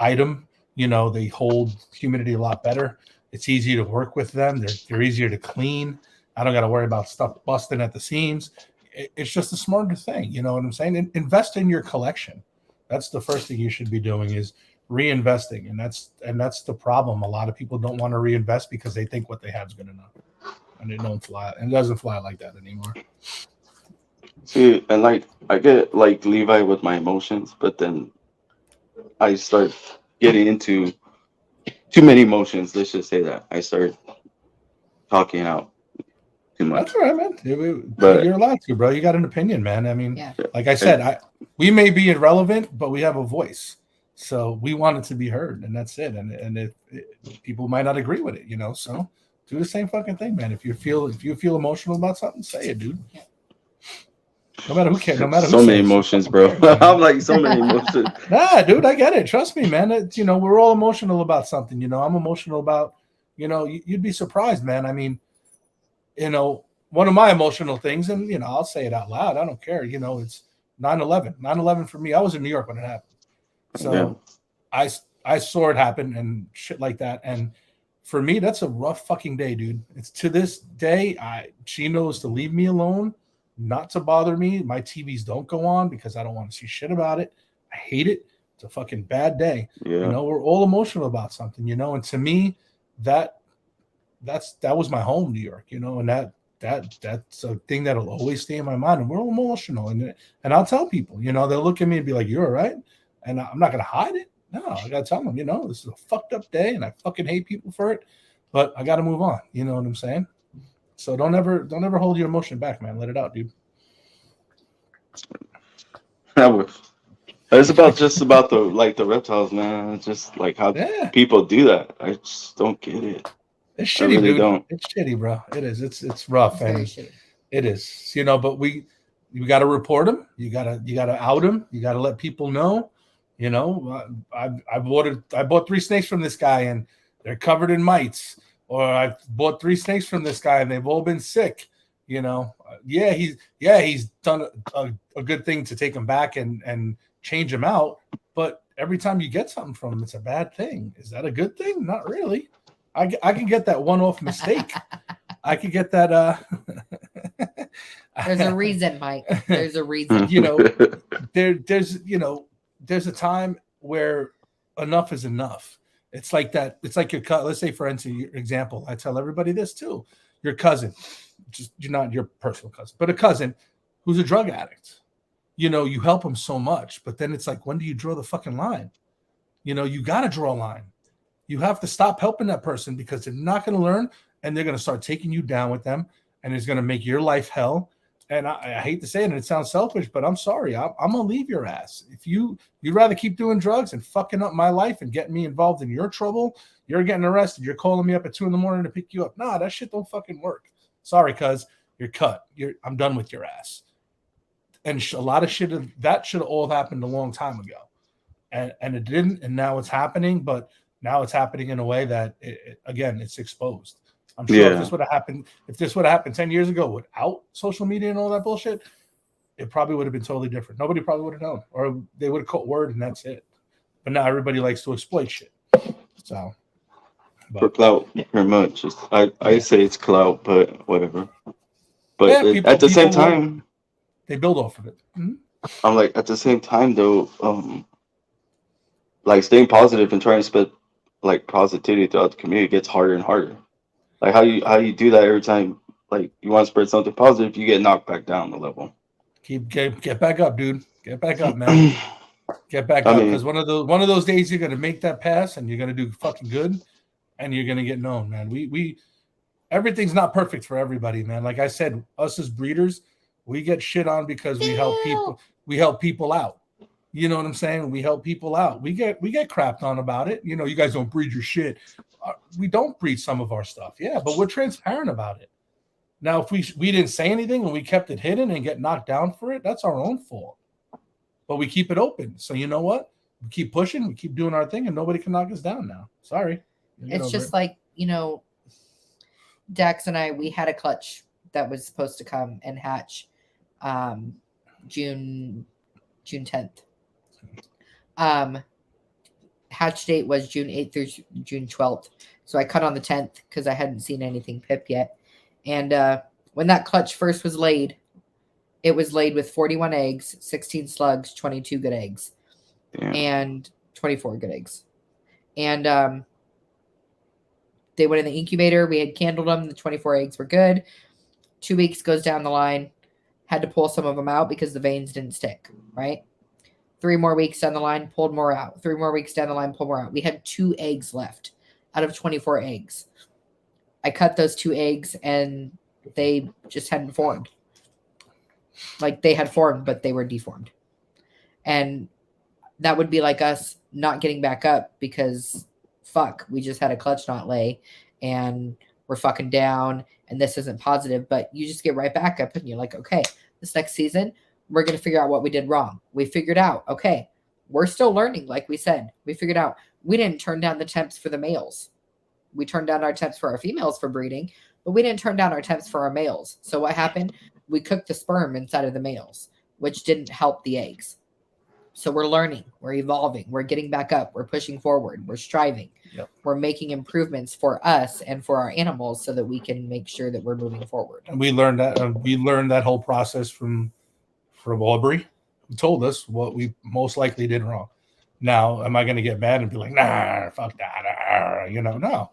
item. You know, they hold humidity a lot better. It's easy to work with them. They're easier to clean. I don't got to worry about stuff busting at the seams. It's just a smarter thing. You know what I'm saying? Invest in your collection. That's the first thing you should be doing is reinvesting. And that's the problem. A lot of people don't want to reinvest because they think what they have is good enough. And it don't fly. And it doesn't fly like that anymore. See, and like I get like Levi with my emotions, but then I start getting into too many emotions. Let's just say that I start talking out too much. That's all right, man. But you're allowed to, bro. You got an opinion, man. I mean, Yeah. like I said, we may be irrelevant, but we have a voice. So we want it to be heard, and that's it. And if people might not agree with it, you know, so do the same fucking thing, man. If you feel emotional about something, say it, dude. Yeah. No matter who cares, no matter who. So many emotions, bro. I'm like so many emotions. Nah, dude, I get it. Trust me, man. It's, you know, we're all emotional about something. You know, I'm emotional about. You know, you'd be surprised, man. I mean, you know, one of my emotional things, and you know, I'll say it out loud. I don't care. You know, it's 9/11. 9/11 for me. I was in New York when it happened. So I saw it happen and shit like that. And for me, that's a rough fucking day, dude. It's to this day, she knows to leave me alone, not to bother me. My TVs don't go on because I don't want to see shit about it. I hate it. It's a fucking bad day. Yeah. You know, we're all emotional about something, you know, and to me, that was my home, New York, you know, and that's a thing that'll always stay in my mind. And we're all emotional. And I'll tell people, you know, they'll look at me and be like, "You're all right." And I'm not going to hide it. No, I got to tell them, you know, this is a fucked up day and I fucking hate people for it, but I got to move on. You know what I'm saying? So don't ever hold your emotion back, man. Let it out, dude. It's just about the reptiles, man. It's just like how people do that. I just don't get it. It's shitty, really dude. Don't. It's shitty, bro. It is. It's rough. It's very shitty. It is. You know, but you got to report them. You got to out them. You got to let people know. You know, I bought 3 snakes from this guy and they're covered in mites. Or I bought 3 snakes from this guy and they've all been sick. You know, he's done a good thing to take them back and change them out. But every time you get something from them, it's a bad thing. Is that a good thing? Not really. I can get that one-off mistake. I could get that. There's a reason, Mike. There's a reason. You know, there's a time where enough is enough. It's like that. It's like your let's say, for instance, your example. I tell everybody this too. Your cousin, just you're not your personal cousin, but a cousin who's a drug addict. You know, you help him so much, but then it's like, when do you draw the fucking line? You know, you got to draw a line. You have to stop helping that person because they're not going to learn and they're going to start taking you down with them and it's going to make your life hell. And I hate to say it, and it sounds selfish, but I'm sorry. I'm going to leave your ass. If you'd rather keep doing drugs and fucking up my life and getting me involved in your trouble, you're getting arrested. You're calling me up at 2 a.m. to pick you up. Nah, that shit don't fucking work. Sorry, cuz you're cut. I'm done with your ass. And a lot of shit that should have all happened a long time ago. And it didn't, and now it's happening, but now it's happening in a way that, again, it's exposed. I'm sure if this would have happened 10 years ago without social media and all that bullshit, it probably would have been totally different. Nobody probably would have known, or they would have caught word and that's it. But now everybody likes to exploit shit. So for clout, pretty much. I say it's clout, but whatever. But at the same time, they build off of it. Mm-hmm. I'm like, at the same time though, like staying positive and trying to spread like positivity throughout the community gets harder and harder. Like how you do that every time, like you want to spread something positive, you get knocked back down the level. Get back up, dude. Get back up, man. Get back up, because one of those days you're gonna make that pass and you're gonna do fucking good, and you're gonna get known, man. We everything's not perfect for everybody, man. Like I said, us as breeders, we get shit on because we help people. We help people out. You know what I'm saying? We help people out. We get crapped on about it. You know, you guys don't breed your shit. We don't breed some of our stuff, yeah, but we're transparent about it. Now, if we didn't say anything and we kept it hidden and get knocked down for it, that's our own fault. But we keep it open. So you know what? We keep pushing, we keep doing our thing, and nobody can knock us down now. Sorry. It's just like, you know, Dax and I, we had a clutch that was supposed to come and hatch June 10th. hatch date was June 8th through June 12th. So I cut on the 10th because I hadn't seen anything pip yet. And when that clutch first was laid, it was laid with 41 eggs, 16 slugs, 22 good eggs, and 24 good eggs. And they went in the incubator. We had candled them. The 24 eggs were good. 2 weeks goes down the line. Had to pull some of them out because the veins didn't stick, right? 3 more weeks down the line, pulled more out. 3 more weeks down the line, pulled more out. We had 2 eggs left out of 24 eggs. I cut those 2 eggs and they just hadn't formed. Like they had formed, but they were deformed. And that would be like us not getting back up because fuck, we just had a clutch knot lay and we're fucking down and this isn't positive, but you just get right back up and you're like, okay, this next season, we're going to figure out what we did wrong. We figured out, okay, we're still learning. Like we said, we figured out we didn't turn down the temps for the males. We turned down our temps for our females for breeding, but we didn't turn down our temps for our males. So what happened? We cooked the sperm inside of the males, which didn't help the eggs. So we're learning, we're evolving, we're getting back up, we're pushing forward, we're striving, we're making improvements for us and for our animals so that we can make sure that we're moving forward. And we learned that whole process from Aubrey, who told us what we most likely did wrong. Now, am I going to get mad and be like, nah, fuck that, no.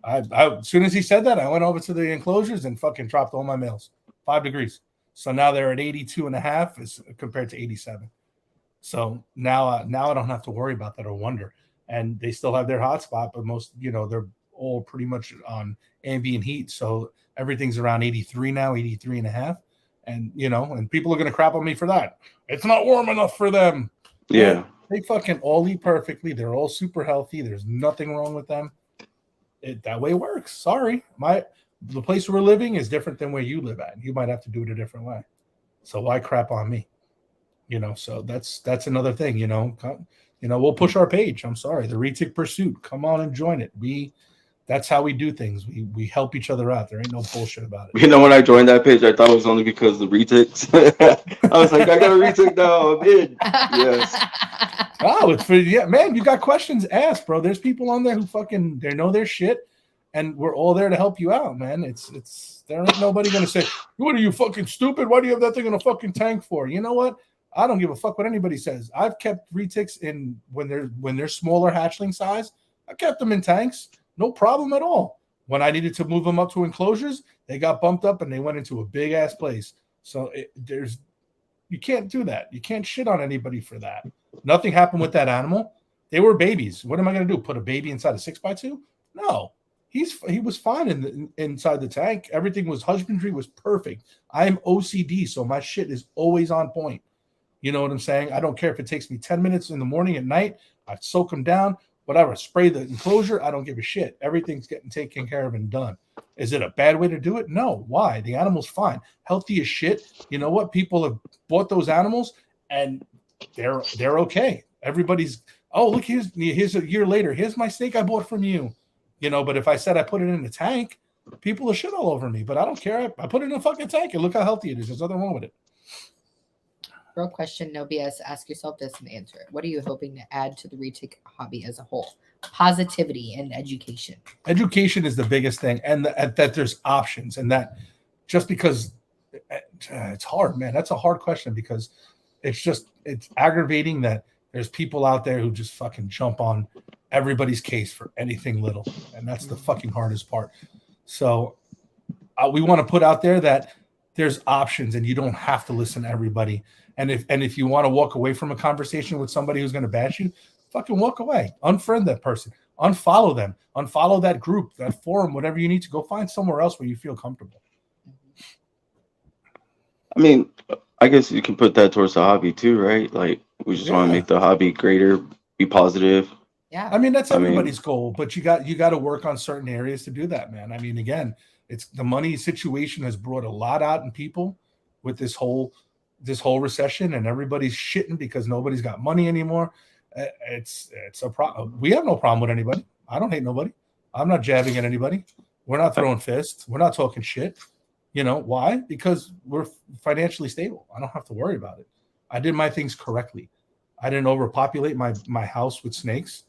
I as soon as he said that, I went over to the enclosures and fucking dropped all my males 5 degrees. So now they're at 82.5 as compared to 87. So now I don't have to worry about that or wonder. And they still have their hot spot, but most, they're all pretty much on ambient heat. So everything's around 83 now, 83.5. And, and people are going to crap on me for that. It's not warm enough for them. Yeah. They fucking all eat perfectly. They're all super healthy. There's nothing wrong with them. That way works. Sorry. The place we're living is different than where you live at. You might have to do it a different way. So why crap on me? So that's another thing, we'll push our page. I'm sorry. The Retic Pursuit. Come on and join it. That's how we do things. We help each other out. There ain't no bullshit about it. When I joined that page, I thought it was only because of the Retics. I was like, I got a Retic now. I'm in. Yes. Oh, it's for man. You got questions? Ask, bro. There's people on there who fucking they know their shit, and we're all there to help you out, man. It's there ain't nobody gonna say, "What are you fucking stupid? Why do you have that thing in a fucking tank for?" You know what? I don't give a fuck what anybody says. I've kept retics in when they're smaller hatchling size. I kept them in tanks, no problem at all. When I needed to move them up to enclosures, they got bumped up and they went into a big ass place. So you can't do that. You can't shit on anybody for that. Nothing happened with that animal. They were babies. What am I going to do? Put a baby inside a 6x2? No. He was fine inside the tank. Everything was husbandry was perfect. I'm OCD, so my shit is always on point. You know what I'm saying? I don't care if it takes me 10 minutes in the morning, at night. I soak them down, whatever. Spray the enclosure. I don't give a shit. Everything's getting taken care of and done. Is it a bad way to do it? No. Why? The animal's fine. Healthy as shit. You know what? People have bought those animals and they're okay. Everybody's, oh, look, here's a year later. Here's my snake I bought from you. But if I said I put it in a tank, people will shit all over me. But I don't care. I put it in a fucking tank and look how healthy it is. There's nothing wrong with it. Real question, no BS. Ask yourself this and answer it. What are you hoping to add to the retic hobby as a whole? Positivity and education. Education is the biggest thing, and that there's options, and that just because it's hard, man. That's a hard question because it's aggravating that there's people out there who just fucking jump on everybody's case for anything little, and that's the fucking hardest part. So we want to put out there that there's options, and you don't have to listen to everybody. And if you want to walk away from a conversation with somebody who's going to bash you, fucking walk away. Unfriend that person. Unfollow them. Unfollow that group, that forum, whatever you need to. Go find somewhere else where you feel comfortable. I mean, I guess you can put that towards the hobby too, right? Like, we just want to make the hobby greater, be positive. Yeah. I mean, that's everybody's goal, but you got to work on certain areas to do that, man. I mean, again, it's the money situation has brought a lot out in people with this whole recession, and everybody's shitting because nobody's got money anymore. It's a problem. We have no problem with anybody. I don't hate nobody. I'm not jabbing at anybody. We're not throwing fists. We're not talking shit. Why? Because we're financially stable. I don't have to worry about it. I did my things correctly. I didn't overpopulate my house with snakes.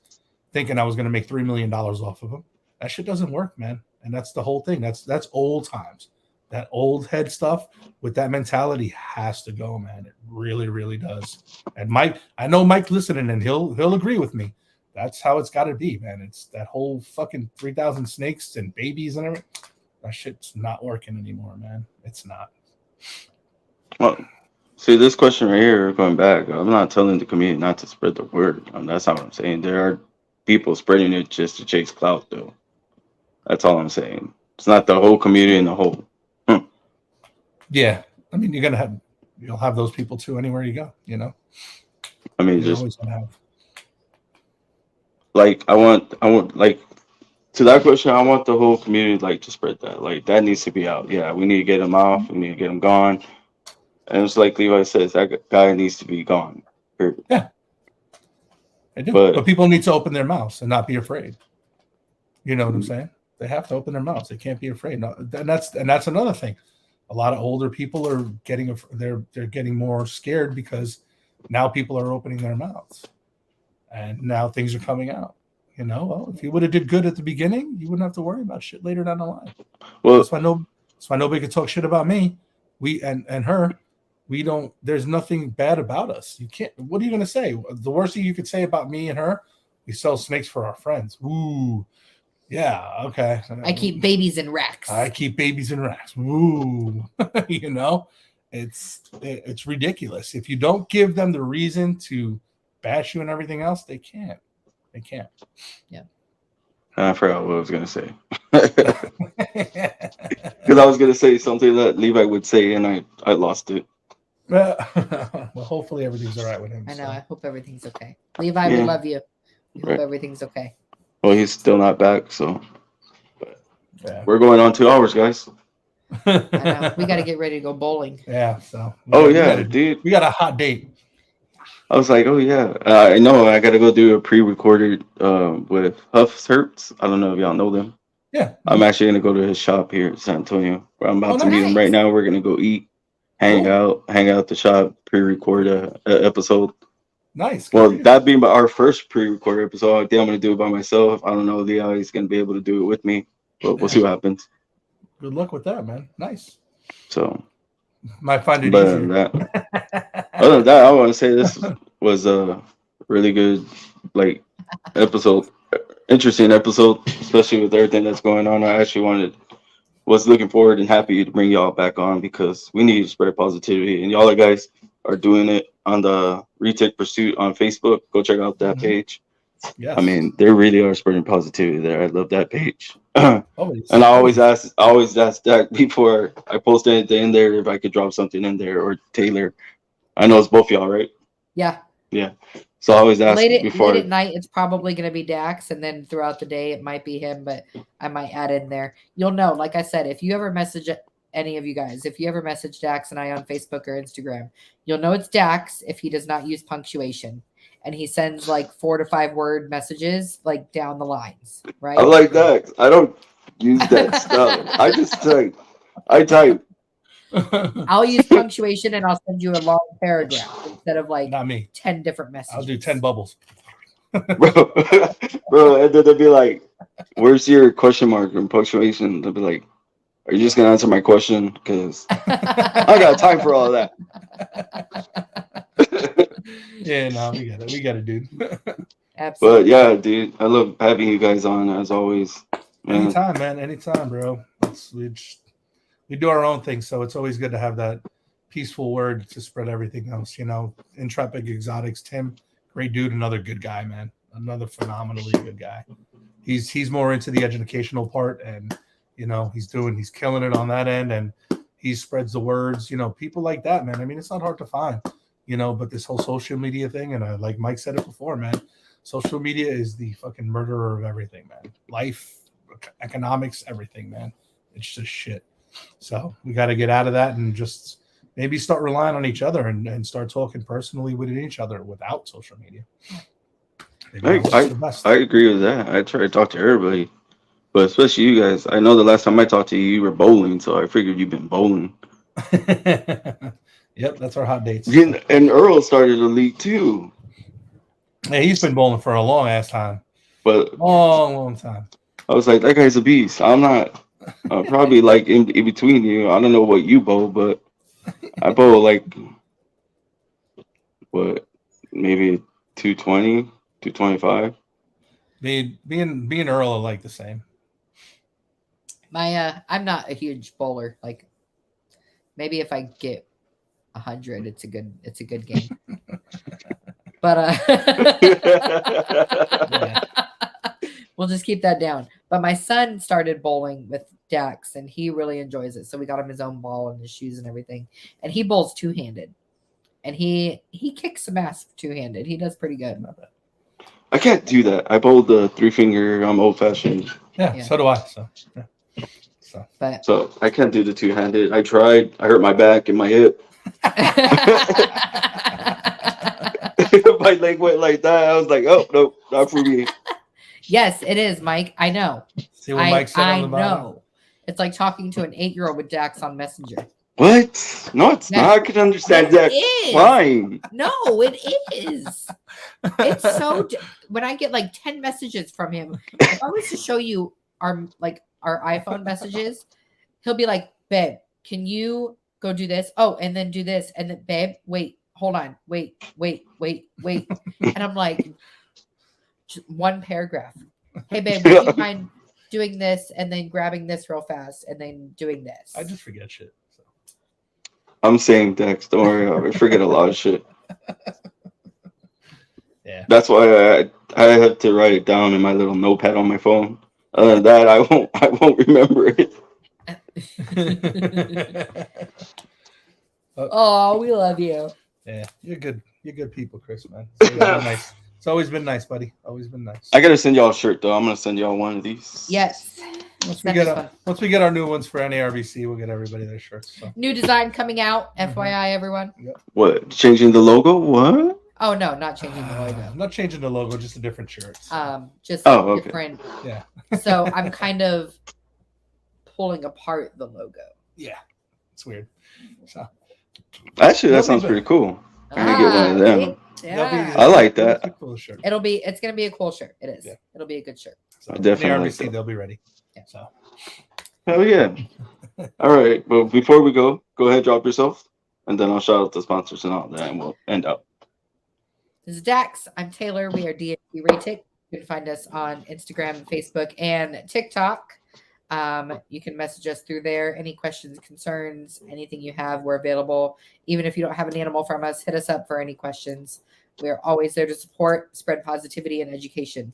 thinking I was going to make $3 million off of them. That shit doesn't work, man. And that's the whole thing. That's old times. That old head stuff with that mentality has to go, man. It really, really does. And Mike, I know Mike listening, and he'll agree with me. That's how it's got to be, man. It's that whole fucking 3,000 snakes and babies and everything. That shit's not working anymore, man. It's not. Well, see, this question right here, going back, I'm not telling the community not to spread the word. That's not what I'm saying. There are people spreading it just to chase clout, though. That's all I'm saying. It's not the whole community in the whole. Yeah, I mean, you'll have those people too anywhere you go. You know. I mean, You're just always gonna have. like I want like to that question. I want the whole community like to spread that. Like that needs to be out. Yeah, we need to get them off. We need to get them gone. And it's like Levi says, that guy needs to be gone. Period. Yeah, they do. But people need to open their mouths and not be afraid. You know what I'm saying? They have to open their mouths. They can't be afraid. No, and that's another thing. A lot of older people are getting they're getting more scared because now people are opening their mouths, and now things are coming out. You know, well, if you would have did good at the beginning, you wouldn't have to worry about shit later down the line. Well, that's why nobody can talk shit about me. We and her. We don't. There's nothing bad about us. You can't. What are you gonna say? The worst thing you could say about me and her, we sell snakes for our friends. Ooh. Yeah, okay. I keep babies in racks. Ooh. You know, it's ridiculous. If you don't give them the reason to bash you and everything else, they can't. Yeah. I forgot what I was going to say. Because I was going to say something that Levi would say, and I lost it. Well, hopefully everything's all right with him. I know. So. I hope everything's okay. Levi, we love you. We hope everything's okay. Well, he's still not back, so we're going on 2 hours, guys. I know. We got to get ready to go bowling. Yeah. So. Dude. We got a hot date. I was like, oh yeah, I know. I got to go do a pre-recorded with Huff's Herps. I don't know if y'all know them. Yeah. I'm actually gonna go to his shop here in San Antonio. Where I'm about to meet him right now. We're gonna go eat, hang out at the shop, pre-record a episode. Nice. Well, that being our first pre-record episode, I think I'm going to do it by myself. I don't know if he's going to be able to do it with me, but we'll see what happens. Good luck with that, man. Nice. So, might find it easier. Other than that, I want to say this was a really good, episode, interesting episode, especially with everything that's going on. I actually was looking forward and happy to bring y'all back on because we need to spread positivity, and y'all guys are doing it on the Retics Pursuit on Facebook. Go check out that page. Yes. I mean, they really are spreading positivity there. I love that page. And I always ask Dax before I post anything in there if I could drop something in there, or Taylor. I know it's both y'all, right? Yeah. Yeah. So I always ask before. Late at night, it's probably going to be Dax, and then throughout the day, it might be him, but I might add in there. You'll know, like I said, if you ever message any of you guys, if you ever message Dax and I on Facebook or Instagram, you'll know it's Dax if he does not use punctuation, and he sends 4 to 5 word messages down the lines, right? I like Dax. I don't use that stuff. I just type. I'll use punctuation and I'll send you a long paragraph instead of not me. 10 different messages. I'll do 10 bubbles. bro, and then they'll be like, where's your question mark and punctuation? They'll be like, are you just gonna answer my question? Because I got time for all that. Yeah, no, we got it, dude. Absolutely. But yeah, dude, I love having you guys on as always. Man. Anytime, man. Anytime, bro. We do our own thing, so it's always good to have that peaceful word to spread everything else. You know, Intrepid Exotics, Tim, great dude, another good guy, man. Another phenomenally good guy. He's more into the educational part, and you know, he's killing it on that end, and he spreads the words. You know, people like that, man. I mean, it's not hard to find, you know, but this whole social media thing, and like Mike said it before, man, social media is the fucking murderer of everything, man. Life, economics, everything, man. It's just shit. So we got to get out of that and just maybe start relying on each other and start talking personally with each other without social media. I agree with that. I try to talk to everybody, but especially you guys. I know the last time I talked to you, you were bowling, so I figured you've been bowling. Yep, that's our hot dates. And Earl started a league too. Yeah, he's been bowling for a long ass time. But Long time. I was like, that guy's a beast. I'm not. I'm probably like in between you. I don't know what you bowl, but I bowl like what, maybe 220, 225. Being Earl are like the same. I'm not a huge bowler. Like maybe if I get 100, it's a good game. But Yeah. we'll just keep that down. But my son started bowling with Dax, and he really enjoys it. So we got him his own ball and his shoes and everything. And he bowls two-handed, and he kicks some ass two-handed. He does pretty good. I can't do that. I bowl the 3-finger. I'm old fashioned. Yeah, so do I. So, yeah. But So I can't do the two-handed. I tried. I hurt my back and my hip. My leg went like that. I was like, oh no, not for me. yes, it is, Mike. I know. See what Mike said on the bottom? know. It's like talking to an 8-year-old with Dax on Messenger. What? No, it's Yes. not. I can understand Yes, that. it is. Fine. No, it is. It's so. When I get like 10 messages from him, if I was to show you our iPhone messages, he'll be like, "Babe, can you go do this? Oh, and then do this, and then, babe, wait, hold on, wait," and I'm like, one paragraph. Hey, babe, would you mind doing this and then grabbing this real fast and then doing this? I just forget shit. So. I'm saying, Dex, don't worry. I forget a lot of shit. Yeah. That's why I have to write it down in my little notepad on my phone. Other than that, I won't remember it. Oh, we love you. Yeah, you're good. You're good people, Chris, man. Nice. It's always been nice, buddy. Always been nice. I gotta send y'all a shirt though. I'm gonna send y'all one of these. Yes. Once we get our new ones for NARBC, we'll get everybody their shirts. So. New design coming out, FYI, everyone. Yep. What? Changing the logo? What? Oh no, not changing the logo. I'm not changing the logo, just a different shirt. So. Just okay. different. Yeah. So I'm kind of pulling apart the logo. Yeah, it's weird. So. Actually, that sounds pretty cool. I'm gonna get one of them. Yeah. I like that. Cool shirt. It's gonna be a cool shirt. It is. Yeah. It'll be a good shirt. So definitely. NARBC, they'll be ready. Yeah. So. Hell yeah. All right. But before we go ahead, drop yourself, and then I'll shout out the sponsors and all that, and we'll end up. This is Dax. I'm Taylor. We are DNT Retics. You can find us on Instagram, Facebook, and TikTok. You can message us through there. Any questions, concerns, anything you have, we're available. Even if you don't have an animal from us, hit us up for any questions. We're always there to support, spread positivity, and education.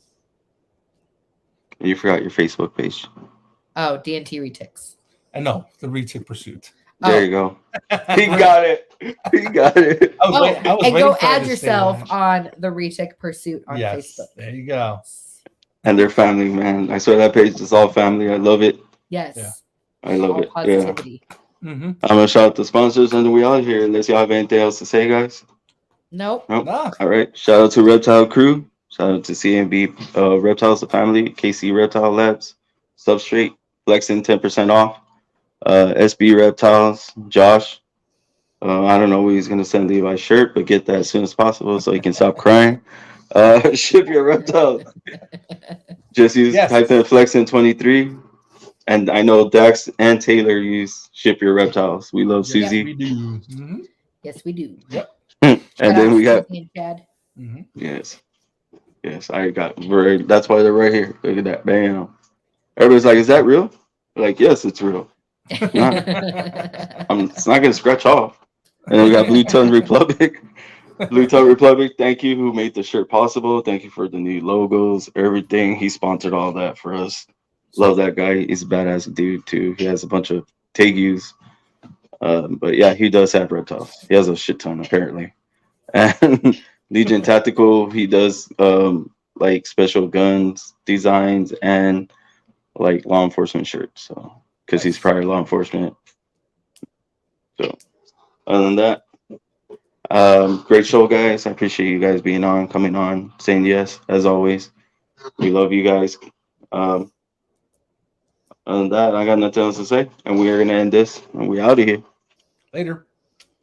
You forgot your Facebook page. Oh, DNT Retics. I know, the Retic Pursuit. There you go. He got it. He got it. And go add yourself on the Retic Pursuit on Facebook. There you go. And their family, man. I swear that page is all family. I love it. Yes. Yeah. I love it. Positivity. Yeah. I'm gonna shout out the sponsors and then we out here. Unless y'all have anything else to say, guys. Nope. Nah. All right. Shout out to Reptile Crew. Shout out to CNB Reptiles, the family, KC Reptile Labs, Substrate, Flexin 10% off. SB Reptiles, Josh. I don't know where he's gonna send Levi's shirt, but get that as soon as possible so he can stop crying. Ship your reptiles. Just type in Flexin 23. And I know Dax and Taylor use Ship Your Reptiles. We love Susie. Yes, we do. Mm-hmm. Yes, we do. Yep. And then we got Chad. Mm-hmm. Yes, I got that's why they're right here. Look at that. Bam. Everybody's like, is that real? We're like, yes, it's real. It's not gonna scratch off. And then we got Blue Tongue Republic. Blue Tongue Republic, thank you, who made the shirt possible. Thank you for the new logos, everything. He sponsored all that for us. Love that guy. He's a badass dude too. He has a bunch of Tegus. But yeah, he does have reptiles. He has a shit ton apparently. And Legion Tactical, he does like special guns designs and like law enforcement shirts. So because he's prior law enforcement. So other than that, great show, guys. I appreciate you guys being on, coming on, saying yes as always. We love you guys. Other than that, I got nothing else to say, and we are gonna end this, and we out of here. Later.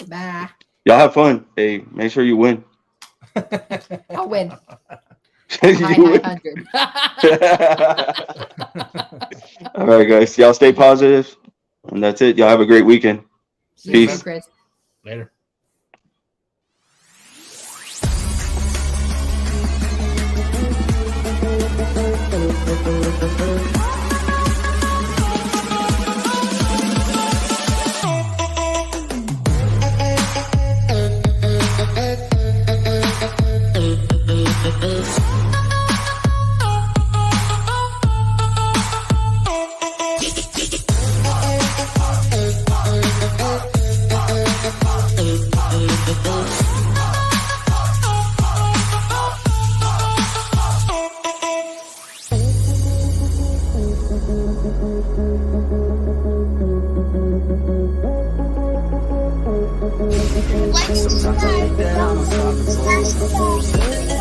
Bye. Y'all have fun. Hey, make sure you win. I'll win. You- 900. All right, guys. Y'all stay positive, and that's it. Y'all have a great weekend. You Peace. too, Chris. Later. Flexin.